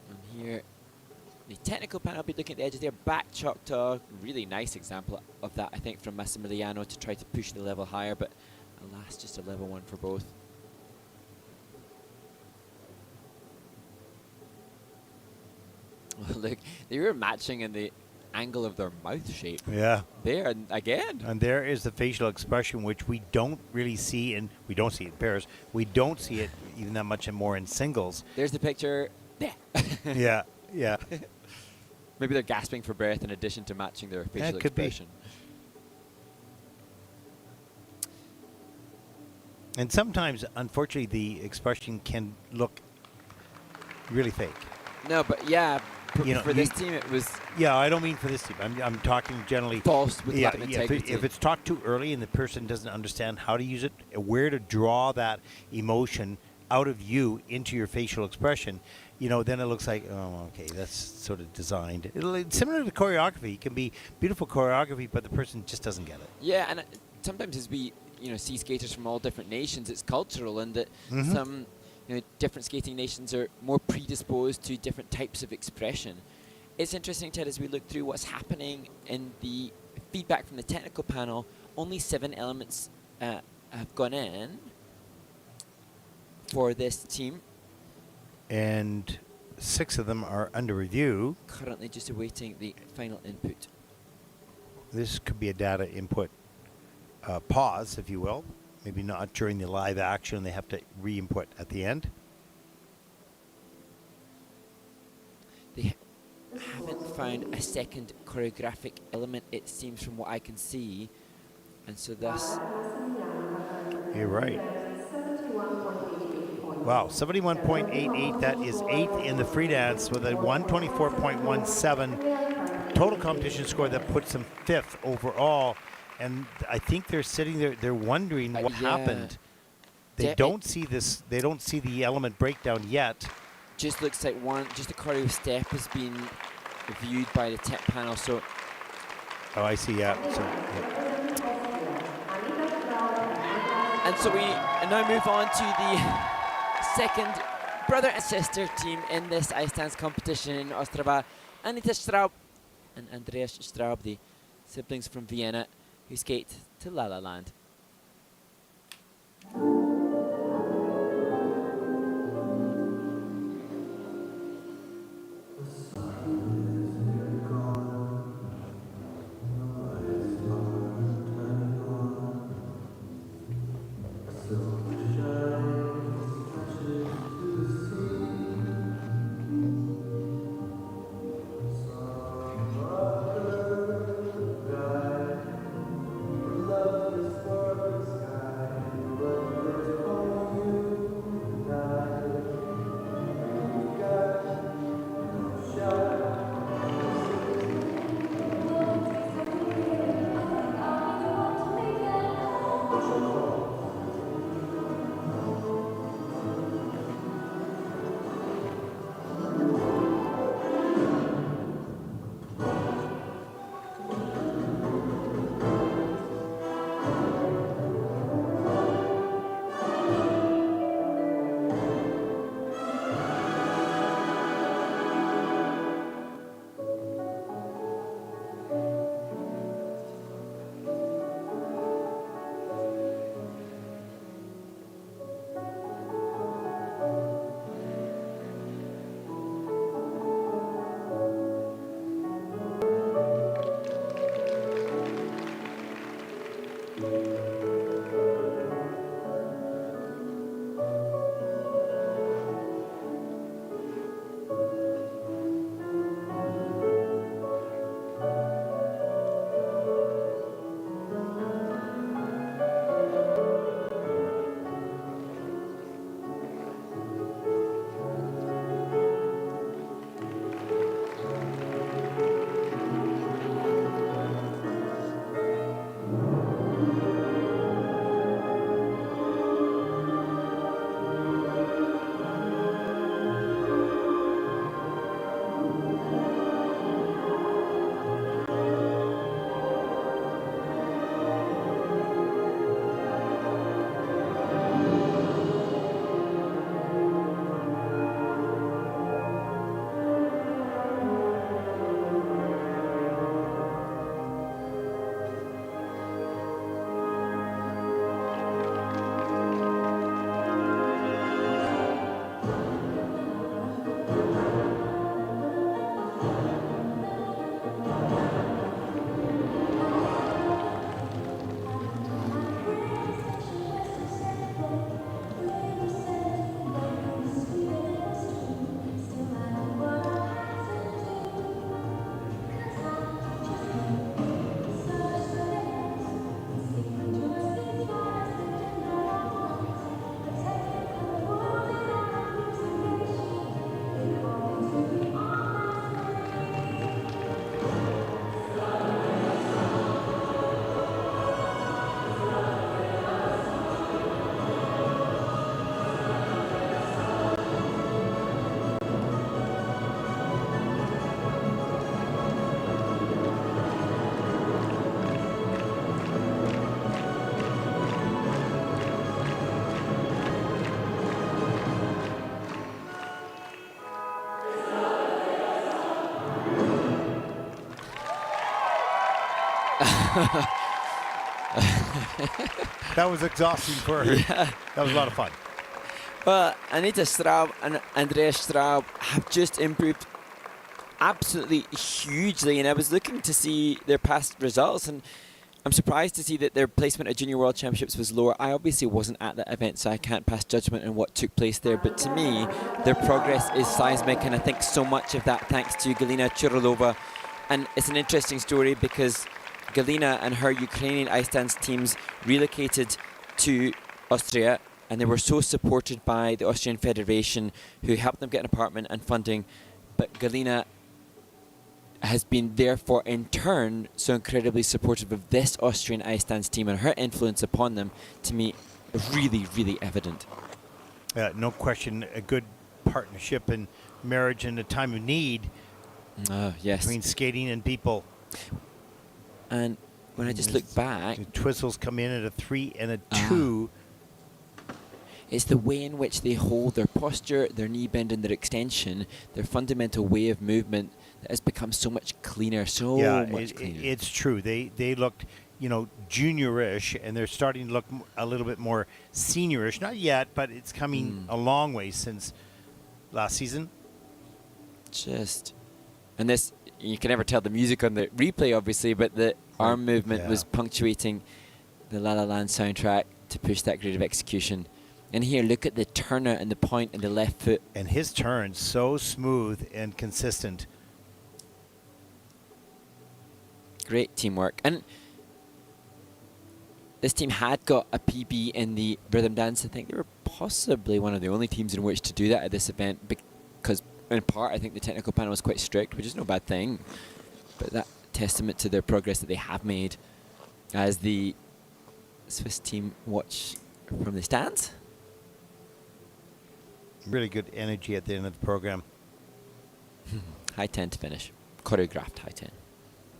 Speaker 14: And here, the technical panel will be looking at the edges there, back Choctaw. Really nice example of that, I think, from Massimiliano to try to push the level higher, but alas, just a level 1 for both. Look, they were matching in the angle of their mouth shape.
Speaker 1: Yeah.
Speaker 14: There, and again.
Speaker 1: And there is the facial expression, which we don't really see in, we don't see it in pairs. We don't see it even that much more in singles.
Speaker 14: There's the picture. Yeah.
Speaker 1: Yeah, yeah.
Speaker 14: Maybe they're gasping for breath in addition to matching their facial expression.
Speaker 1: And sometimes, unfortunately, the expression can look really fake.
Speaker 14: No, but yeah,
Speaker 1: You know,
Speaker 14: for this team it was...
Speaker 1: Yeah, I don't mean for this team. I'm talking generally...
Speaker 14: False with lack of integrity.
Speaker 1: If it's taught too early and the person doesn't understand how to use it, where to draw that emotion out of you into your facial expression, you know, then it looks like, oh, okay, that's sort of designed. It's similar to choreography. It can be beautiful choreography, but the person just doesn't get it.
Speaker 14: Yeah, and sometimes as we, you know, see skaters from all different nations, it's cultural, and that some, you know, different skating nations are more predisposed to different types of expression. It's interesting, Ted, as we look through what's happening in the feedback from the technical panel, only 7 elements have gone in for this team.
Speaker 1: And 6 of them are under review.
Speaker 14: Currently just awaiting the final input.
Speaker 1: This could be a data input pause, if you will. Maybe not during the live action. They have to re-input at the end.
Speaker 14: They haven't found a second choreographic element, it seems, from what I can see. And so thus...
Speaker 1: You're right. Wow, 71.88. That is 8th in the free dance with a 124.17 total competition score that puts them 5th overall. And I think they're sitting there, they're wondering what happened. They don't see this, they don't see the element breakdown yet.
Speaker 14: Just looks like just the choreo step has been reviewed by the tech panel, so...
Speaker 1: Oh, I see, yeah. So,
Speaker 14: And so we now move on to the second brother and sister team in this ice dance competition in Ostrava. Anita Straub and Andreas Straub, the siblings from Vienna, who skate to La La Land.
Speaker 4: Love is
Speaker 1: That was exhausting for her.
Speaker 14: Yeah.
Speaker 1: That was a lot of fun.
Speaker 14: Well, Anita Straub and Andreas Straub have just improved absolutely hugely, and I was looking to see their past results, and I'm surprised to see that their placement at Junior World Championships was lower. I obviously wasn't at that event, so I can't pass judgment on what took place there, but to me, their progress is seismic, and I think so much of that thanks to Galina Churlova. And it's an interesting story because Galina and her Ukrainian ice dance teams relocated to Austria, and they were so supported by the Austrian Federation, who helped them get an apartment and funding. But Galina has been therefore in turn so incredibly supportive of this Austrian ice dance team, and her influence upon them, to me, really, really evident.
Speaker 1: No question, a good partnership and marriage in a time of need.
Speaker 14: Yes.
Speaker 1: Between skating and people.
Speaker 14: And when I just look back,
Speaker 1: the Twizzles come in at a 3 and a 2.
Speaker 14: It's the way in which they hold their posture, their knee bend and their extension, their fundamental way of movement that has become so much cleaner, much cleaner.
Speaker 1: It's true. They looked, juniorish, and they're starting to look a little bit more seniorish. Not yet, but it's coming a long way since last season.
Speaker 14: And this, you can never tell the music on the replay, obviously, but the arm movement was punctuating the La La Land soundtrack to push that grade of execution. And here, look at the turner and the point and the left foot.
Speaker 1: And his turn, so smooth and consistent.
Speaker 14: Great teamwork. And this team had got a PB in the rhythm dance. I think they were possibly one of the only teams in which to do that at this event, because in part I think the technical panel was quite strict, which is no bad thing. But that testament to their progress that they have made as the Swiss team watch from the stands.
Speaker 1: Really good energy at the end of the program.
Speaker 14: High 10 to finish. Choreographed high 10,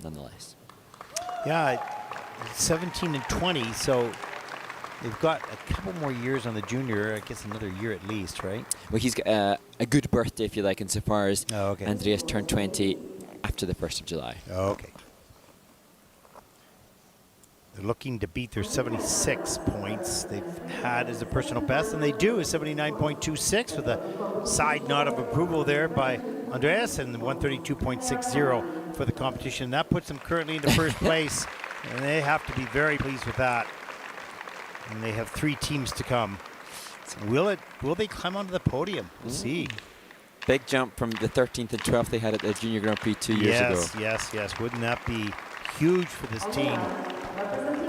Speaker 14: nonetheless.
Speaker 1: Yeah, 17 and 20, so they've got a couple more years on the junior, I guess another year at least, right?
Speaker 14: Well, he's got a good birthday, if you like, insofar as
Speaker 1: okay.
Speaker 14: Andreas turned 20 after the 1st of July.
Speaker 1: Okay. They're looking to beat their 76 points they've had as a personal best, and they do, is 79.26 with a side nod of approval there by Andreas, and 132.60 for the competition. That puts them currently into first place, and they have to be very pleased with that. And they have 3 teams to come. Will they climb onto the podium? We'll see.
Speaker 14: Big jump from the 13th and 12th they had at the Junior Grand Prix 2 years ago.
Speaker 1: Yes. Wouldn't that be huge for this team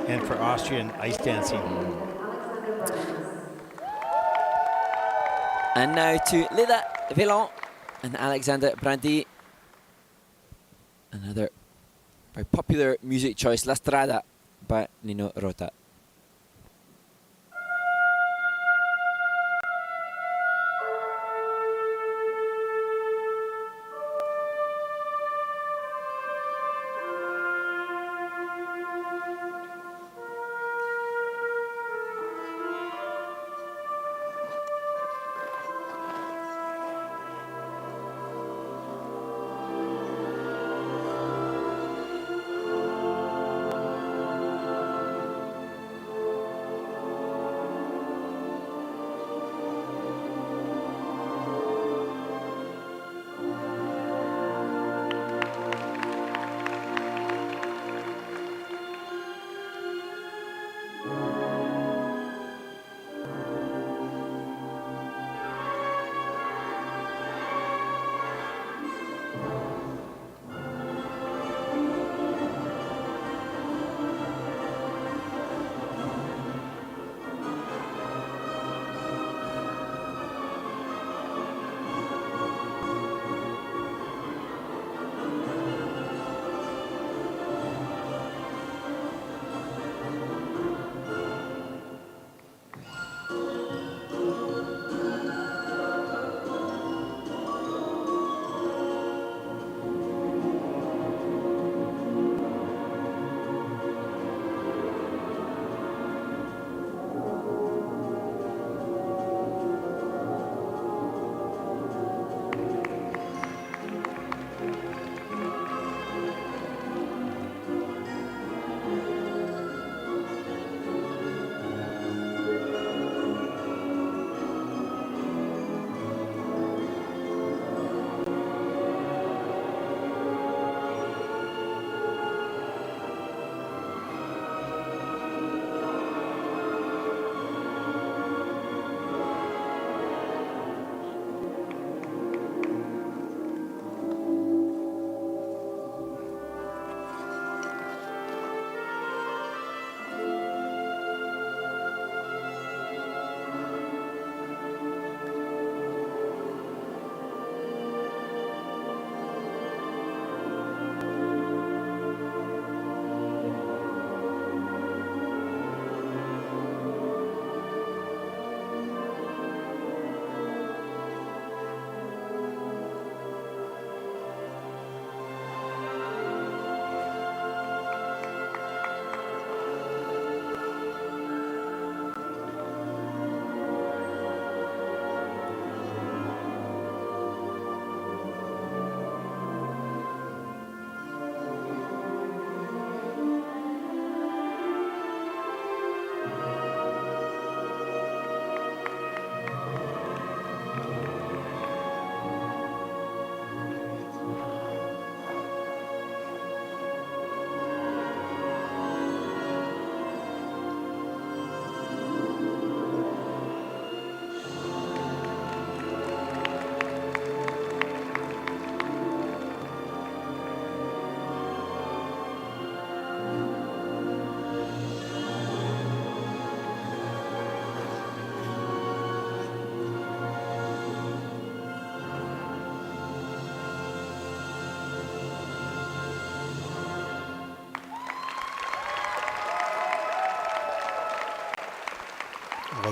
Speaker 1: and for Austrian ice dancing?
Speaker 14: And now to Lila Veillon and Alexander Brandy. Another very popular music choice, La Strada by Nino Rota.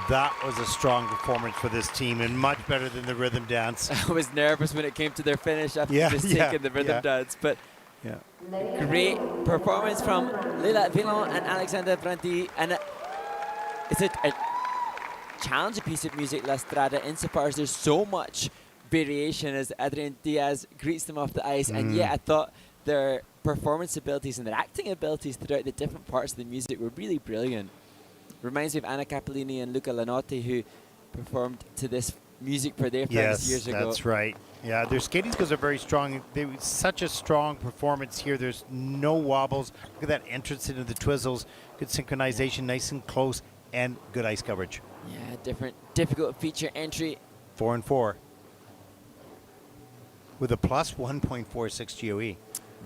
Speaker 1: that was a strong performance for this team and much better than the rhythm dance.
Speaker 14: I was nervous when it came to their finish after
Speaker 1: Yeah,
Speaker 14: just taking the rhythm dance, but great performance from Lila Veillon and Alexander Brandys, and it's a challenging piece of music, La Strada, insofar as there's so much variation as Adrian Diaz greets them off the ice, and yet I thought their performance abilities and their acting abilities throughout the different parts of the music were really brilliant. Reminds me of Anna Cappellini and Luca Lanotti, who performed to this music for their friends years ago.
Speaker 1: That's right. Yeah, their skating skills are very strong. They such a strong performance here. There's no wobbles. Look at that entrance into the twizzles. Good synchronization, nice and close, and good ice coverage.
Speaker 14: Yeah, difficult feature entry.
Speaker 1: 4 and 4. With a plus 1.46 GOE.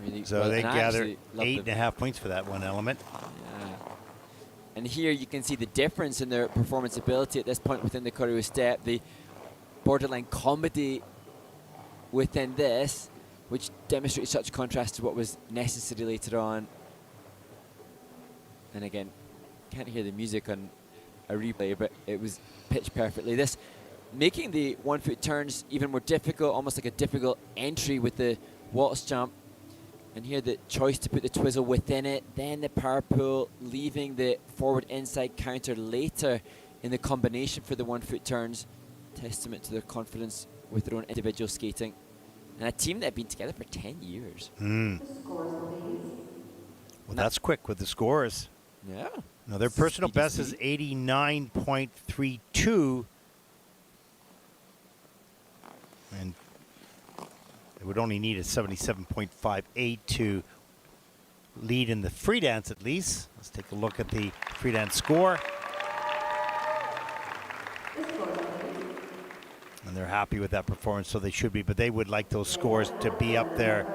Speaker 14: Really
Speaker 1: so
Speaker 14: well,
Speaker 1: they gather 8.5 points for that one element.
Speaker 14: Yeah. And here you can see the difference in their performance ability at this point within the choreo step, the borderline comedy within this, which demonstrates such contrast to what was necessary later on. And again, can't hear the music on a replay, but it was pitched perfectly. This making the 1 foot turns even more difficult, almost like a difficult entry with the waltz jump. And here the choice to put the twizzle within it, then the power pull, leaving the forward inside counter later in the combination for the 1 foot turns. Testament to their confidence with their own individual skating. And a team that had been together for 10 years.
Speaker 1: Well, that's quick with the scores.
Speaker 14: Yeah.
Speaker 1: Now their personal best is 89.32. And they would only need a 77.58 to lead in the free dance at least. Let's take a look at the free dance score. And they're happy with that performance, so they should be, but they would like those scores to be up there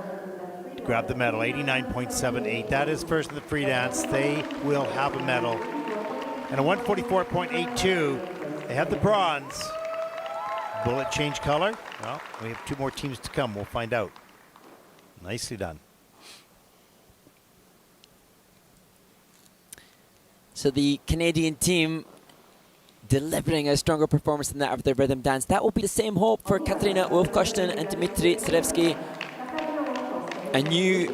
Speaker 1: to grab the medal. 89.78, that is first in the free dance. They will have a medal. And a 144.82, they have the bronze. Will it change color? Well, we have 2 more teams to come. We'll find out. Nicely done.
Speaker 14: So the Canadian team delivering a stronger performance than that of the rhythm dance. That will be the same hope for Katarina Wolfkostin and Dmitry Tsarevski. A new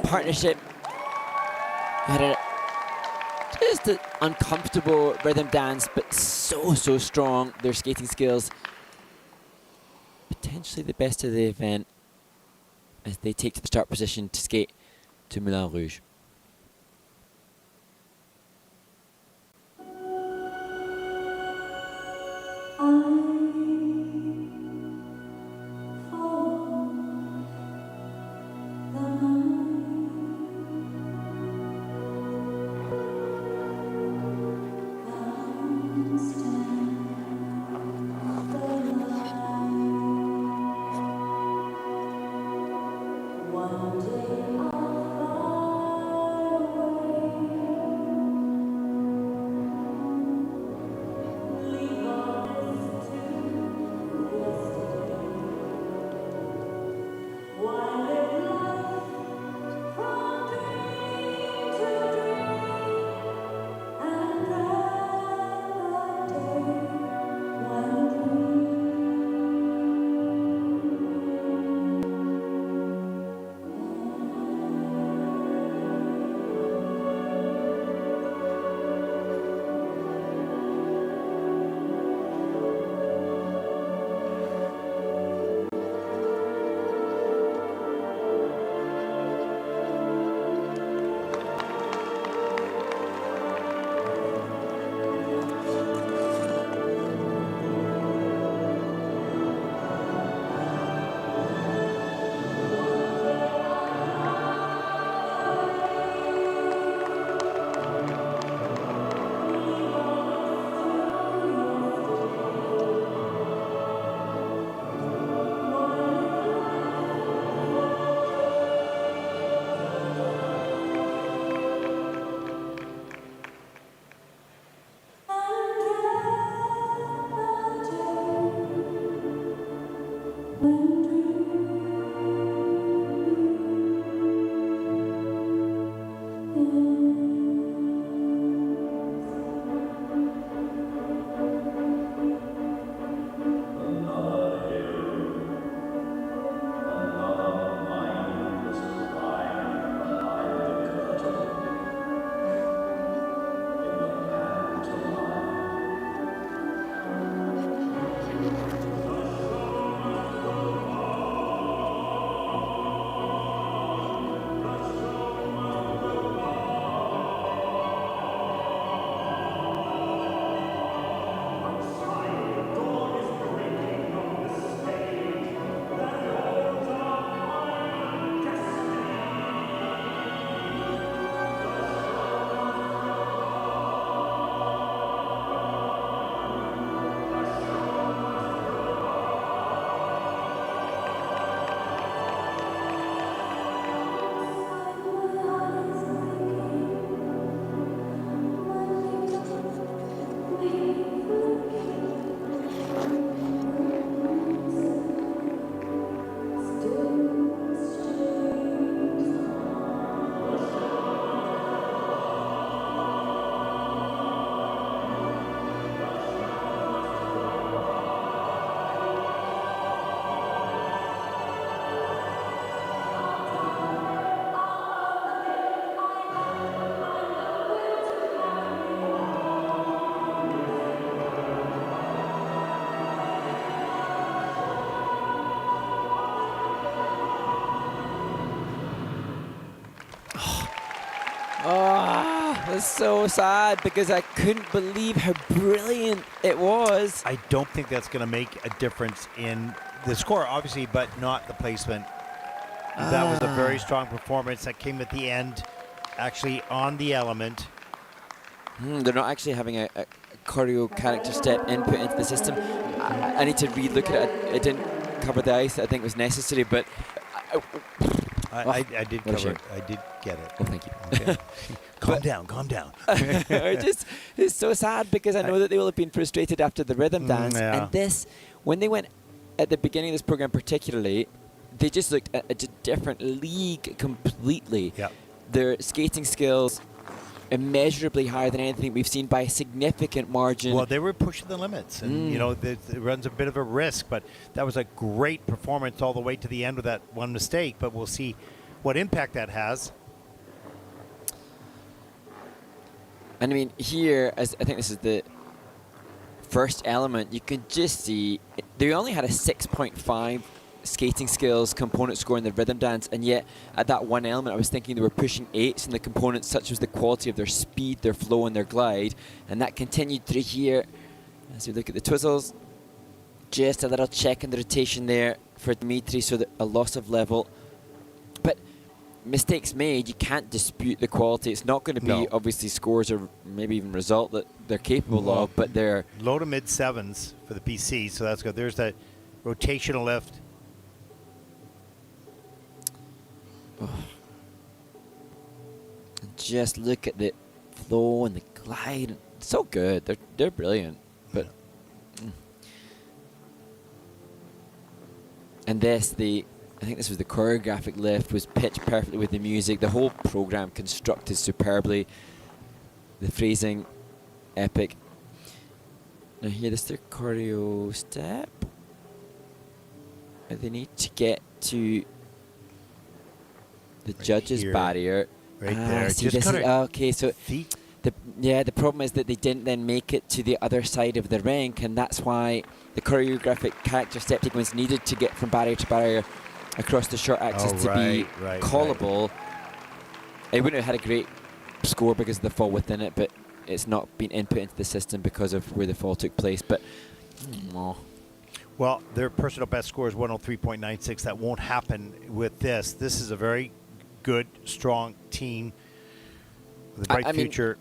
Speaker 14: partnership. Had a just an uncomfortable rhythm dance, but so strong, their skating skills. Potentially the best of the event as they take to the start position to skate to Moulin Rouge. was so sad because I couldn't believe how brilliant it was.
Speaker 1: I don't think that's going to make a difference in the score, obviously, but not the placement. That was a very strong performance that came at the end, actually on the element.
Speaker 14: They're not actually having a choreo character step input into the system. I need to re-look at it. It didn't cover the ice. I think it was necessary, but
Speaker 1: I did cover it. I did get it.
Speaker 14: Oh, thank you.
Speaker 1: Okay. Calm down.
Speaker 14: It's so sad because I know that they will have been frustrated after the rhythm dance.
Speaker 1: Yeah.
Speaker 14: And this, when they went at the beginning of this program particularly, they just looked at a different league completely.
Speaker 1: Yep.
Speaker 14: Their skating skills immeasurably higher than anything we've seen by a significant margin.
Speaker 1: Well, they were pushing the limits, and you know, it runs a bit of a risk, but that was a great performance all the way to the end with that one mistake, but we'll see what impact that has.
Speaker 14: And I mean, here, as I think this is the first element, you can just see they only had a 6.5 skating skills component score in the rhythm dance, and yet at that one element I was thinking they were pushing 8s in the components such as the quality of their speed, their flow and their glide, and that continued through here. As we look at the twizzles, just a little check in the rotation there for Dmitry, so that a loss of level, but mistakes made, you can't dispute the quality. It's not going to be obviously scores or maybe even result that they're capable of, but they're
Speaker 1: low to mid 7s for the PC, so that's good. There's that rotational lift.
Speaker 14: Just look at the flow and the glide. So good. They're brilliant. But and this, I think this was the choreographic lift, was pitched perfectly with the music. The whole program constructed superbly. The phrasing, epic. Now here, this is their choreo step. They need to get to the judges'
Speaker 1: here.
Speaker 14: barrier.
Speaker 1: Right there.
Speaker 14: See,
Speaker 1: Just cut it.
Speaker 14: okay, so
Speaker 1: Feet.
Speaker 14: the problem is that they didn't then make it to the other side of the rink, and that's why the choreographic character step sequence needed to get from barrier to barrier across the short axis to be callable. It wouldn't have had a great score because of the fall within it, but it's not been input into the system because of where the fall took place. But
Speaker 1: well, their personal best score is 103.96. That won't happen with this. This is a very good, strong team with a bright future.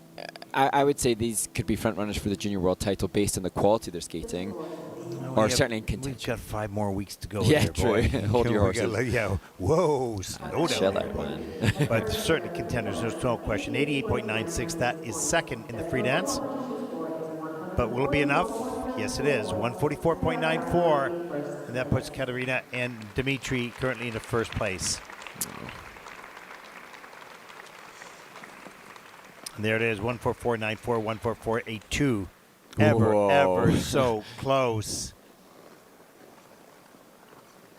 Speaker 14: I would say these could be front runners for the junior world title based on the quality of their skating, or certainly in contention.
Speaker 1: We've got 5 more weeks to go.
Speaker 14: Yeah,
Speaker 1: here,
Speaker 14: true.
Speaker 1: boy.
Speaker 14: Hold your horses.
Speaker 1: Yeah. Whoa, slow
Speaker 14: chill
Speaker 1: down.
Speaker 14: out, man.
Speaker 1: But certainly contenders, there's no question. 88.96. That is second in the free dance. But will it be enough? Yes, it is. 144.94, and that puts Katerina and Dmitry currently in the first place. And there it is, 144.94, 144.82. Ever so close.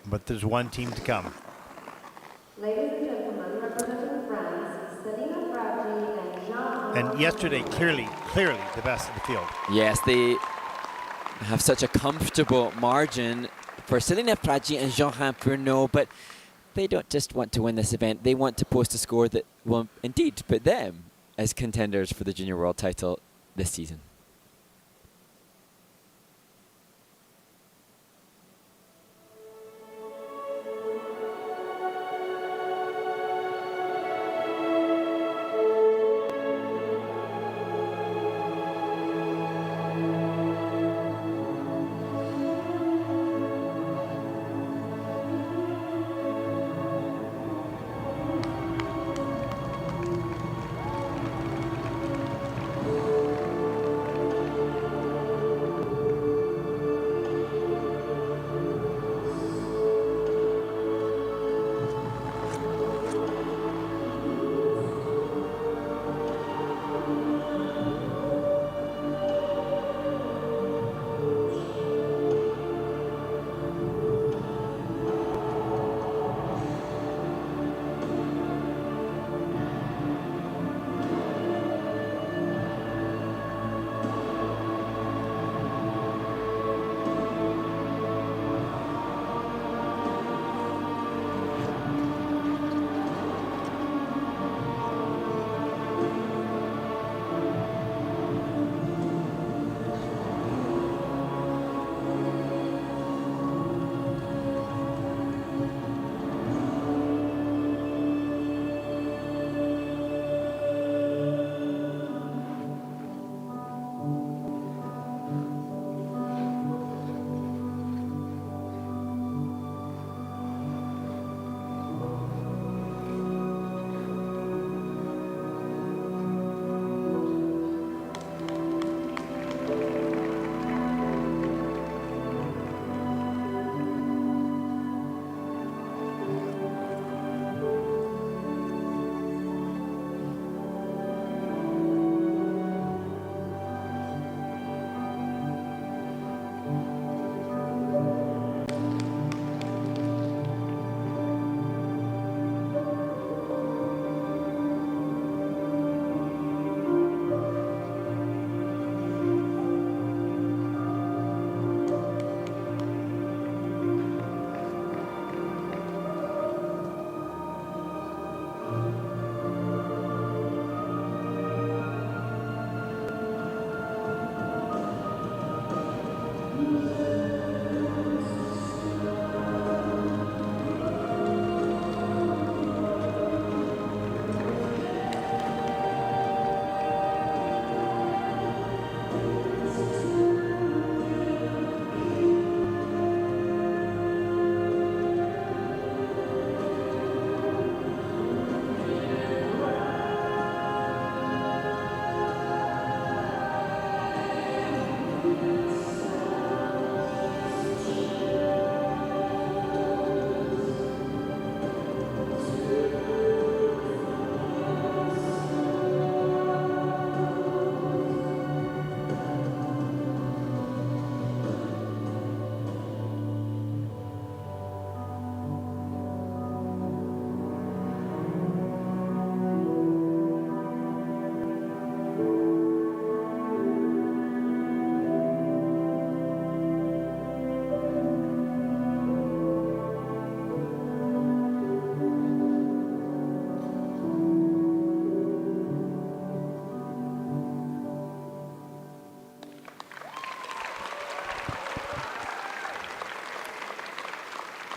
Speaker 1: But there's one team to come.
Speaker 3: Ladies and gentlemen, representing France, Fradji and Yang.
Speaker 1: And yesterday, clearly the best in the field.
Speaker 14: Yes, they have such a comfortable margin for Fradji and Hemcke Fourneaux, but they don't just want to win this event. They want to post a score that will indeed put them as contenders for the junior world title this season.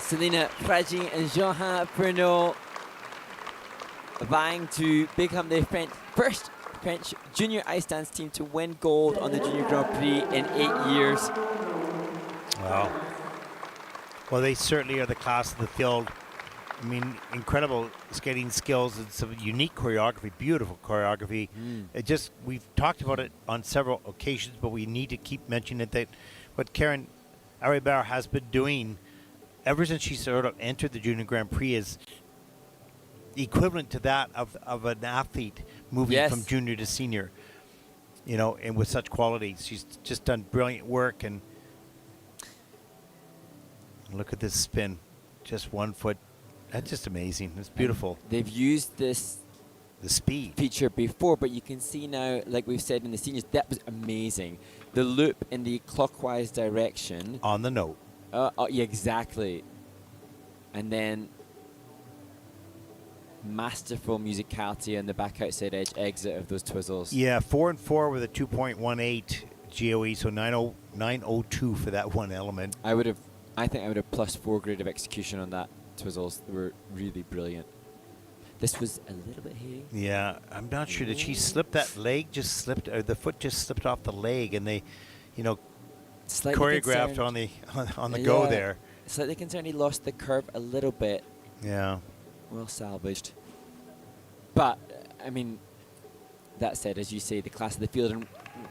Speaker 14: Selina Fradji and Fourneaux vying to become the first French junior ice dance team to win gold on the Junior Grand Prix in 8 years.
Speaker 1: Wow. Well, they certainly are the class of the field. I mean, incredible skating skills and some unique choreography, beautiful choreography. It just, we've talked about it on several occasions, but we need to keep mentioning it, that what Karen Aribar has been doing ever since she sort of entered the Junior Grand Prix is equivalent to that of an athlete moving from junior to senior, you know, and with such quality. She's just done brilliant work, and look at this spin, just 1 foot. That's just amazing. It's beautiful.
Speaker 14: And they've used the
Speaker 1: speed
Speaker 14: feature before, but you can see now, like we've said in the seniors, that was amazing. The loop in the clockwise direction.
Speaker 1: On the note.
Speaker 14: Yeah, exactly. And then masterful musicality on the back outside edge exit of those twizzles.
Speaker 1: Yeah, 4 and 4 with a 2.18 GOE, so 902 for that one element.
Speaker 14: I think I would have +4 grade of execution on that twizzles. They were really brilliant. This was a little bit hairy.
Speaker 1: Yeah, I'm not sure. Did she slip that leg? Just slipped, or the foot just slipped off the leg, and they, you know,
Speaker 14: slightly
Speaker 1: choreographed
Speaker 14: concerned.
Speaker 1: on the go there.
Speaker 14: Slightly concerned he lost the curve a little bit.
Speaker 1: Yeah.
Speaker 14: Well salvaged. But, I mean, that said, as you say, the class of the field, and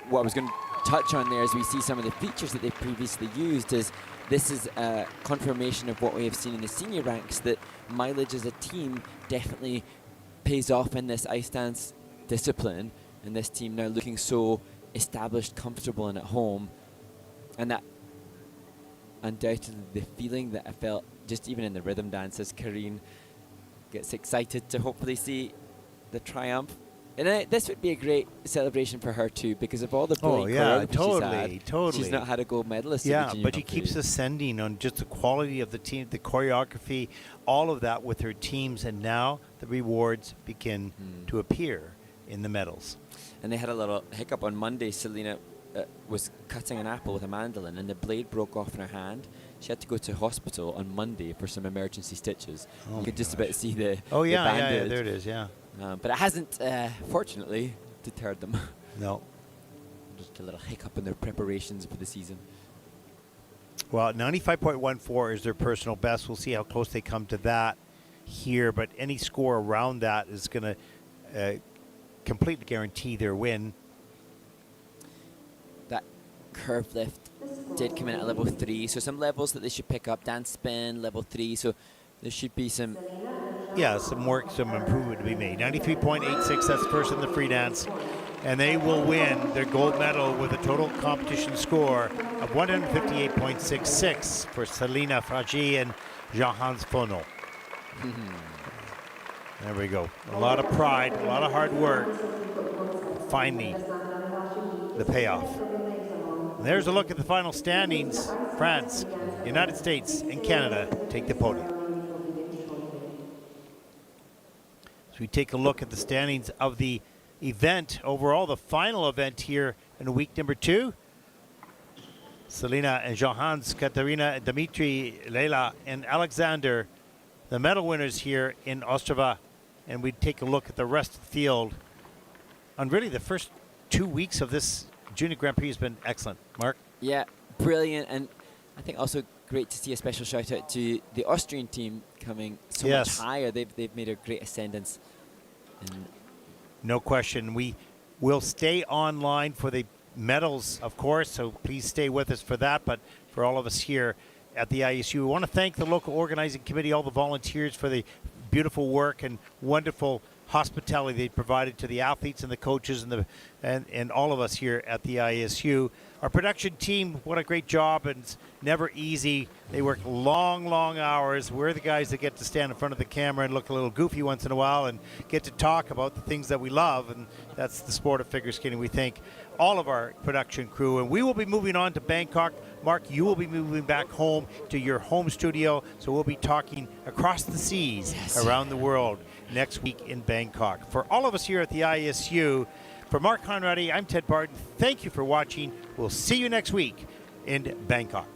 Speaker 14: what I was going to touch on there as we see some of the features that they've previously used is this is a confirmation of what we have seen in the senior ranks, that mileage as a team definitely pays off in this ice dance discipline, and this team now looking so established, comfortable, and at home. And that undoubtedly the feeling that I felt just even in the rhythm dances, Karine gets excited to hopefully see the triumph. And this would be a great celebration for her too, because of all the brilliant choreography she's not had a gold medalist.
Speaker 1: Yeah, but she keeps ascending on just the quality of the team, the choreography, all of that with her teams, and now the rewards begin to appear in the medals.
Speaker 14: And they had a little hiccup on Monday. Selina was cutting an apple with a mandolin, and the blade broke off in her hand. She had to go to hospital on Monday for some emergency stitches. You could just about see the bandage.
Speaker 1: Yeah, there it is, yeah.
Speaker 14: But it hasn't, fortunately, deterred them.
Speaker 1: No.
Speaker 14: Just a little hiccup in their preparations for the season.
Speaker 1: Well, 95.14 is their personal best. We'll see how close they come to that here, but any score around that is going to completely guarantee their win.
Speaker 14: That curve lift did come in at level 3, so some levels that they should pick up. Dance spin, level 3, so there should be some...
Speaker 1: Yeah, some work, some improvement to be made. 93.86, that's first in the free dance. And they will win their gold medal with a total competition score of 158.66 for Selina Fradji and Jean-Hans Fourneaux. There we go. A lot of pride, a lot of hard work. Finally, the payoff. And there's a look at the final standings. France, United States, and Canada take the podium. So we take a look at the standings of the event overall, the final event here in week number 2. Selina and Jean-Hans, Katerina, Dimitri, Leila, and Alexander, the medal winners here in Ostrava. And we take a look at the rest of the field. On really the first 2 weeks of this Junior Grand Prix has been excellent. Mark?
Speaker 14: Yeah, brilliant. And I think also great to see a special shout out to the Austrian team coming so much higher. They've made a great ascendance. And
Speaker 1: no question. We will stay online for the medals, of course, so please stay with us for that. But for all of us here at the ISU, we want to thank the local organizing committee, all the volunteers for the beautiful work and wonderful hospitality they provided to the athletes and the coaches and all of us here at the ISU. Our production team, what a great job, and it's never easy. They work long hours. We're the guys that get to stand in front of the camera and look a little goofy once in a while and get to talk about the things that we love, and that's the sport of figure skating. We thank all of our production crew, and we will be moving on to Bangkok. Mark, you will be moving back home to your home studio, so we'll be talking across the seas around the world next week in Bangkok. For all of us here at the ISU, for Mark Conradi, I'm Ted Barton. Thank you for watching. We'll see you next week in Bangkok.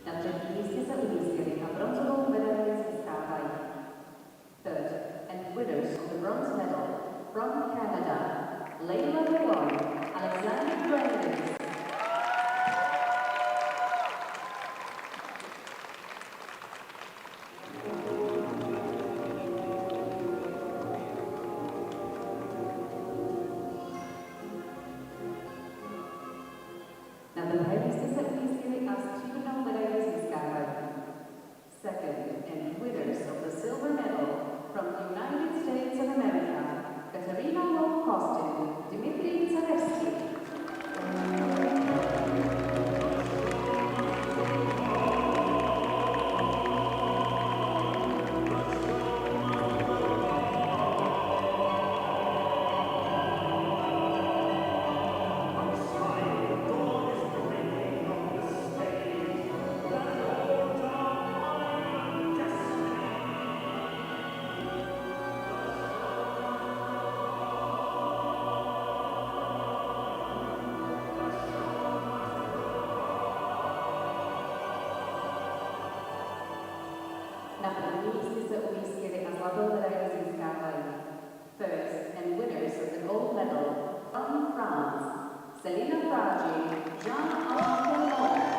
Speaker 3: Na třetí místě se umístili a bronzovou medaili získávají. Third, and winners of the bronze medal from Canada, Laine and Reina, Brandys. Na druhé místě se umístili a stříbrnou medaili získávají. Second, and winners of the silver medal from the United States of America, Wolfkostin and Tsarevski. Na první místě se umístili a zlatou medaili získávají. First, and winners of the gold medal from France, Fradji, Tscharner and Wiederkehr.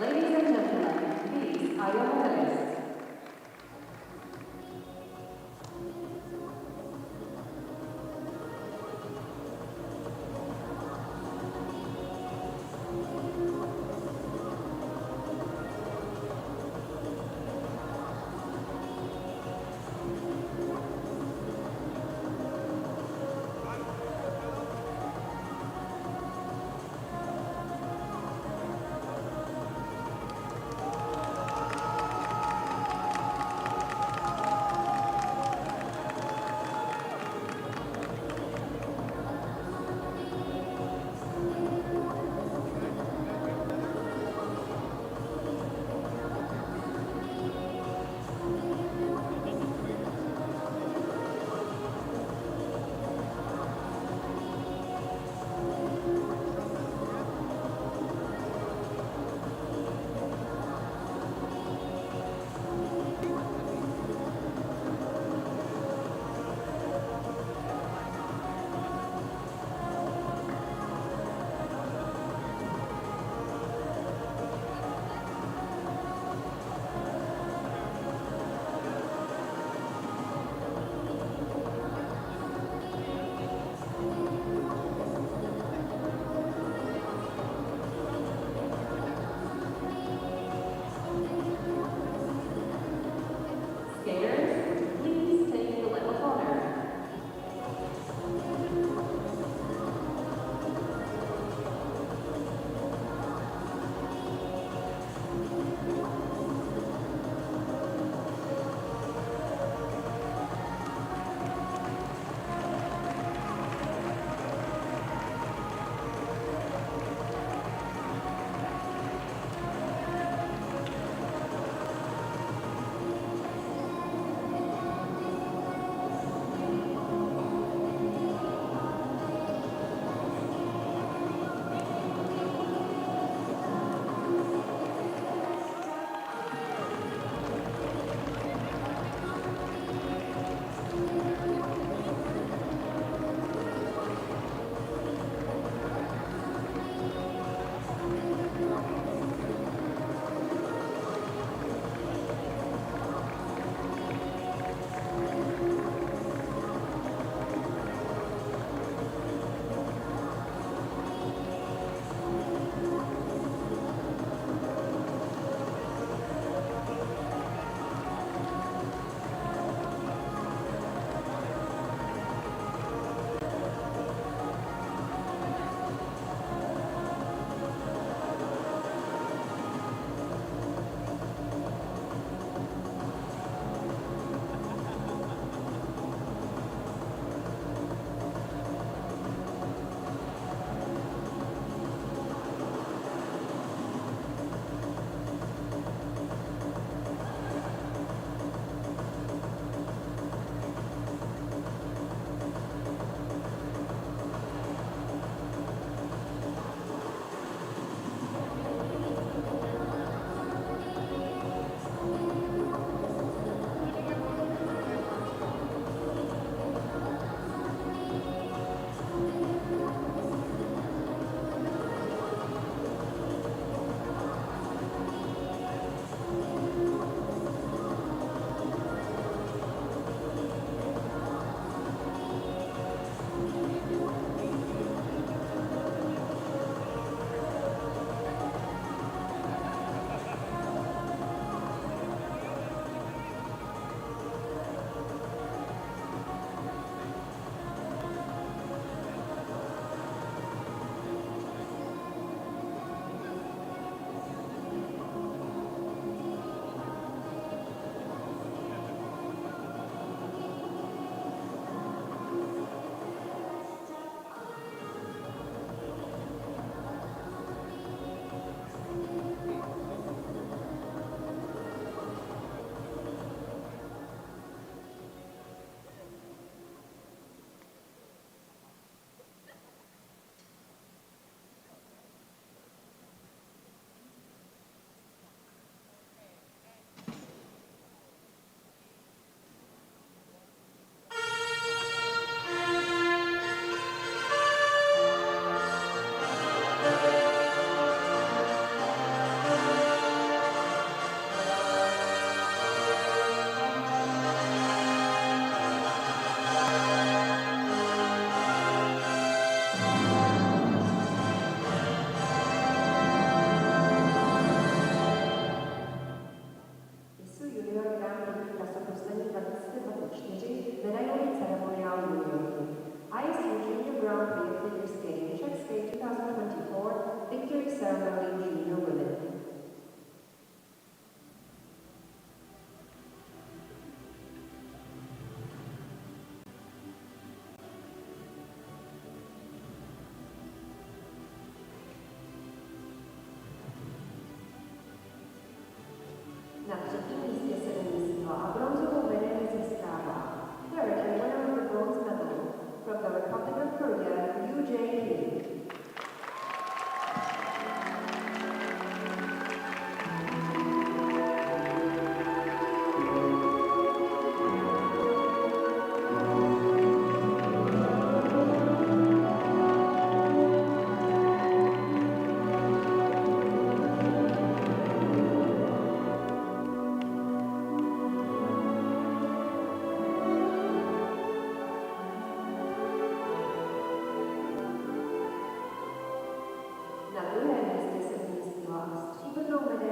Speaker 3: Ladies and gentlemen, these are your medalists.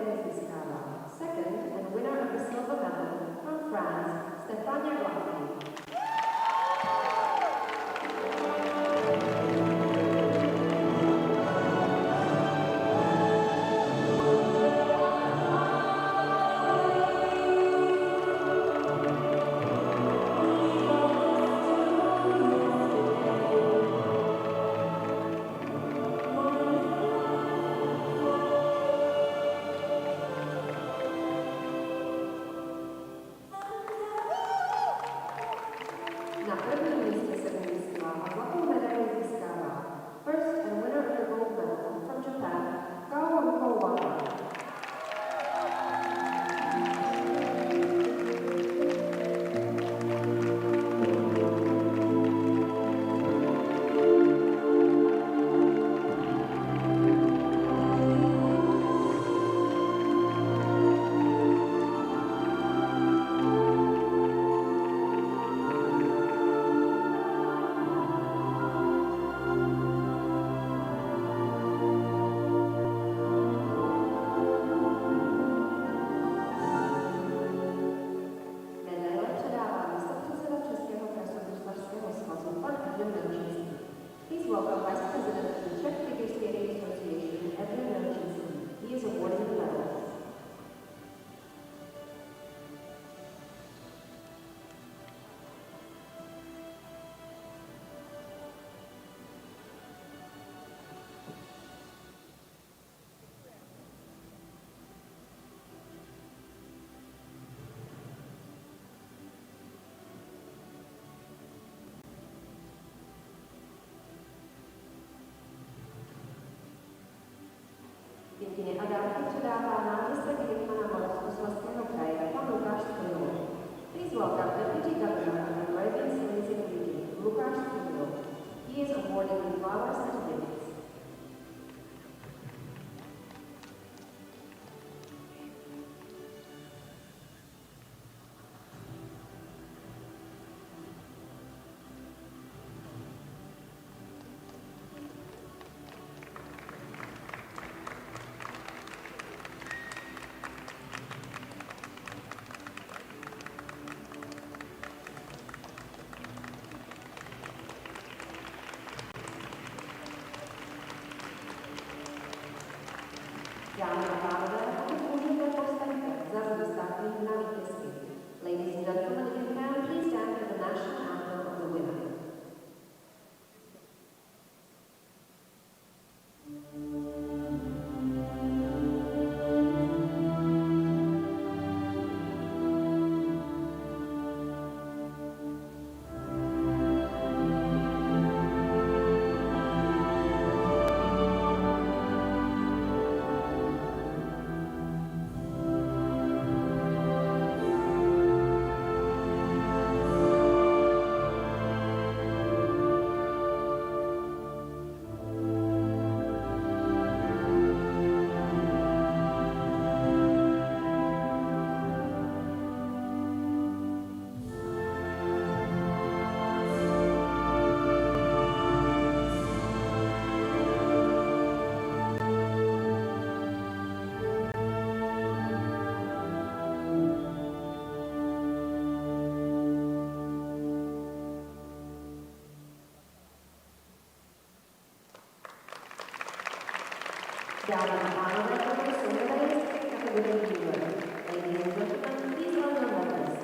Speaker 3: medaili získává second and winner of the silver medal from France, Stefania Gladky. Na prvním místě se umístila a zlatou medaili získává first and winner of the gold medal from Japan, Zakova. Medaile předává místopředseda Českého krasobruslařského svazu pan Adrian Melčinský. Please welcome Vice President of the Czech Figure Skating Association, Adrian Melčinský. He is awarding the medals. Dětiny a dárky předává náměstek hejtmana Moravskoslezského kraje pan Lukáš Stejnou. Please welcome Deputy Governor of the Moravian Silesian region, Lukáš Stejnou. He is awarding the flowers certificates. Dámy a pánové, pokud můžete, povstaňte, zazní státní hymna vítězky. Ladies and gentlemen, if you can, please stand for the national anthem of the winner. Dámy a pánové, toto jsou medailisty kategorie junior. Ladies and gentlemen, please welcome medalists.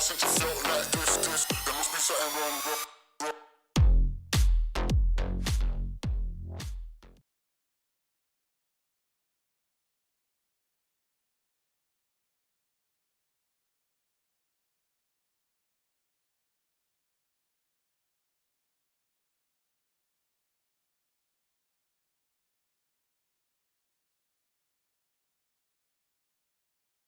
Speaker 15: Since you felt like this, there must be something wrong, bro.